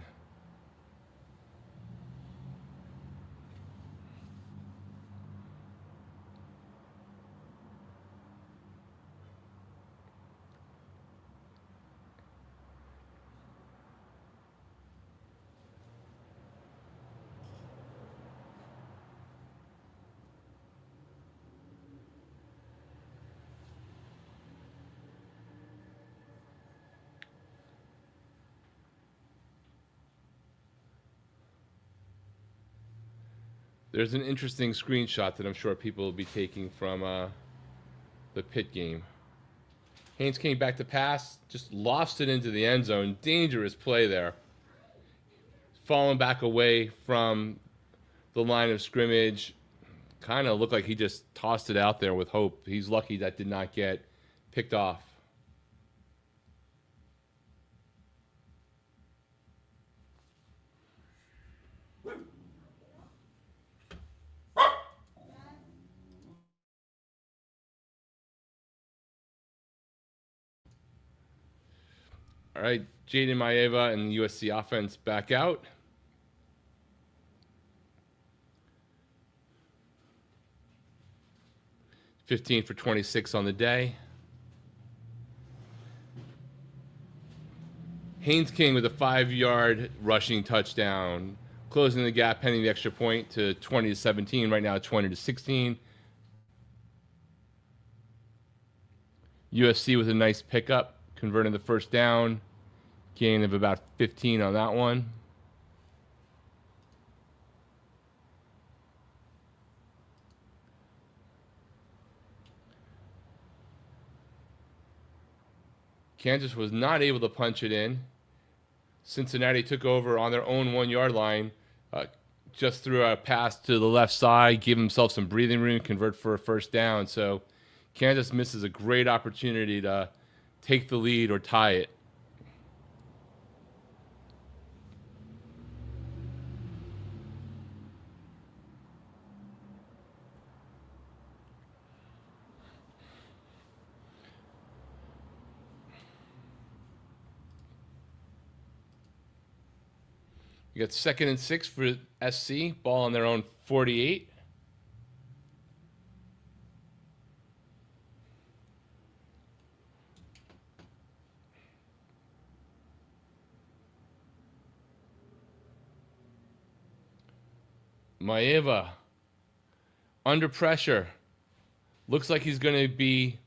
Speaker 1: There's an interesting screenshot that I'm sure people will be taking from the Pitt game. Haynes came back to pass, just lofts it into the end zone. Dangerous play there. Falling back away from the line of scrimmage. Kind of looked like he just tossed it out there with hope. He's lucky that did not get picked off. All right, Jaden Maeva and the USC offense back out. $15 for 26 on the day. Haynes King with a 5-yard rushing touchdown, closing the gap, pending the extra point to 20-17. Right now, 20-16. USC with a nice pickup, converting the first down, gain of about 15 on that one. Kansas was not able to punch it in. Cincinnati took over on their own 1-yard line, just threw a pass to the left side, gave himself some breathing room, convert for a first down. So Kansas misses a great opportunity to take the lead or tie it. You got 2nd and 6 for SC, ball on their own 48. Maeva, under pressure. Looks like he's going to be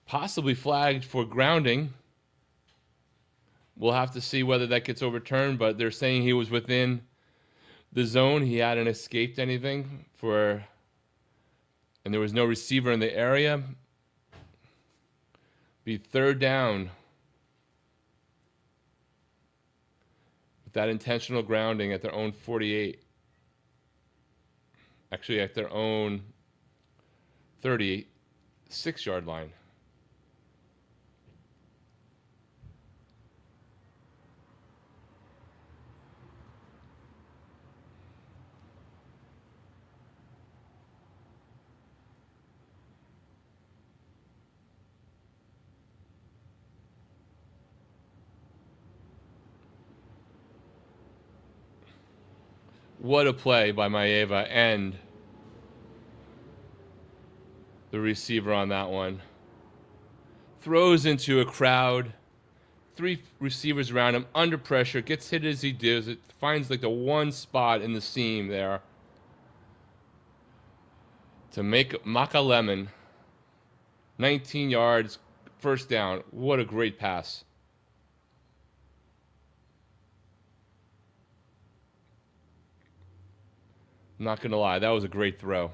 Speaker 1: possibly flagged for grounding. We'll have to see whether that gets overturned, but they're saying he was within the zone. He hadn't escaped anything and there was no receiver in the area. Be third down with that intentional grounding at their own 48. Actually, at their own 36-yard line. What a play by Maeva and the receiver on that one. Throws into a crowd. 3 receivers around him, under pressure, gets hit as he does it, finds like the one spot in the seam there to make Makalemon 19 yards, first down. What a great pass. Not going to lie, that was a great throw.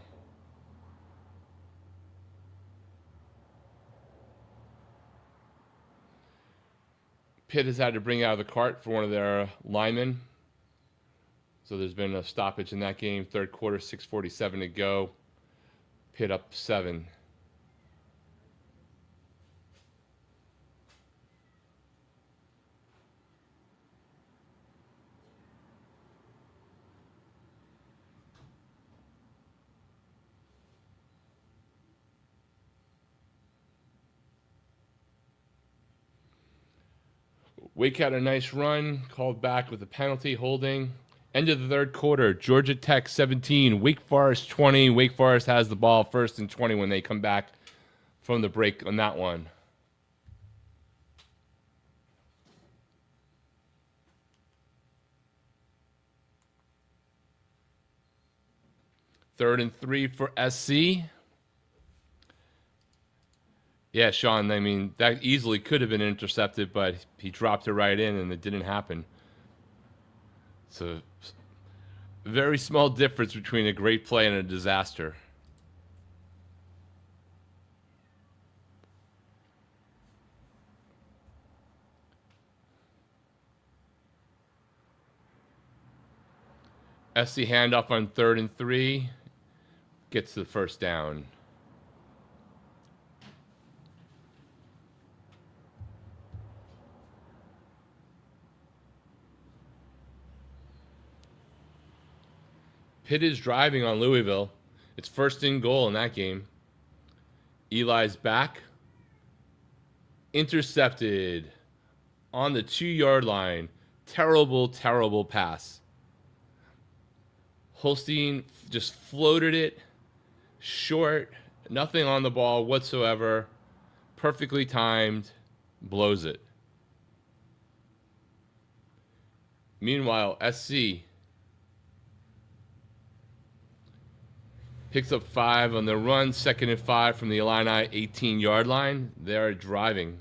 Speaker 1: Pitt has had to bring out of the cart for one of their linemen. So there's been a stoppage in that game. Third quarter, 6:47 to go. Pitt up 7. Wake had a nice run, called back with a penalty holding. End of the third quarter, Georgia Tech 17, Wake Forest 20. Wake Forest has the ball first and 20 when they come back from the break on that one. Third and 3 for SC. Yeah, Sean, I mean, that easily could have been intercepted, but he dropped it right in and it didn't happen. So, very small difference between a great play and a disaster. SC handoff on 3rd and 3. Gets the first down. Pitt is driving on Louisville. It's first and goal in that game. Eli's back. Intercepted on the 2-yard line. Terrible, terrible pass. Holstein just floated it short. Nothing on the ball whatsoever. Perfectly timed. Blows it. Meanwhile, SC picks up 5 on the run, 2nd and 5 from the Illini 18-yard line. They're driving.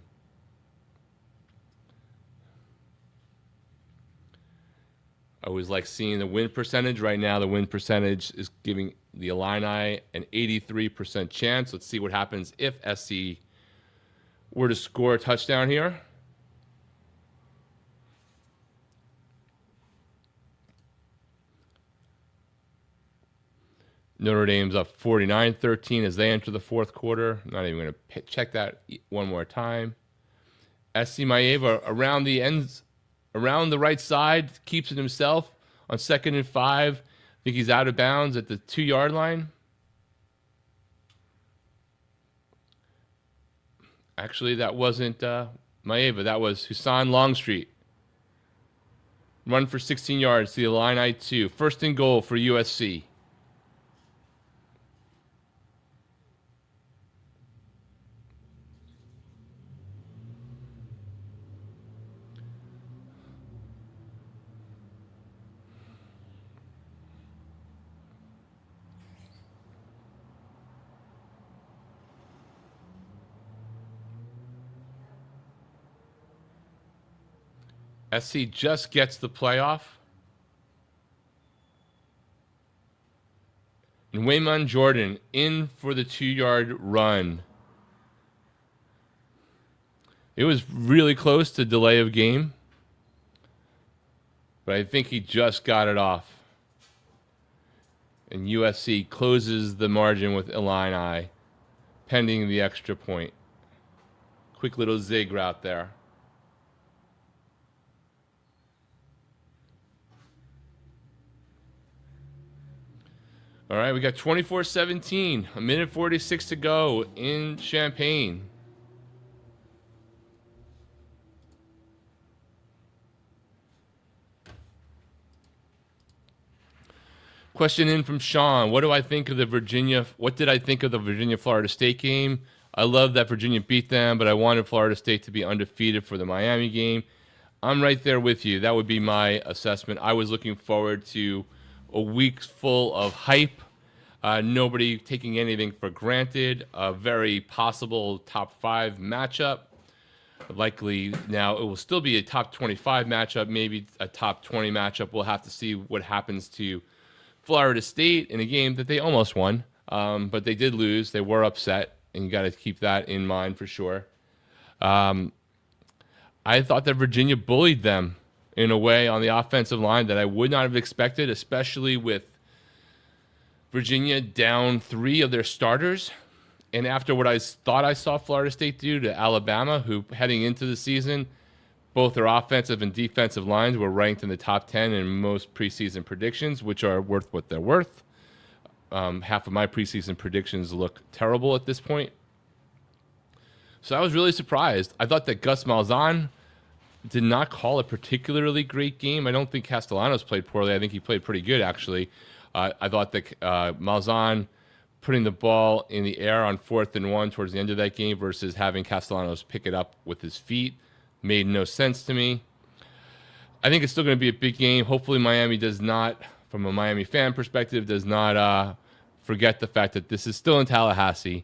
Speaker 1: I always like seeing the win percentage. Right now, the win percentage is giving the Illini an 83% chance. Let's see what happens if SC were to score a touchdown here. Notre Dame's up 49-13 as they enter the fourth quarter. I'm not even going to check that one more time. SC Maeva around the ends, around the right side, keeps it himself on 2nd and 5. I think he's out of bounds at the 2-yard line. Actually, that wasn't Maeva. That was Hussein Longstreet. Run for 16 yards to the Illini 2. First and goal for USC. SC just gets the playoff. And Waymon Jordan in for the 2-yard run. It was really close to delay of game, but I think he just got it off. And USC closes the margin with Illini, pending the extra point. Quick little zig route there. All right, we got 24-17, a minute 46 to go in Champaign. Question in from Sean. What did I think of the Virginia Florida State game? I love that Virginia beat them, but I wanted Florida State to be undefeated for the Miami game. I'm right there with you. That would be my assessment. I was looking forward to a week full of hype. Nobody taking anything for granted. A very possible top 5 matchup. Likely now it will still be a top 25 matchup, maybe a top 20 matchup. We'll have to see what happens to Florida State in a game that they almost won, but they did lose. They were upset, and you got to keep that in mind for sure. I thought that Virginia bullied them in a way on the offensive line that I would not have expected, especially with Virginia down 3 of their starters. And after what I thought I saw Florida State do to Alabama, who heading into the season, both their offensive and defensive lines were ranked in the top 10 in most preseason predictions, which are worth what they're worth. Half of my preseason predictions look terrible at this point. So I was really surprised. I thought that Gus Malzahn did not call a particularly great game. I don't think Castellanos played poorly. I think he played pretty good, actually. I thought that Malzahn putting the ball in the air on 4th and 1 towards the end of that game versus having Castellanos pick it up with his feet made no sense to me. I think it's still going to be a big game. Hopefully Miami does not, from a Miami fan perspective, does not forget the fact that this is still in Tallahassee.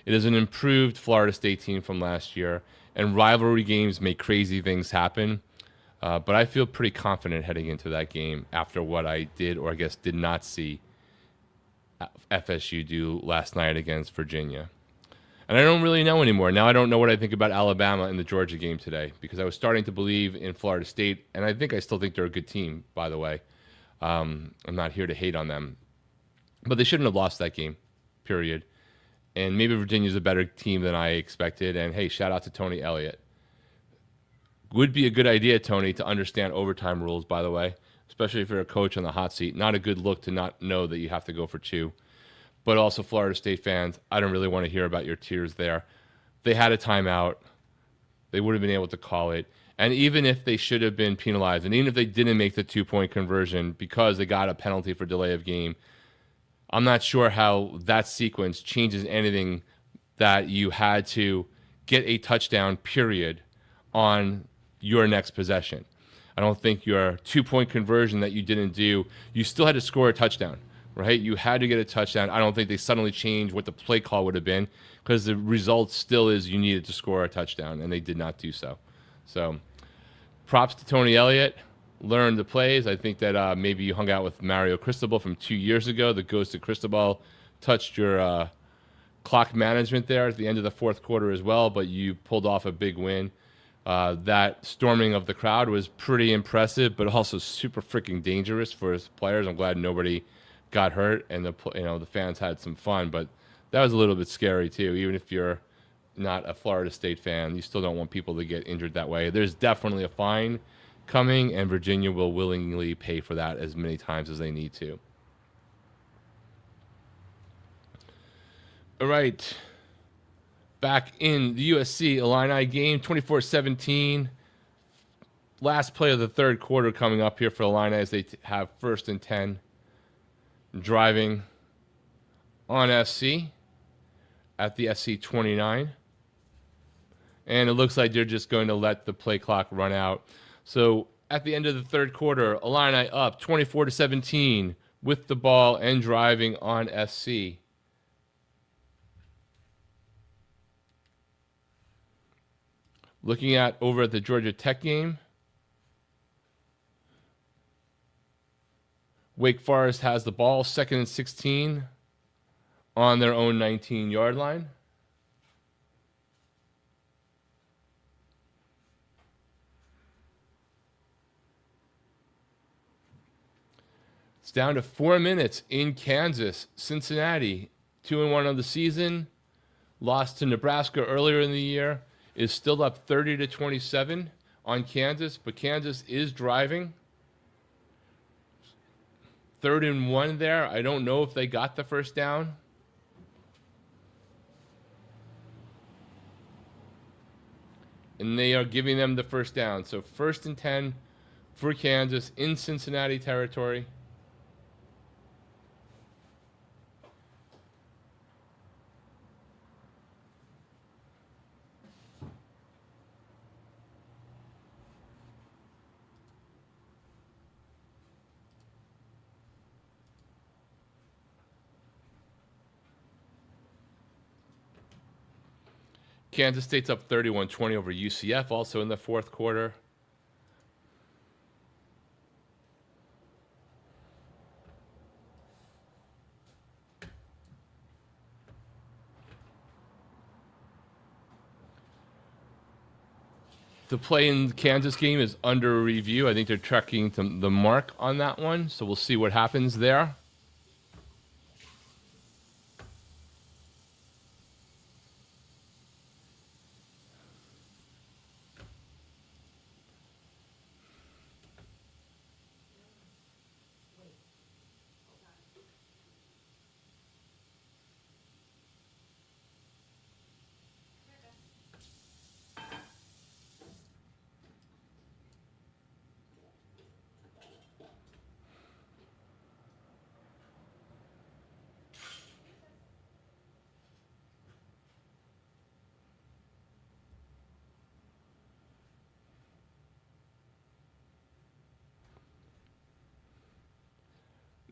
Speaker 1: It is an improved Florida State team from last year, and rivalry games make crazy things happen. But I feel pretty confident heading into that game after what I did, or I guess did not see FSU do last night against Virginia. And I don't really know anymore. Now I don't know what I think about Alabama in the Georgia game today because I was starting to believe in Florida State, and I think I still think they're a good team, by the way. I'm not here to hate on them. But they shouldn't have lost that game, period. And maybe Virginia's a better team than I expected. And, hey, shout out to Tony Elliott. Would be a good idea, Tony, to understand overtime rules, by the way, especially if you're a coach on the hot seat. Not a good look to not know that you have to go for 2. But also, Florida State fans, I don't really want to hear about your tears there. They had a timeout. They would have been able to call it. And even if they should have been penalized, and even if they didn't make the 2-point conversion because they got a penalty for delay of game, I'm not sure how that sequence changes anything that you had to get a touchdown, period, on your next possession. I don't think your 2-point conversion that you didn't do, you still had to score a touchdown, right? You had to get a touchdown. I don't think they suddenly changed what the play call would have been because the result still is you needed to score a touchdown, and they did not do so. So props to Tony Elliott. Learn the plays. I think that maybe you hung out with Mario Cristobal from 2 years ago. The ghost of Cristobal touched your clock management there at the end of the fourth quarter as well, but you pulled off a big win. That storming of the crowd was pretty impressive, but also super freaking dangerous for his players. I'm glad nobody got hurt and the fans had some fun, but that was a little bit scary too. Even if you're not a Florida State fan, you still don't want people to get injured that way. There's definitely a fine coming, and Virginia will willingly pay for that as many times as they need to. All right. Back in the USC Illini game, 24-17. Last play of the third quarter coming up here for Illini as they have 1st and 10. Driving on SC at the SC 29. And it looks like they're just going to let the play clock run out. So at the end of the third quarter, Illini up 24-17 with the ball and driving on SC. Looking at over at the Georgia Tech game, Wake Forest has the ball, 2nd and 16 on their own 19-yard line. It's down to 4 minutes in Kansas. Cincinnati, 2-1 on the season, lost to Nebraska earlier in the year, is still up 30-27 on Kansas, but Kansas is driving. 3rd and 1 there. I don't know if they got the first down. And they are giving them the first down. So 1st and 10 for Kansas in Cincinnati territory. Kansas State's up 31-20 over UCF, also in the fourth quarter. The play in the Kansas game is under review. I think they're tracking the mark on that one, so we'll see what happens there.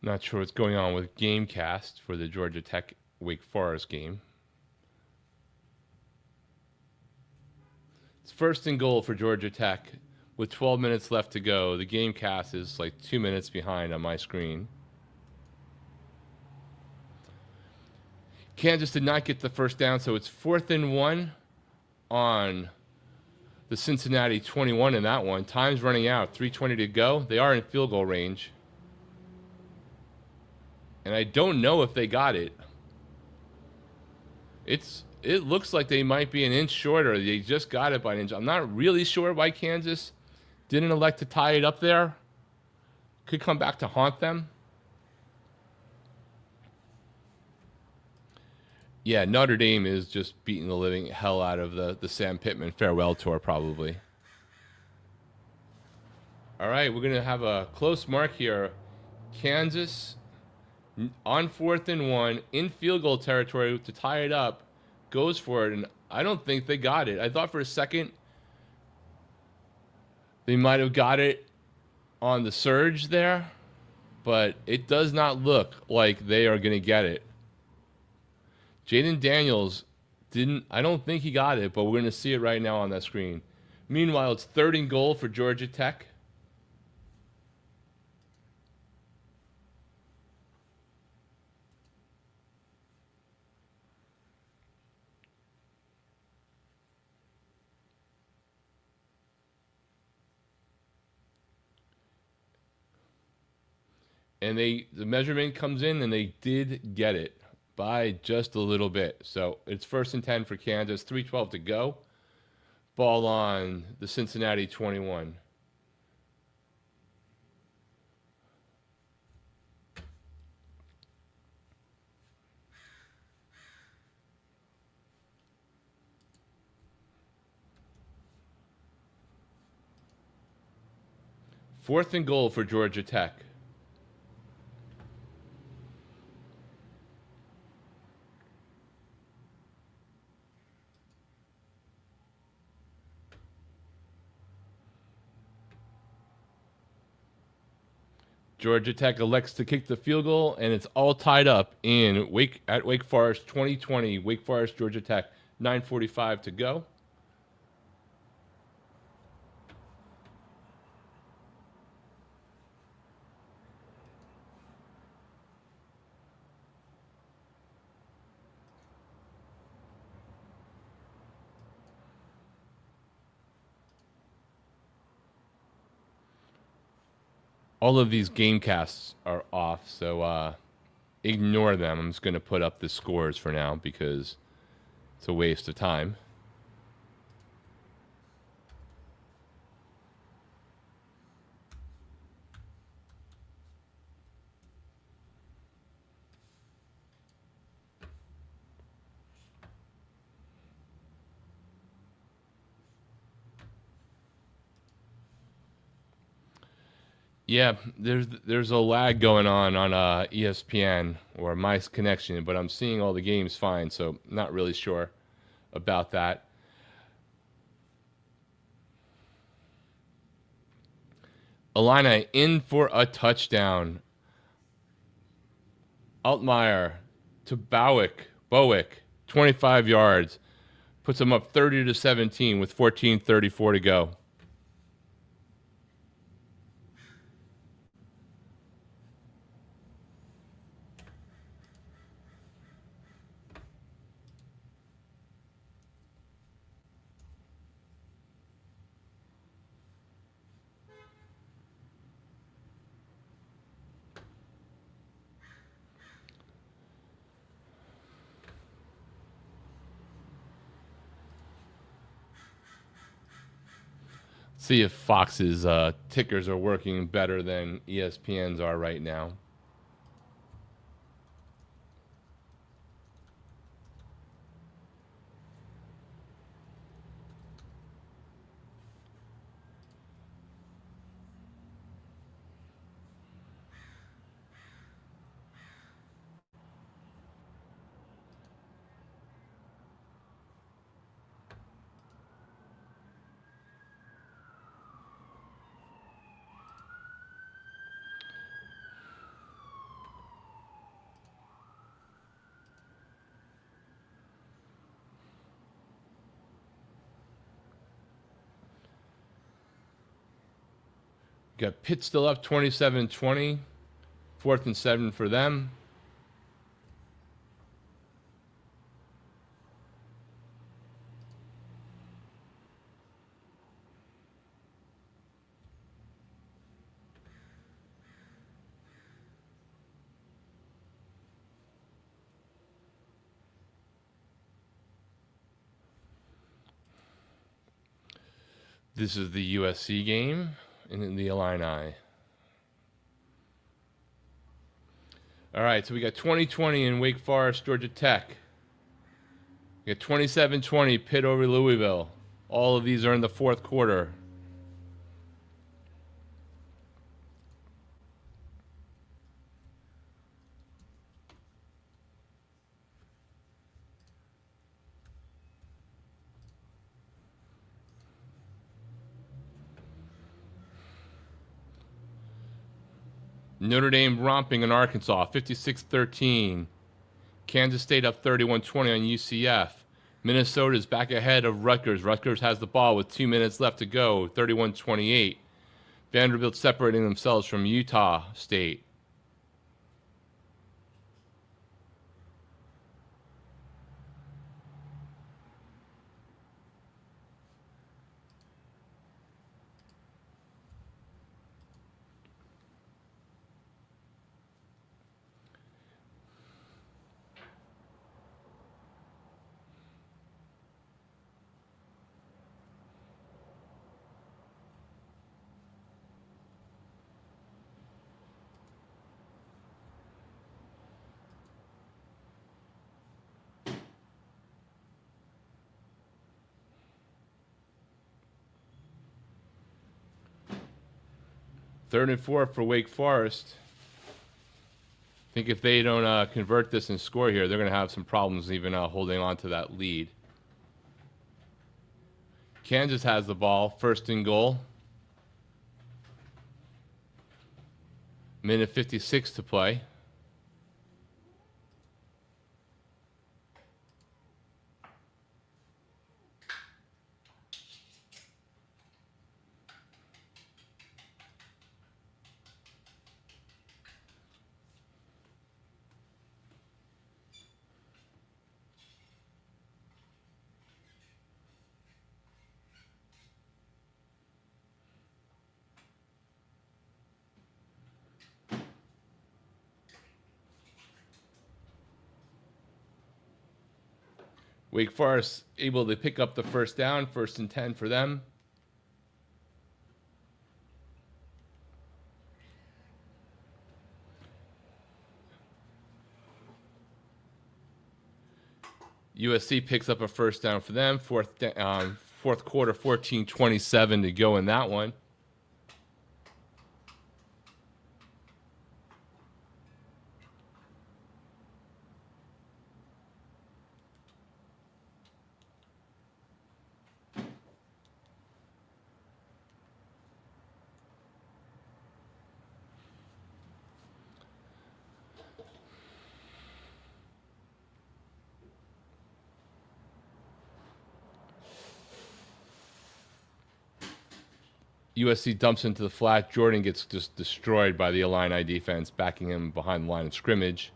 Speaker 1: Not sure what's going on with Gamecast for the Georgia Tech Wake Forest game. It's first and goal for Georgia Tech with 12 minutes left to go. The Gamecast is like 2 minutes behind on my screen. Kansas did not get the first down, so it's 4th and 1 on the Cincinnati 21 in that one. Time's running out. 3:20 to go. They are in field goal range. And I don't know if they got it. It looks like they might be an inch shorter. They just got it by an inch. I'm not really sure why Kansas didn't elect to tie it up there. Could come back to haunt them. Yeah, Notre Dame is just beating the living hell out of the Sam Pittman farewell tour, probably. All right, we're going to have a close mark here. Kansas on 4th and 1 in field goal territory to tie it up. Goes for it, and I don't think they got it. I thought for a second they might have got it on the surge there, but it does not look like they are going to get it. Jaden Daniels I don't think he got it, but we're going to see it right now on that screen. Meanwhile, it's 3rd and goal for Georgia Tech. And the measurement comes in, and they did get it by just a little bit. So it's 1st and 10 for Kansas, 3:12 to go. Ball on the Cincinnati 21. Fourth and goal for Georgia Tech. Georgia Tech elects to kick the field goal, and it's all tied up in Wake Forest 2020. Wake Forest, Georgia Tech, 9:45 to go. All of these game casts are off, so ignore them. I'm just going to put up the scores for now because it's a waste of time. Yeah, there's a lag going on ESPN or my connection, but I'm seeing all the games fine, so not really sure about that. Illini in for a touchdown. Altmaier to Bowick, 25 yards, puts them up 30-17 with 14:34 to go. See if Fox's tickers are working better than ESPN's are right now. Got Pitt still up 27-20. 4th and 7 for them. This is the USC game in the Illini. All right, so we got 20-20 in Wake Forest, Georgia Tech. We got 27-20 Pitt over Louisville. All of these are in the 4th quarter. Notre Dame romping in Arkansas, 56-13. Kansas State up 31-20 on UCF. Minnesota's back ahead of Rutgers. Rutgers has the ball with 2 minutes left to go, 31-28. Vanderbilt separating themselves from Utah State. Third and 4 for Wake Forest. I think if they don't convert this and score here, they're going to have some problems even holding on to that lead. Kansas has the ball, 1st and goal. Minute 56 to play. Wake Forest able to pick up the 1st down, 1st and 10 for them. USC picks up a 1st down for them. 4th quarter, 14-27 to go in that one. USC dumps into the flat. Jordan gets just destroyed by the Illini defense, backing him behind the line of scrimmage.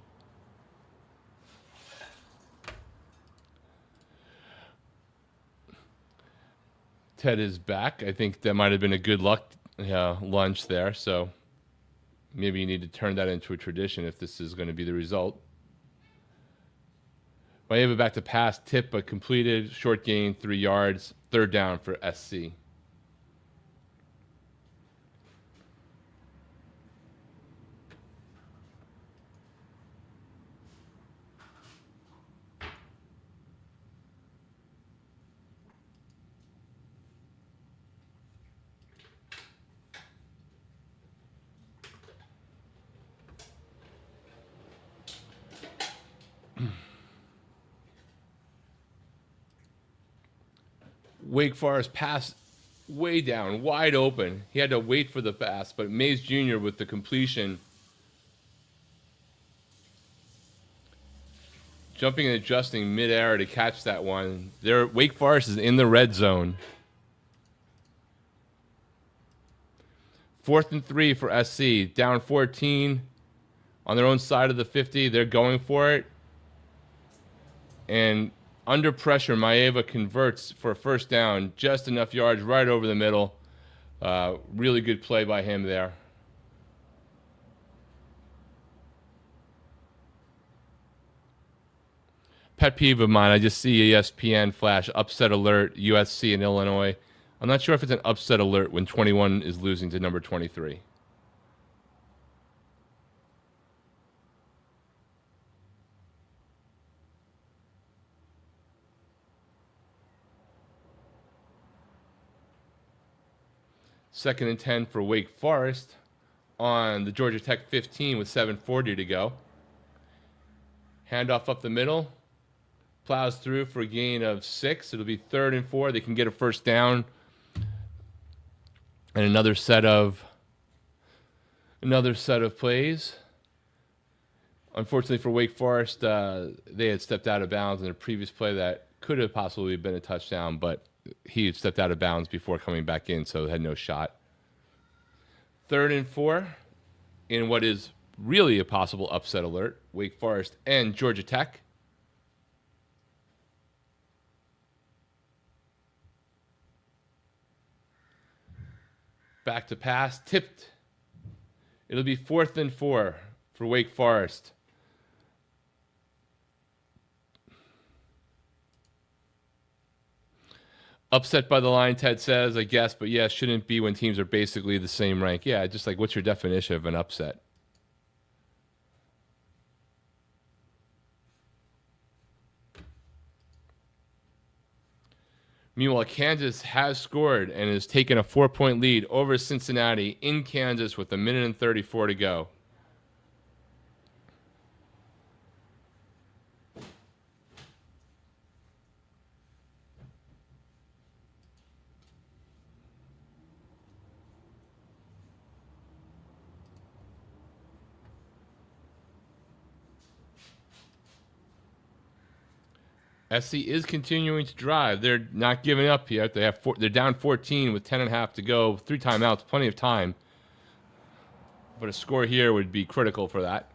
Speaker 1: Ted is back. I think that might have been a good luck lunch there, so maybe you need to turn that into a tradition if this is going to be the result. Maeva back to pass, tip, but completed. Short gain, 3 yards. 3rd down for SC. Wake Forest pass way down, wide open. He had to wait for the pass, but Mays Jr. with the completion. Jumping and adjusting midair to catch that one. Wake Forest is in the red zone. 4th and 3 for SC. Down 14 on their own side of the 50. They're going for it. And under pressure, Maeva converts for a first down. Just enough yards right over the middle. Really good play by him there. Pet peeve of mine, I just see ESPN flash upset alert, USC and Illinois. I'm not sure if it's an upset alert when 21 is losing to number 23. Second and 10 for Wake Forest on the Georgia Tech 15 with 7:40 to go. Handoff up the middle. Plows through for a gain of 6. It'll be 3rd and 4. They can get a first down. And another set of plays. Unfortunately for Wake Forest, they had stepped out of bounds in a previous play that could have possibly been a touchdown, but he had stepped out of bounds before coming back in, so had no shot. 3rd and 4 in what is really a possible upset alert. Wake Forest and Georgia Tech. Back to pass, tipped. It'll be 4th and 4 for Wake Forest. Upset by the line, Ted says, I guess, but yeah, shouldn't be when teams are basically the same rank. Yeah, just like, what's your definition of an upset? Meanwhile, Kansas has scored and has taken a 4-point lead over Cincinnati in Kansas with 1:34 to go. SC is continuing to drive. They're not giving up yet. They're down 14 with 10.5 to go. 3 timeouts, plenty of time. But a score here would be critical for that.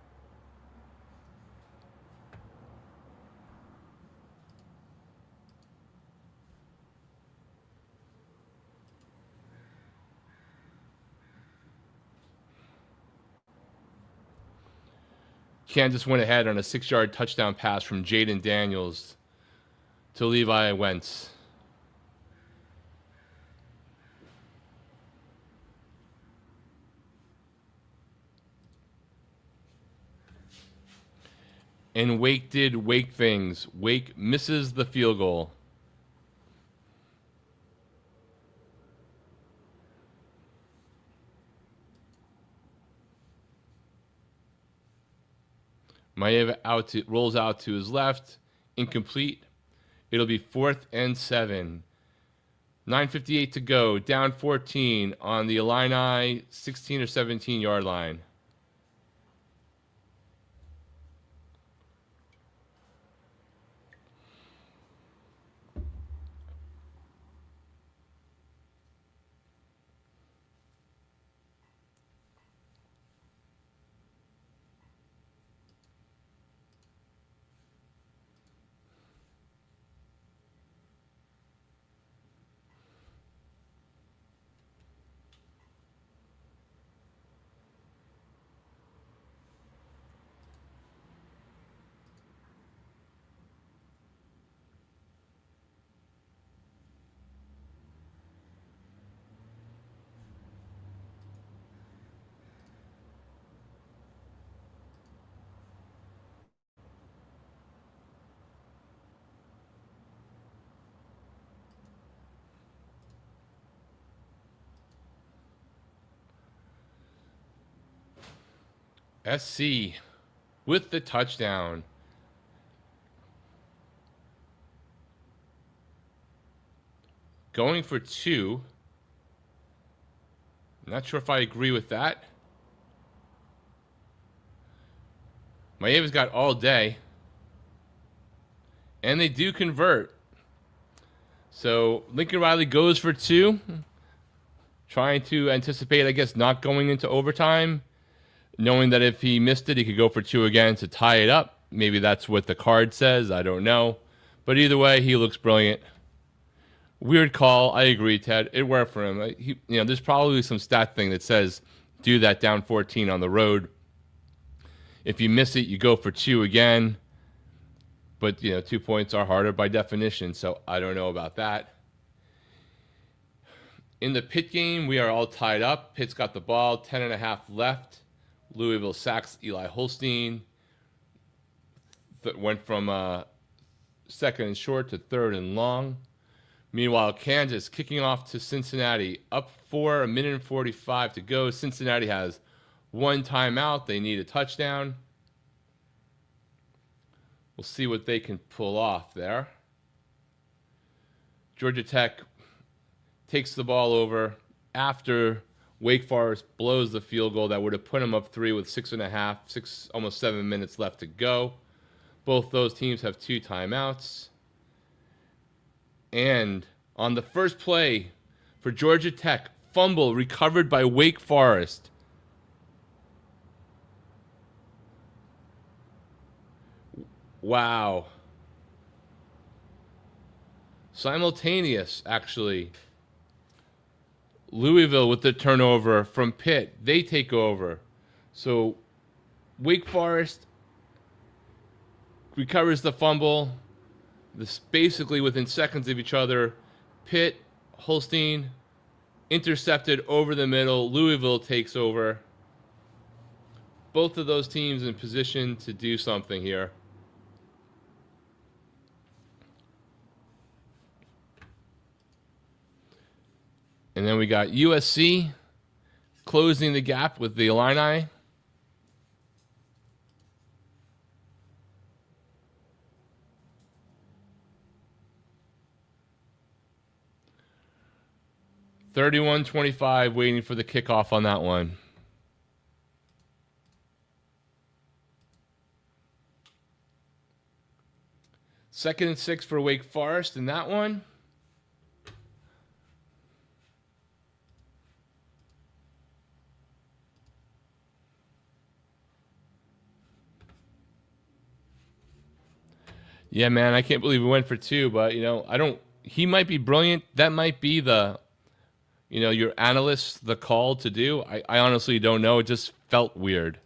Speaker 1: Kansas went ahead on a 6-yard touchdown pass from Jaden Daniels to Levi Wentz. And Wake did Wake things. Wake misses the field goal. Maeva rolls out to his left. Incomplete. It'll be 4th and 7. 9:58 to go. Down 14 on the Illini 16 or 17 yard line. SC with the touchdown. Going for 2. Not sure if I agree with that. Maeva's got all day. And they do convert. So Lincoln Riley goes for 2. trying to anticipate, I guess, not going into overtime, knowing that if he missed it, he could go for 2 again to tie it up. Maybe that's what the card says. I don't know. But either way, he looks brilliant. Weird call. I agree, Ted. It worked for him. There's probably some stat thing that says do that down 14 on the road. If you miss it, you go for 2 again. But, 2 points are harder by definition, so I don't know about that. In the Pitt game, we are all tied up. Pitt's got the ball, 10.5 left. Louisville sacks Eli Holstein. Went from second and short to third and long. Meanwhile, Kansas kicking off to Cincinnati. Up 4, 1:45 to go. Cincinnati has 1 timeout. They need a touchdown. We'll see what they can pull off there. Georgia Tech takes the ball over after Wake Forest blows the field goal that would have put them up 3 with 6.5, almost 7 minutes left to go. Both those teams have 2 timeouts. And on the first play for Georgia Tech, fumble recovered by Wake Forest. Wow. Simultaneous, actually. Louisville with the turnover from Pitt. They take over. So Wake Forest recovers the fumble. This basically within seconds of each other. Pitt, Holstein, intercepted over the middle. Louisville takes over. Both of those teams in position to do something here. And then we got USC closing the gap with the Illini. (31-25) waiting for the kickoff on that one. Second and 6 for Wake Forest in that one. Yeah, man, I can't believe we went for 2, but, he might be brilliant. That might be your analyst, the call to do. I honestly don't know. It just felt weird.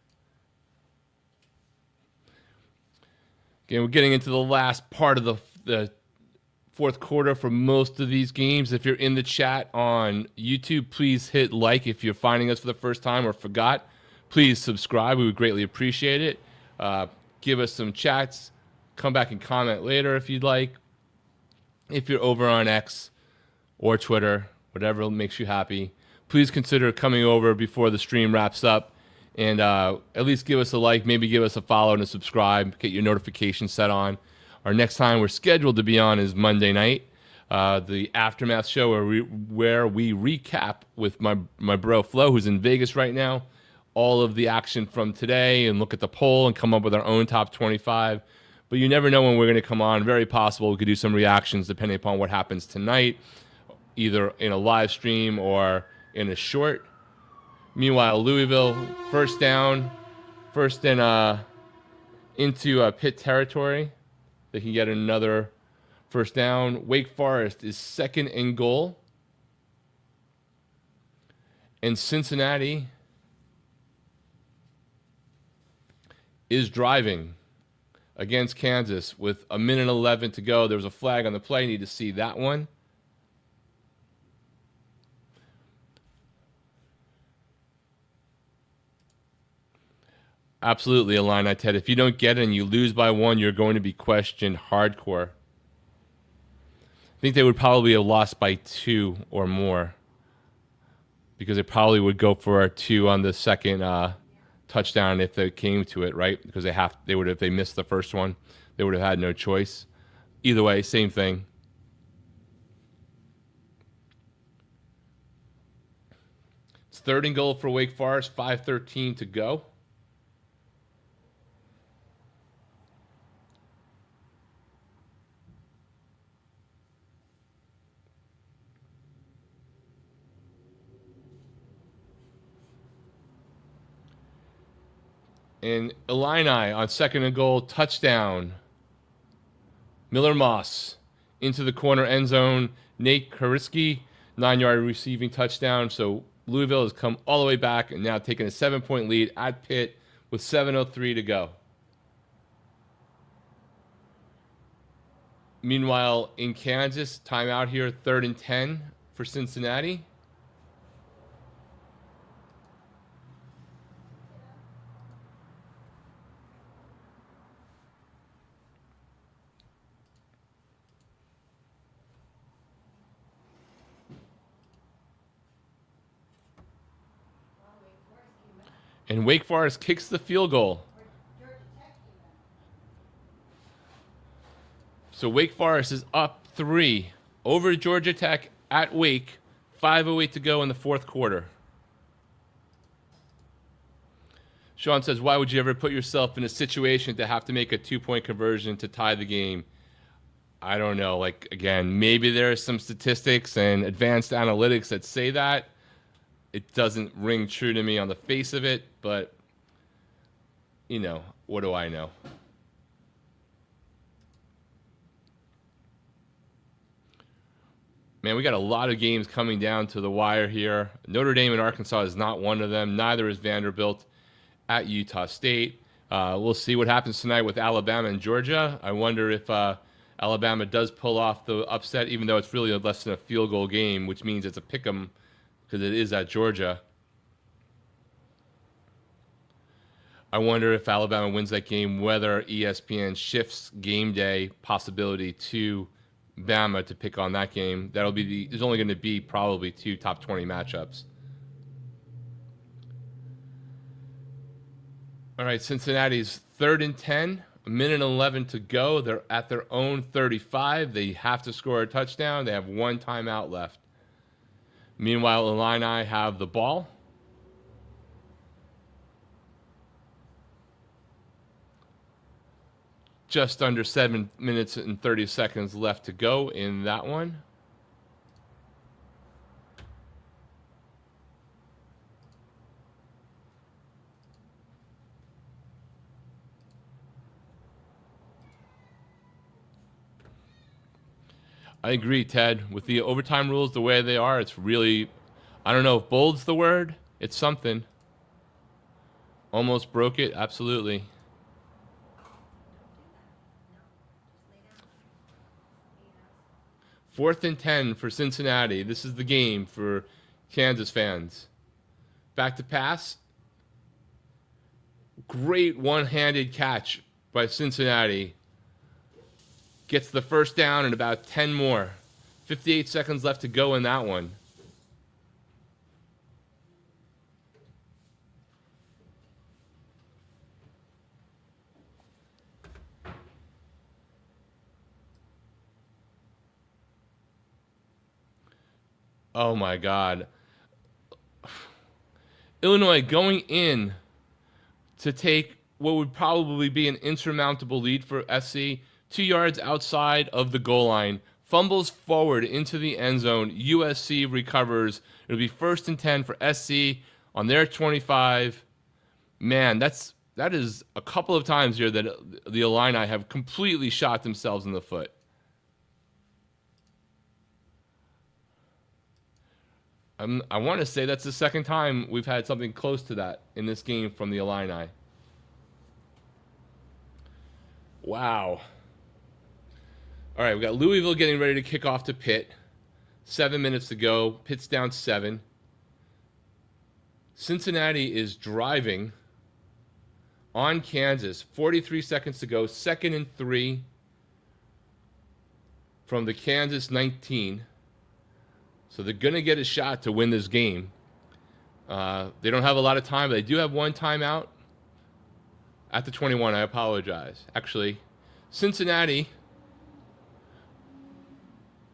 Speaker 1: Again, we're getting into the last part of the fourth quarter for most of these games. If you're in the chat on YouTube, please hit like. If you're finding us for the first time or forgot, please subscribe. We would greatly appreciate it. Give us some chats. Come back and comment later if you'd like. If you're over on X or Twitter, whatever makes you happy, please consider coming over before the stream wraps up and at least give us a like, maybe give us a follow and a subscribe, get your notifications set on. Our next time we're scheduled to be on is Monday night, the Aftermath show where we recap with my bro Flo, who's in Vegas right now, all of the action from today and look at the poll and come up with our own top 25. But you never know when we're going to come on. Very possible we could do some reactions depending upon what happens tonight, either in a live stream or in a short. Meanwhile, Louisville, first down, into Pitt territory. They can get another first down. Wake Forest is second and goal. And Cincinnati is driving against Kansas with 1:11 to go. There was a flag on the play. Need to see that one. Absolutely, Illini, Ted. If you don't get it and you lose by 1, you're going to be questioned hardcore. I think they would probably have lost by 2 or more because they probably would go for a 2 on the second touchdown if they came to it, right? Because they would, if they missed the first one, they would have had no choice. Either way, same thing. It's third and goal for Wake Forest, 5:13 to go. And Illini on 2nd and goal, touchdown. Miller Moss into the corner end zone. Nate Kariski, 9-yard receiving touchdown. So Louisville has come all the way back and now taking a 7-point lead at Pitt with 7:03 to go. Meanwhile, in Kansas, timeout here, 3rd and 10 for Cincinnati. And Wake Forest kicks the field goal. So Wake Forest is up 3 over Georgia Tech at Wake. 5:08 to go in the 4th quarter. Sean says, why would you ever put yourself in a situation to have to make a 2-point conversion to tie the game? I don't know. Like, again, maybe there are some statistics and advanced analytics that say that. It doesn't ring true to me on the face of it, but, you know, what do I know? Man, we got a lot of games coming down to the wire here. Notre Dame and Arkansas is not one of them. Neither is Vanderbilt at Utah State. We'll see what happens tonight with Alabama and Georgia. I wonder if Alabama does pull off the upset, even though it's really less than a field goal game, which means it's a pick 'em because it is at Georgia. I wonder if Alabama wins that game, whether ESPN shifts game day possibility to Bama to pick on that game. That'll be there's only going to be probably 2 top 20 matchups. All right, Cincinnati's 3rd and 10, 1:11 to go. They're at their own 35. They have to score a touchdown. They have 1 timeout left. Meanwhile, Illini have the ball. Just under 7 minutes and 30 seconds left to go in that one. I agree, Ted. With the overtime rules the way they are, it's really, I don't know if bold's the word. It's something. Almost broke it, absolutely. Fourth and 10 for Cincinnati. This is the game for Kansas fans. Back to pass. Great one-handed catch by Cincinnati. Gets the first down and about 10 more. 58 seconds left to go in that one. Oh my God. Illinois going in to take what would probably be an insurmountable lead for SC, 2 yards outside of the goal line, fumbles forward into the end zone. USC recovers. It'll be 1st and 10 for SC on their 25. Man, that is a couple of times here that the Illini have completely shot themselves in the foot. I want to say that's the second time we've had something close to that in this game from the Illini. Wow. All right, we got Louisville getting ready to kick off to Pitt. 7 minutes to go. Pitt's down 7. Cincinnati is driving on Kansas. 43 seconds to go. 2nd and 3 from the Kansas 19. So they're going to get a shot to win this game. They don't have a lot of time, but they do have 1 timeout at the 21. I apologize. Actually, Cincinnati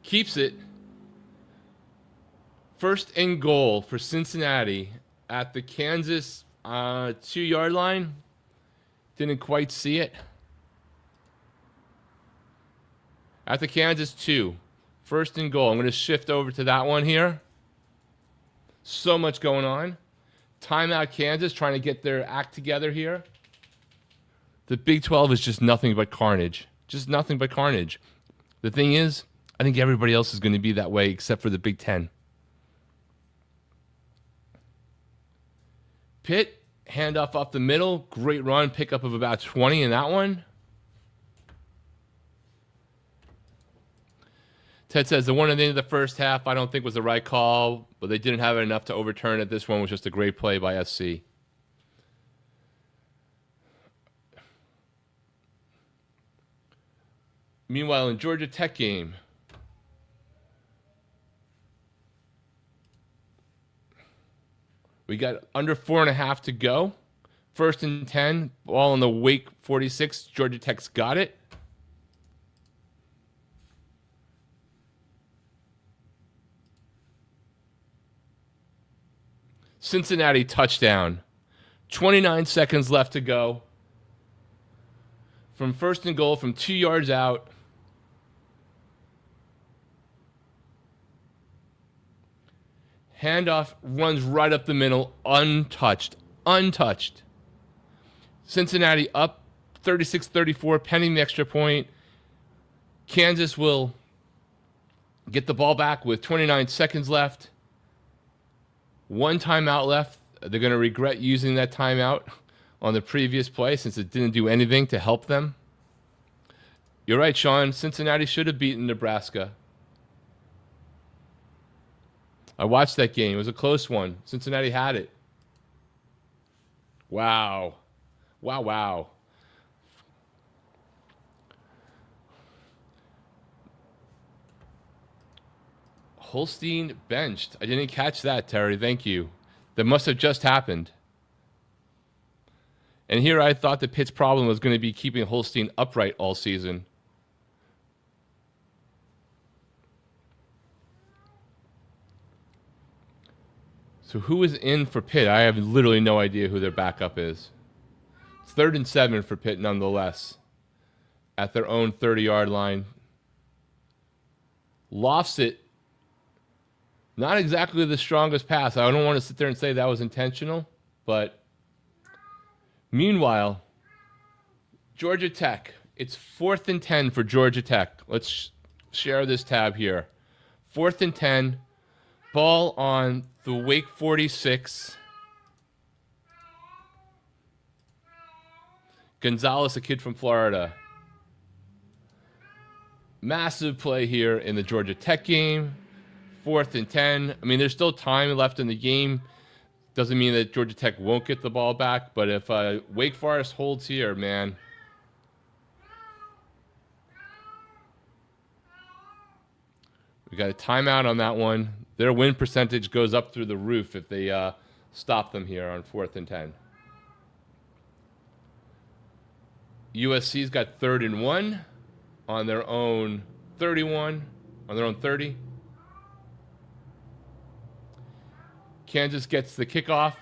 Speaker 1: keeps it. 1st and goal for Cincinnati at the Kansas 2-yard line. Didn't quite see it. At the Kansas 2. 1st and goal. I'm going to shift over to that one here. So much going on. Timeout Kansas trying to get their act together here. The Big 12 is just nothing but carnage. Just nothing but carnage. The thing is, I think everybody else is going to be that way except for the Big 10. Pitt, handoff off the middle. Great run. Pickup of about 20 in that one. Ted says the one at the end of the first half I don't think was the right call, but they didn't have it enough to overturn it. This one was just a great play by SC. Meanwhile, in Georgia Tech game, we got under 4.5 to go. 1st and 10, ball on the Wake 46. Georgia Tech's got it. Cincinnati touchdown. 29 seconds left to go. From 1st and goal from 2 yards out. Handoff runs right up the middle, untouched. Untouched. Cincinnati up 36-34, pending the extra point. Kansas will get the ball back with 29 seconds left. 1 timeout left. They're going to regret using that timeout on the previous play since it didn't do anything to help them. You're right, Sean. Cincinnati should have beaten Nebraska. I watched that game. It was a close one. Cincinnati had it. Wow. Wow, wow. Holstein benched. I didn't catch that, Terry. Thank you. That must have just happened. And here I thought that Pitt's problem was going to be keeping Holstein upright all season. So who is in for Pitt? I have literally no idea who their backup is. It's 3rd and 7 for Pitt nonetheless. At their own 30-yard line. Lofts it. Not exactly the strongest pass. I don't want to sit there and say that was intentional, but meanwhile, Georgia Tech. It's 4th and 10 for Georgia Tech. Let's share this tab here. 4th and 10. Ball on the Wake 46. Gonzalez, a kid from Florida. Massive play here in the Georgia Tech game. 4th and 10. I mean, there's still time left in the game. Doesn't mean that Georgia Tech won't get the ball back, but if Wake Forest holds here, man. We got a timeout on that one. Their win percentage goes up through the roof if they stop them here on 4th and 10. USC's got 3rd and 1 on their own 31, on their own 30. Kansas gets the kickoff,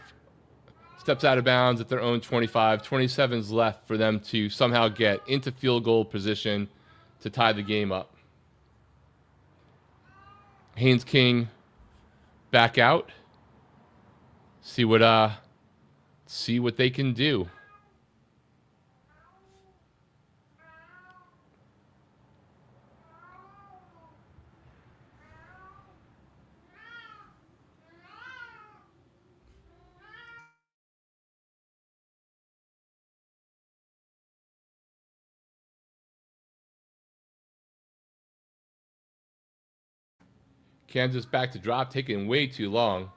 Speaker 1: steps out of bounds at their own 25. 27's left for them to somehow get into field goal position to tie the game up. Haynes King back out. See what they can do. Kansas back to drop, taking way too long.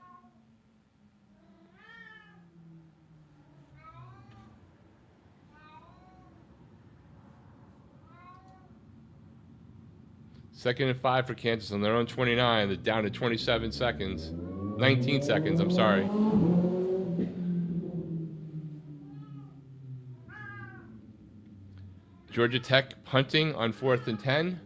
Speaker 1: Second and 5 for Kansas on their own 29. They're down to 27 seconds. 19 seconds, I'm sorry. Georgia Tech punting on 4th and 10.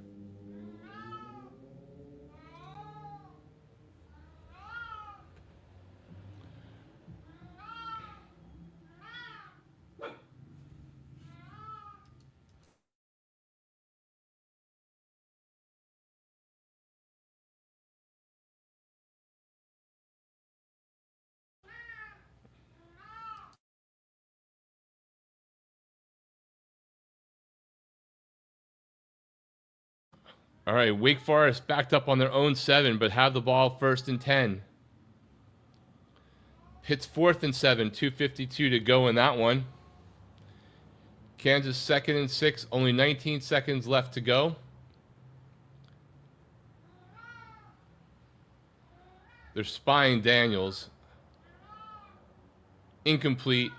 Speaker 1: All right, Wake Forest backed up on their own 7, but have the ball 1st and 10. Pitt's 4th and 7, 2:52 to go in that one. Kansas 2nd and 6, only 19 seconds left to go. They're spying Daniels. Incomplete.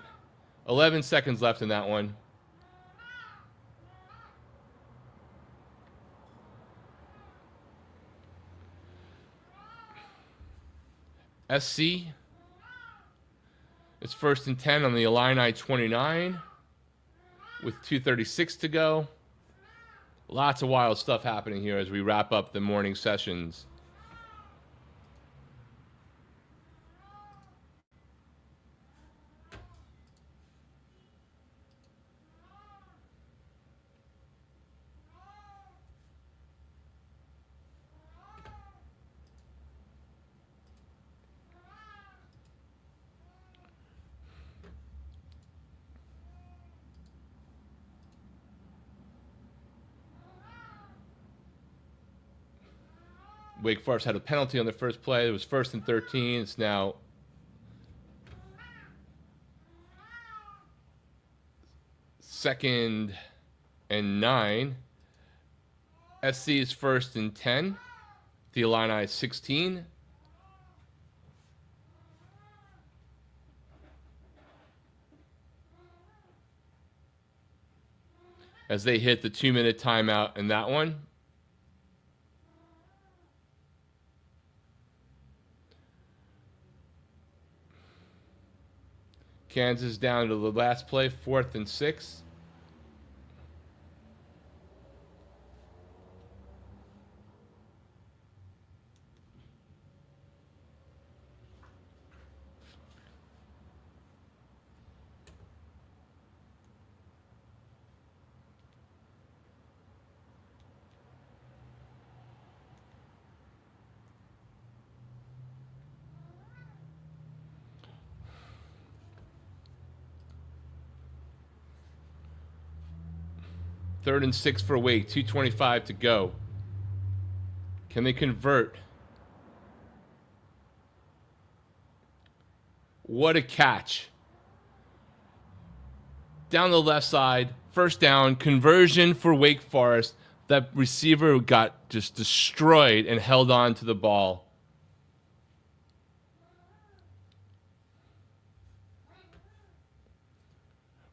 Speaker 1: 11 seconds left in that one. SC. It's 1st and 10 on the Illini 29 with 2:36 to go. Lots of wild stuff happening here as we wrap up the morning sessions. Wake Forest had a penalty on the first play. It was 1st and 13. It's now second and 9. SC is 1st and 10. The Illini 16. As they hit the 2-minute timeout in that one. Kansas down to the last play, 4th and 6. Third and 6 for Wake, 2:25 to go. Can they convert? What a catch. Down the left side, 1st down, conversion for Wake Forest. That receiver got just destroyed and held on to the ball.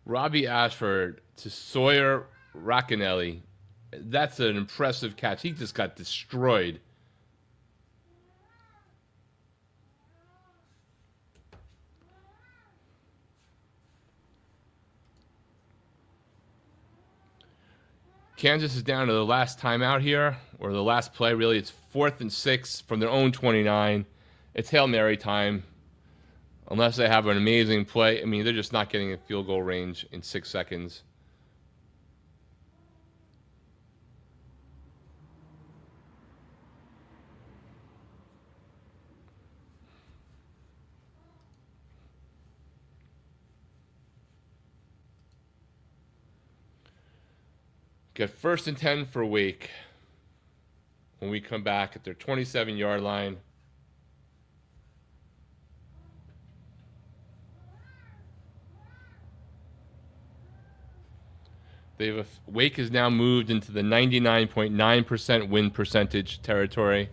Speaker 1: Robbie Ashford to Sawyer Racanelli. That's an impressive catch. He just got destroyed. Kansas is down to the last timeout here, or the last play, really. It's 4th and 6 from their own 29. It's Hail Mary time. Unless they have an amazing play. I mean, they're just not getting a field goal range in 6 seconds. Got 1st and 10 for Wake when we come back at their 27-yard line. Wake has now moved into the 99.9% win percentage territory.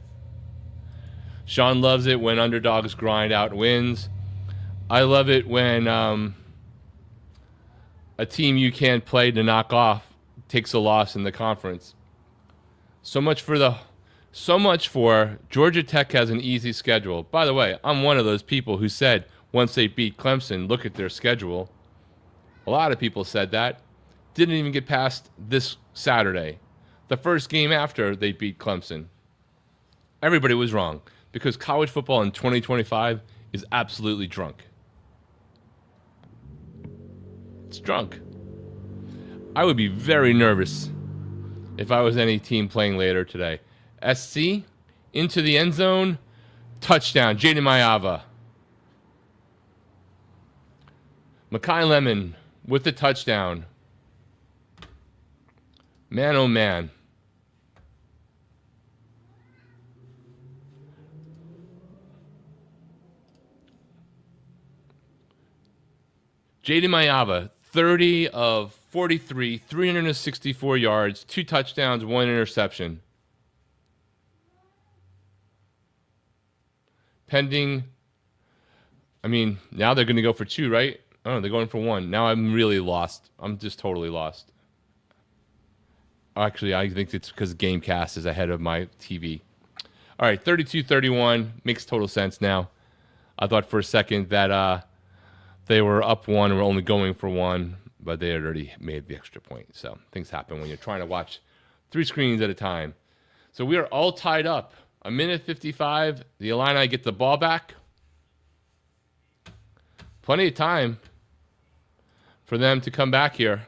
Speaker 1: Sean loves it when underdogs grind out wins. I love it when a team you can't play to knock off takes a loss in the conference. So much for Georgia Tech has an easy schedule. By the way, I'm one of those people who said once they beat Clemson, look at their schedule. A lot of people said that. Didn't even get past this Saturday, the first game after they beat Clemson. Everybody was wrong because college football in 2025 is absolutely drunk. It's drunk. I would be very nervous if I was any team playing later today. SC into the end zone, touchdown, Jaden Mayava. Makai Lemon with the touchdown. Man, oh man. Jaden Mayava, 30 of 43, 364 yards, 2 touchdowns, 1 interception. Pending, now they're going to go for 2, right? Oh, they're going for 1. Now I'm really lost. I'm just totally lost. Actually, I think it's because Gamecast is ahead of my TV. All right, 32-31. Makes total sense now. I thought for a second that they were up 1 and were only going for 1, but they had already made the extra point. So things happen when you're trying to watch 3 screens at a time. So we are all tied up. 1:55. The Illini get the ball back. Plenty of time for them to come back here.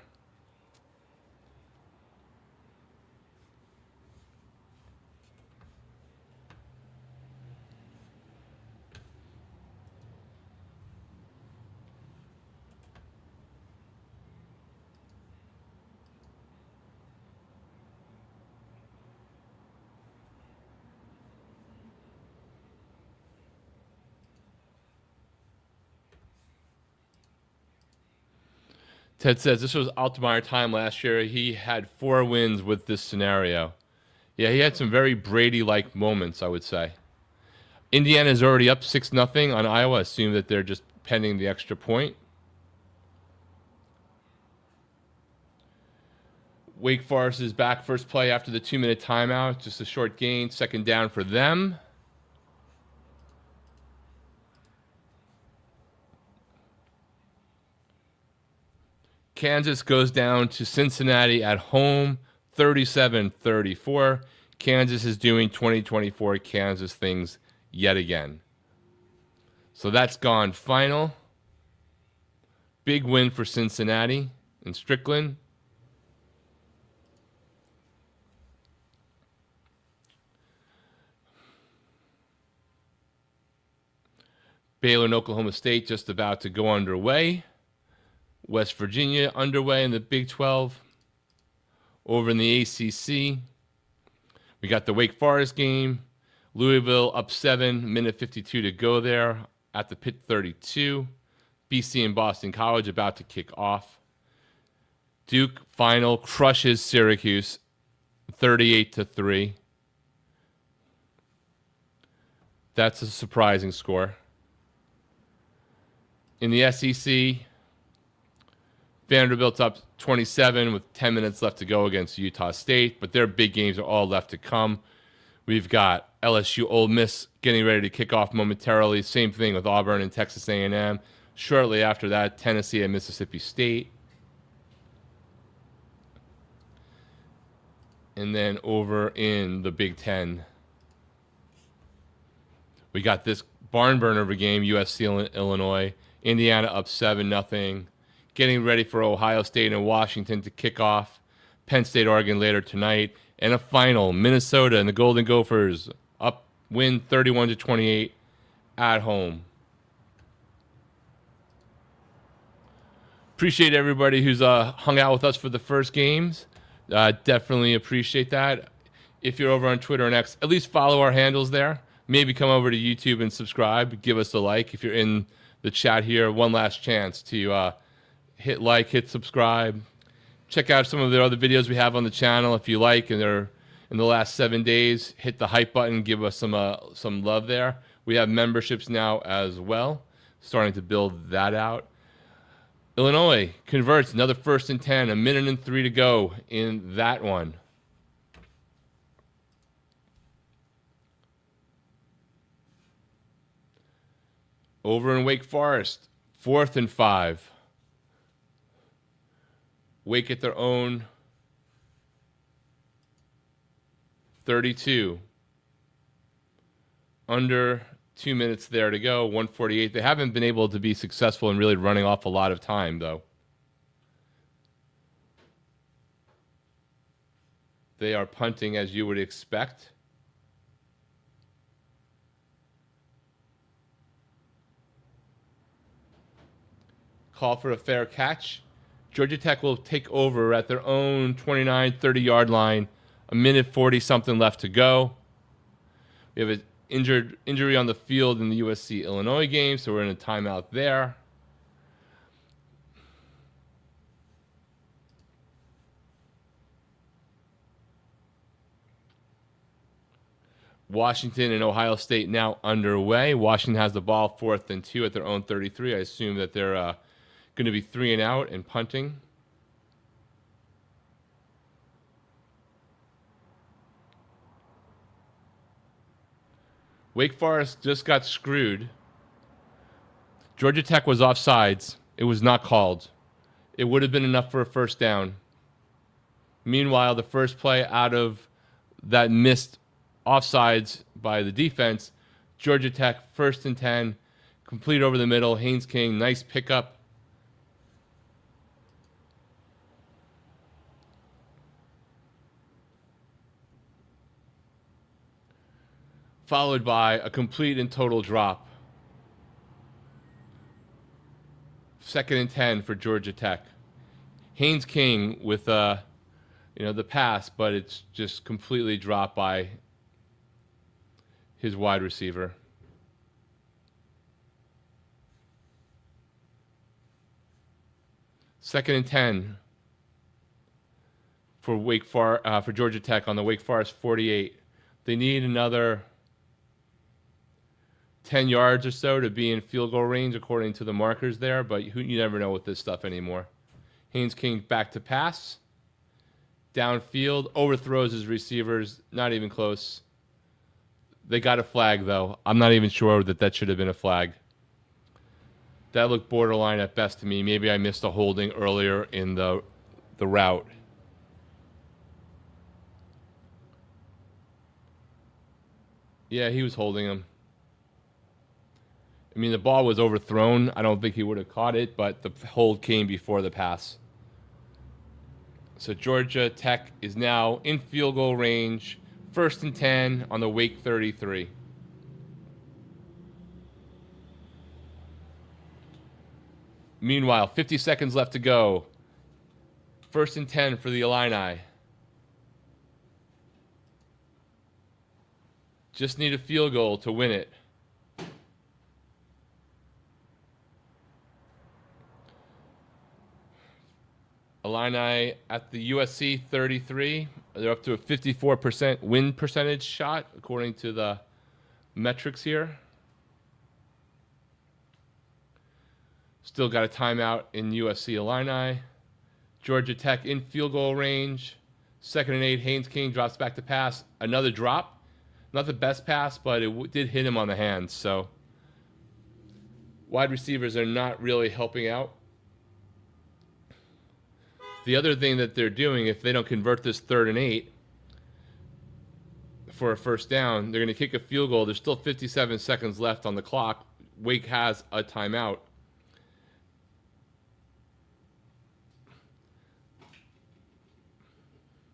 Speaker 1: Ted says this was Altmaier time last year. He had 4 wins with this scenario. Yeah, he had some very Brady-like moments, I would say. Indiana's already up 6-0 on Iowa. I assume that they're just pending the extra point. Wake Forest is back first play after the 2-minute timeout. Just a short gain. Second down for them. Kansas goes down to Cincinnati at home, 37-34. Kansas is doing 2024 Kansas things yet again. So that's gone final. Big win for Cincinnati in Strickland. Baylor and Oklahoma State just about to go underway. West Virginia underway in the Big 12. Over in the ACC, we got the Wake Forest game. Louisville up 7, 1:52 to go there at the Pitt 32. BC and Boston College about to kick off. Duke final crushes Syracuse 38-3. That's a surprising score. In the SEC, Vanderbilt's up 27 with 10 minutes left to go against Utah State, but their big games are all left to come. We've got LSU Ole Miss getting ready to kick off momentarily. Same thing with Auburn and Texas A&M. Shortly after that, Tennessee and Mississippi State. And then over in the Big Ten, we got this barn burner of a game, USC Illinois. Indiana up 7-0. Getting ready for Ohio State and Washington to kick off. Penn State, Oregon later tonight. And a final, Minnesota and the Golden Gophers up, win 31-28 at home. Appreciate everybody who's hung out with us for the first games. Definitely appreciate that. If you're over on Twitter and X, at least follow our handles there. Maybe come over to YouTube and subscribe. Give us a like. If you're in the chat here, one last chance to hit like, hit subscribe. Check out some of the other videos we have on the channel if you like, and they're in the last 7 days. Hit the hype button, give us some love there. We have memberships now as well, starting to build that out. Illinois converts another 1st and 10, 1:03 to go in that one. Over in Wake Forest, 4th and 5. Wake at their own 32. Under 2 minutes there to go, 1:48. They haven't been able to be successful in really running off a lot of time, though. They are punting as you would expect. Call for a fair catch. Georgia Tech will take over at their own 29, 30-yard line. 1:40 something left to go. We have an injury on the field in the USC Illinois game, so we're in a timeout there. Washington and Ohio State now underway. Washington has the ball 4th and 2 at their own 33. I assume that they're going to be 3 and out and punting. Wake Forest just got screwed. Georgia Tech was offsides. It was not called. It would have been enough for a first down. Meanwhile, the first play out of that missed offsides by the defense, Georgia Tech 1st and 10, complete over the middle. Haynes King, nice pickup. Followed by a complete and total drop. 2nd and 10 for Georgia Tech. Haynes King with the pass, but it's just completely dropped by his wide receiver. Second and 10 for Georgia Tech on the Wake Forest 48. They need another 10 yards or so to be in field goal range according to the markers there, but you never know with this stuff anymore. Haynes King back to pass. Downfield, overthrows his receivers, not even close. They got a flag, though. I'm not even sure that should have been a flag. That looked borderline at best to me. Maybe I missed a holding earlier in the route. Yeah, he was holding him. I mean, the ball was overthrown. I don't think he would have caught it, but the hold came before the pass. So Georgia Tech is now in field goal range, 1st and 10 on the Wake 33. Meanwhile, 50 seconds left to go. 1st and 10 for the Illini. Just need a field goal to win it. Illini at the USC 33. They're up to a 54% win percentage shot, according to the metrics here. Still got a timeout in USC Illini. Georgia Tech in field goal range. 2nd and 8. Haynes King drops back to pass. Another drop. Not the best pass, but it did hit him on the hands. So wide receivers are not really helping out. The other thing that they're doing, if they don't convert this 3rd and 8 for a first down, they're going to kick a field goal. There's still 57 seconds left on the clock. Wake has a timeout.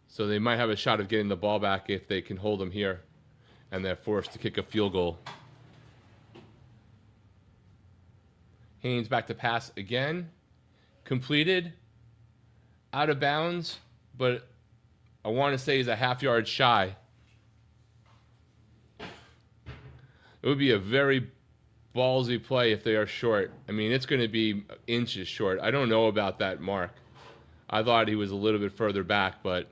Speaker 1: So they might have a shot of getting the ball back if they can hold them here, and they're forced to kick a field goal. Haynes back to pass again. Completed. Out of bounds, but I want to say he's a half yard shy. It would be a very ballsy play if they are short. I mean, it's going to be inches short. I don't know about that mark. I thought he was a little bit further back, but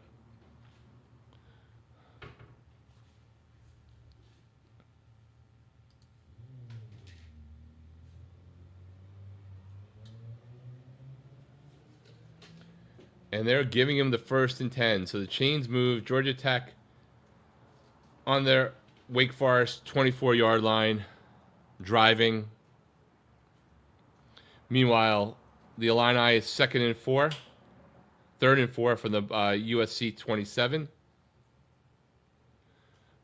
Speaker 1: and they're giving him the 1st and 10. So the chains move. Georgia Tech on their Wake Forest 24-yard line, driving. Meanwhile, the Illini is 2nd and 4. 3rd and 4 from the USC 27.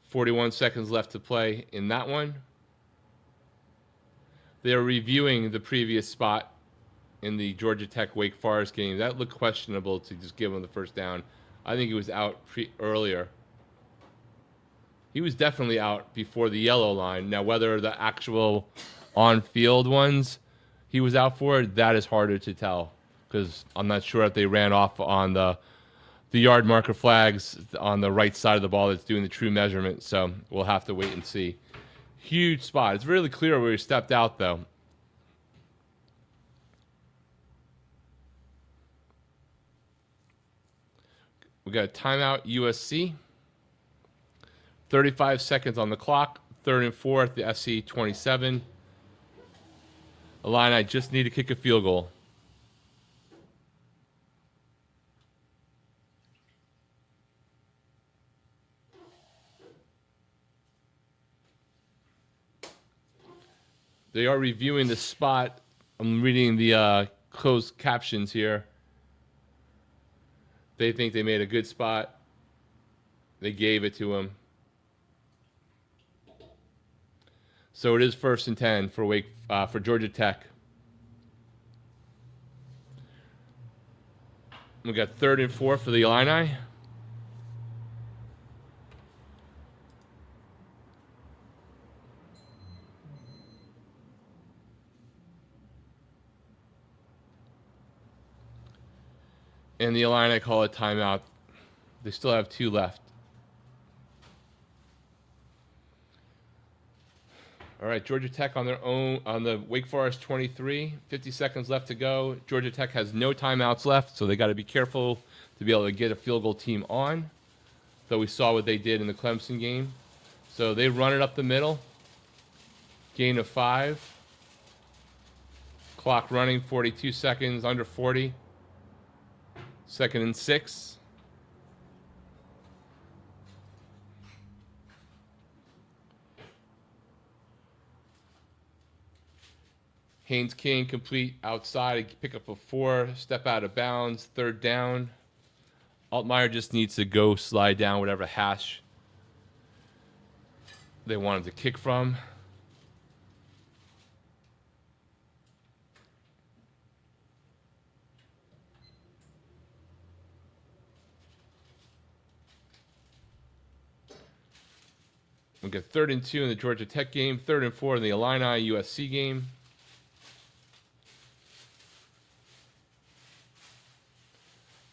Speaker 1: 41 seconds left to play in that one. They're reviewing the previous spot in the Georgia Tech Wake Forest game. That looked questionable to just give him the first down. I think he was out earlier. He was definitely out before the yellow line. Now, whether the actual on-field ones he was out for, that is harder to tell, because I'm not sure if they ran off on the yard marker flags on the right side of the ball that's doing the true measurement. So we'll have to wait and see. Huge spot. It's really clear where he stepped out, though. We got a timeout, USC. 35 seconds on the clock. 3rd and 4 at the SC 27. Illini just need to kick a field goal. They are reviewing the spot. I'm reading the closed captions here. They think they made a good spot. They gave it to him. So it is 1st and 10 for Georgia Tech. We got 3rd and 4 for the Illini. And the Illini call a timeout. They still have 2 left. All right, Georgia Tech on their own, on the Wake Forest 23. 50 seconds left to go. Georgia Tech has no timeouts left, so they got to be careful to be able to get a field goal team on. Though we saw what they did in the Clemson game. So they run it up the middle. Gain of 5. Clock running, 42 seconds, under 40. 2nd and 6. Haynes King complete outside, pick up a 4, step out of bounds, 3rd down. Altmaier just needs to go slide down whatever hash they wanted to kick from. We got 3rd and 2 in the Georgia Tech game, 3rd and 4 in the Illini USC game.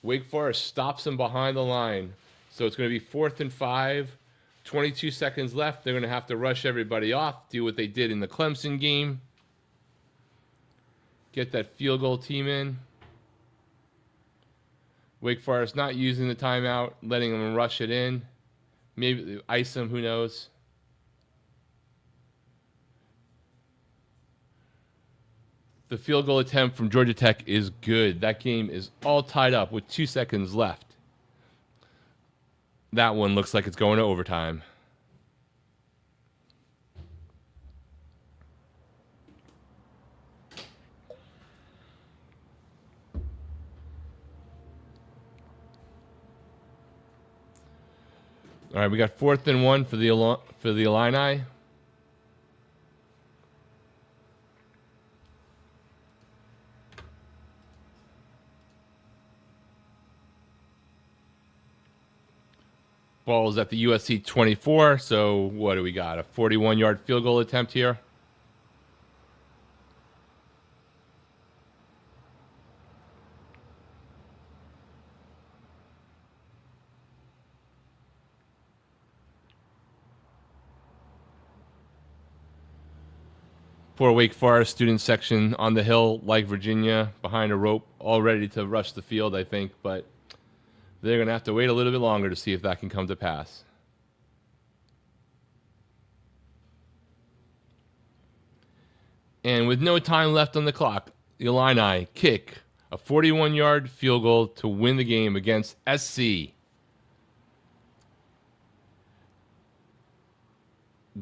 Speaker 1: Wake Forest stops them behind the line. So it's going to be 4th and 5. 22 seconds left. They're going to have to rush everybody off, do what they did in the Clemson game. Get that field goal team in. Wake Forest not using the timeout, letting them rush it in. Maybe ice them, who knows. The field goal attempt from Georgia Tech is good. That game is all tied up with 2 seconds left. That one looks like it's going to overtime. All right, we got 4th and 1 for the Illini. Ball is at the USC 24, so what do we got? A 41-yard field goal attempt here. Poor Wake Forest student section on the hill, like Virginia, behind a rope, all ready to rush the field, I think, but they're going to have to wait a little bit longer to see if that can come to pass. And with no time left on the clock, the Illini kick a 41-yard field goal to win the game against SC.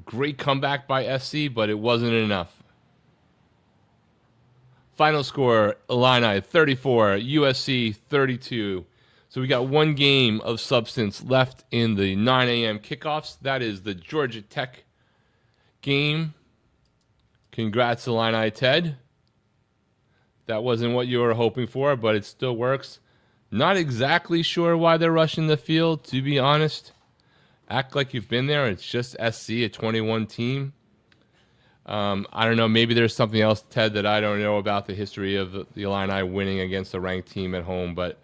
Speaker 1: Great comeback by SC, but it wasn't enough. Final score, Illini 34, USC 32. So we got one game of substance left in the 9 a.m. kickoffs. That is the Georgia Tech game. Congrats, Illini Ted. That wasn't what you were hoping for, but it still works. Not exactly sure why they're rushing the field, to be honest. Act like you've been there. It's just SC, a 21 team. I don't know. Maybe there's something else, Ted, that I don't know about the history of the Illini winning against a ranked team at home, but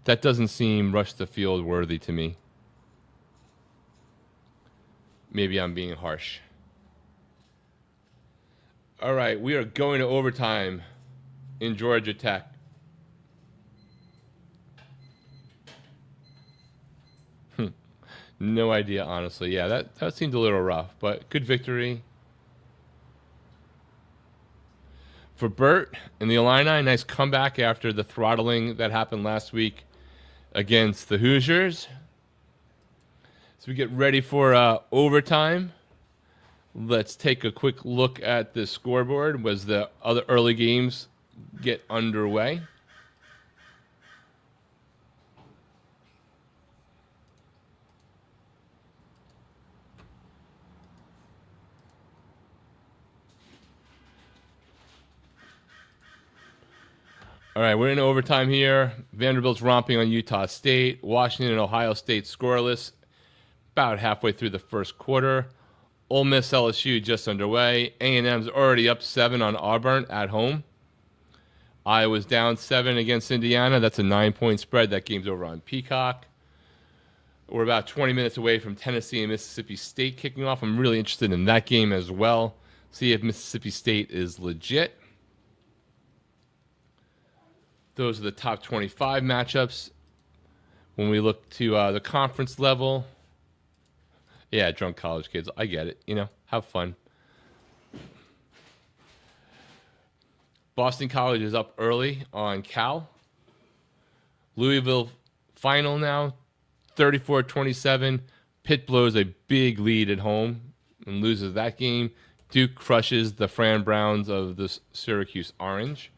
Speaker 1: that doesn't seem rush the field worthy to me. Maybe I'm being harsh. All right, we are going to overtime in Georgia Tech. No idea, honestly. Yeah, that seemed a little rough, but good victory for Burt and the Illini. Nice comeback after the throttling that happened last week against the Hoosiers. So we get ready for overtime. Let's take a quick look at the scoreboard as the other early games get underway. All right, we're in overtime here. Vanderbilt's romping on Utah State. Washington and Ohio State scoreless about halfway through the first quarter. Ole Miss LSU just underway. A&M's already up 7 on Auburn at home. Iowa's down 7 against Indiana. That's a 9-point spread. That game's over on Peacock. We're about 20 minutes away from Tennessee and Mississippi State kicking off. I'm really interested in that game as well. See if Mississippi State is legit. Those are the top 25 matchups. When we look to the conference level, yeah, drunk college kids. I get it. You know, have fun. Boston College is up early on Cal. Louisville final now, 34-27. Pitt blows a big lead at home and loses that game. Duke crushes the Fran Browns of the Syracuse Orange.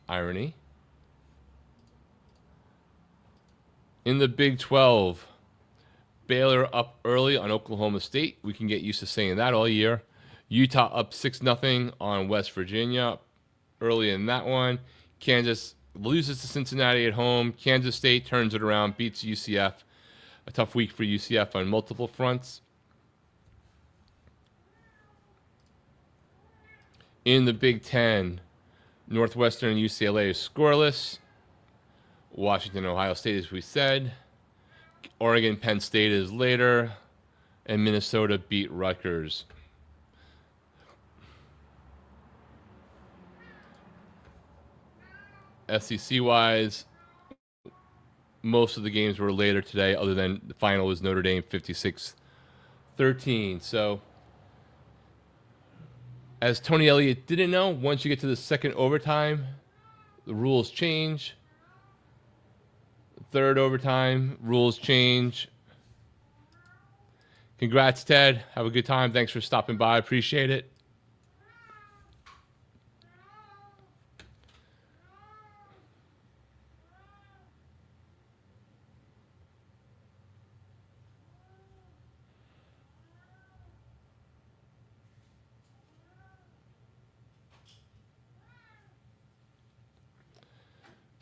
Speaker 1: Irony. In the Big 12, Baylor up early on Oklahoma State. We can get used to saying that all year. Utah up 6-0 on West Virginia early in that one. Kansas loses to Cincinnati at home. Kansas State turns it around, beats UCF. A tough week for UCF on multiple fronts. In the Big 10, Northwestern and UCLA is scoreless. Washington, Ohio State, as we said. Oregon, Penn State is later. And Minnesota beat Rutgers. SEC-wise, most of the games were later today, other than the final was Notre Dame 56-13. So, as Tony Elliott didn't know, once you get to the second overtime, the rules change. Third overtime, rules change. Congrats, Ted. Have a good time. Thanks for stopping by. Appreciate it.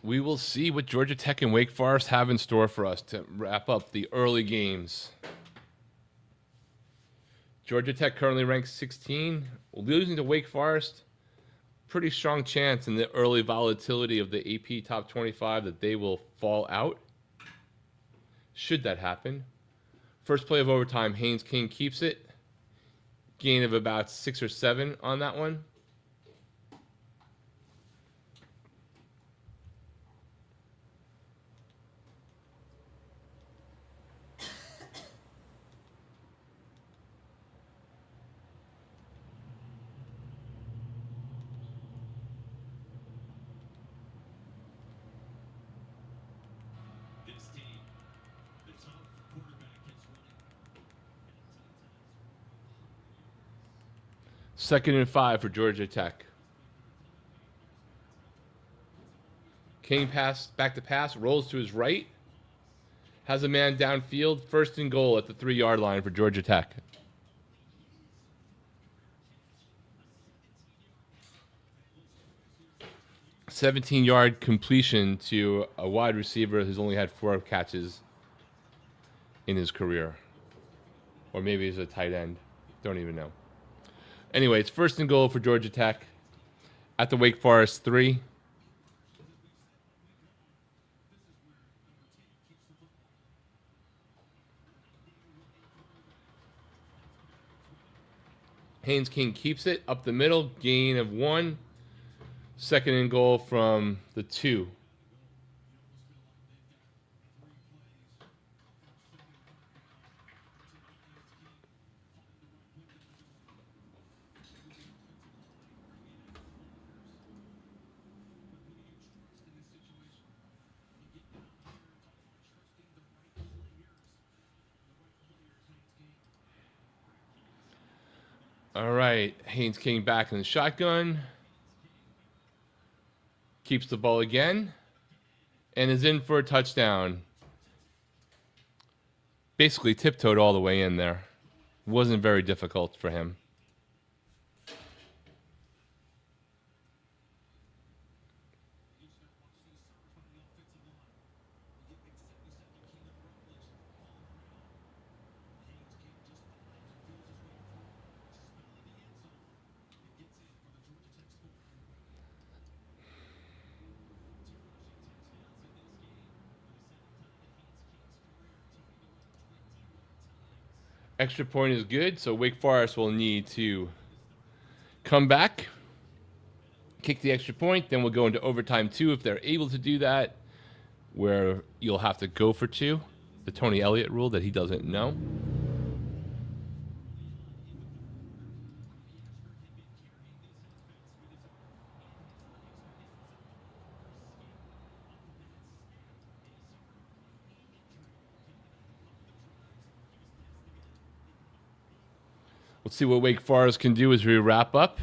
Speaker 1: We will see what Georgia Tech and Wake Forest have in store for us to wrap up the early games. Georgia Tech currently ranks 16. Losing to Wake Forest, pretty strong chance in the early volatility of the AP Top 25 that they will fall out. Should that happen. First play of overtime, Haynes King keeps it. Gain of about 6 or 7 on that one. Second and 5 for Georgia Tech. King pass, back to pass, rolls to his right. Has a man downfield. First and goal at the 3-yard line for Georgia Tech. A 17-yard completion to a wide receiver who's only had 4 catches in his career. Or maybe he's a tight end. Don't even know. Anyway, it's first and goal for Georgia Tech at the Wake Forest 3. Haynes King keeps it up the middle, gain of 1. Second and goal from the 2. All right, Haynes King back in the shotgun. Keeps the ball again. And is in for a touchdown. Basically tiptoed all the way in there. Wasn't very difficult for him. Extra point is good, so Wake Forest will need to come back, kick the extra point, then we'll go into overtime 2 if they're able to do that, where you'll have to go for 2. The Tony Elliott rule that he doesn't know. Let's see what Wake Forest can do as we wrap up.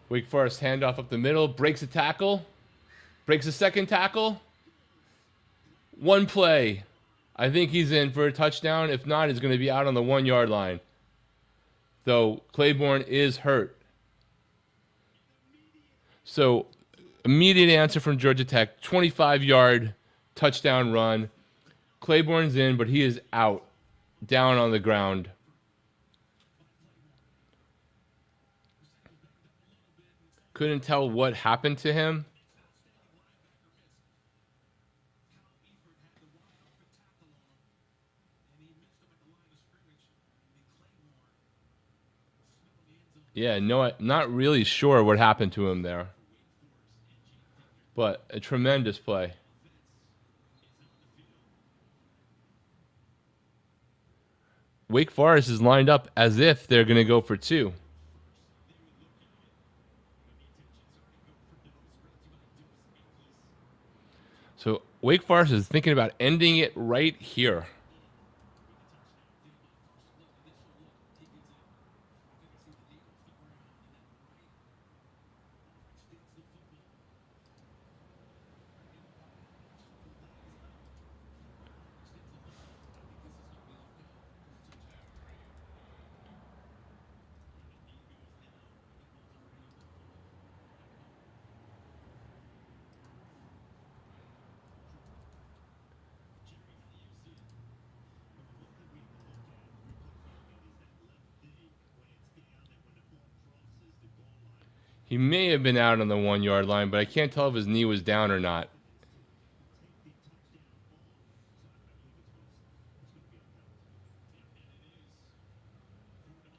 Speaker 1: Wake Forest handoff up the middle, breaks a tackle, breaks a second tackle. One play. I think he's in for a touchdown. If not, he's going to be out on the 1-yard line. Though Claiborne is hurt. So, immediate answer from Georgia Tech. 25-yard touchdown run. Claiborne's in, but he is out. Down on the ground. Couldn't tell what happened to him. Yeah, no, not really sure what happened to him there. But a tremendous play. Wake Forest is lined up as if they're going to go for 2. So Wake Forest is thinking about ending it right here. He may have been out on the 1-yard line, but I can't tell if his knee was down or not.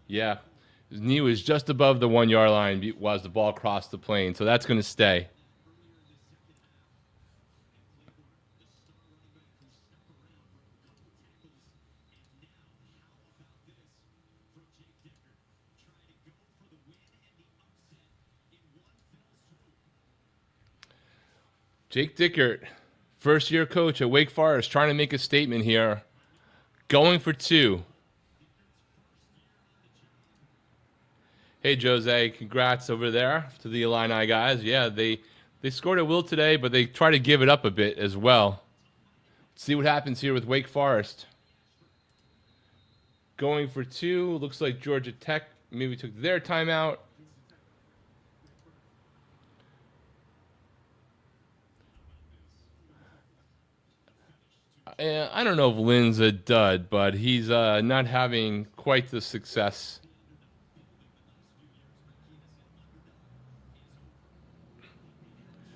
Speaker 1: Yeah, his knee was just above the 1-yard line as the ball crossed the plane, so that's going to stay. Jake Dickert, first-year coach at Wake Forest, trying to make a statement here. Going for 2. Hey, Jose, congrats over there to the Illini guys. Yeah, they scored at will today, but they try to give it up a bit as well. Let's see what happens here with Wake Forest. Going for 2. Looks like Georgia Tech maybe took their timeout. I don't know if Lynn's a dud, but he's not having quite the success.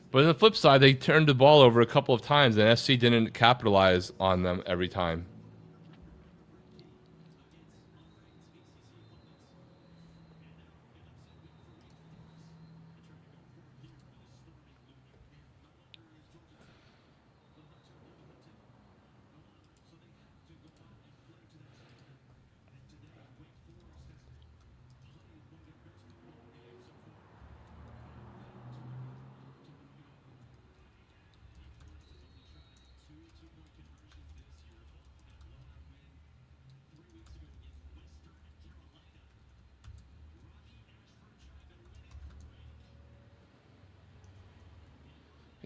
Speaker 1: But on the flip side, they turned the ball over a couple of times, and SC didn't capitalize on them every time.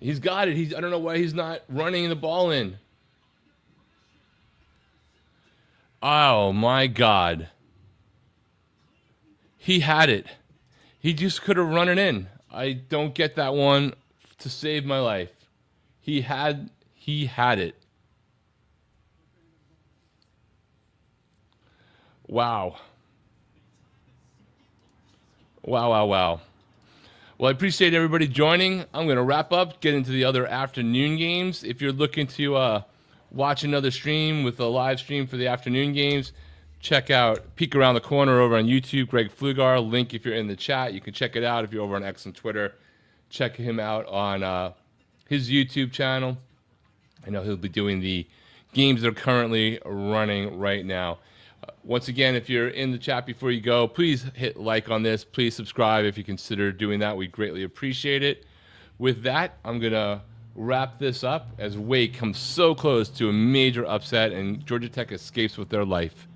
Speaker 1: He's got it. I don't know why he's not running the ball in. Oh, my God. He had it. He just could have run it in. I don't get that one to save my life. He had it. Wow. Wow. Well, I appreciate everybody joining. I'm going to wrap up, get into the other afternoon games. If you're looking to watch another stream with a live stream for the afternoon games, peek around the corner over on YouTube, Greg Flugar. Link if you're in the chat. You can check it out if you're over on X and Twitter. Check him out on his YouTube channel. I know he'll be doing the games that are currently running right now. Once again, if you're in the chat before you go, please hit like on this. Please subscribe if you consider doing that. We greatly appreciate it. With that, I'm going to wrap this up as Wake comes so close to a major upset and Georgia Tech escapes with their life.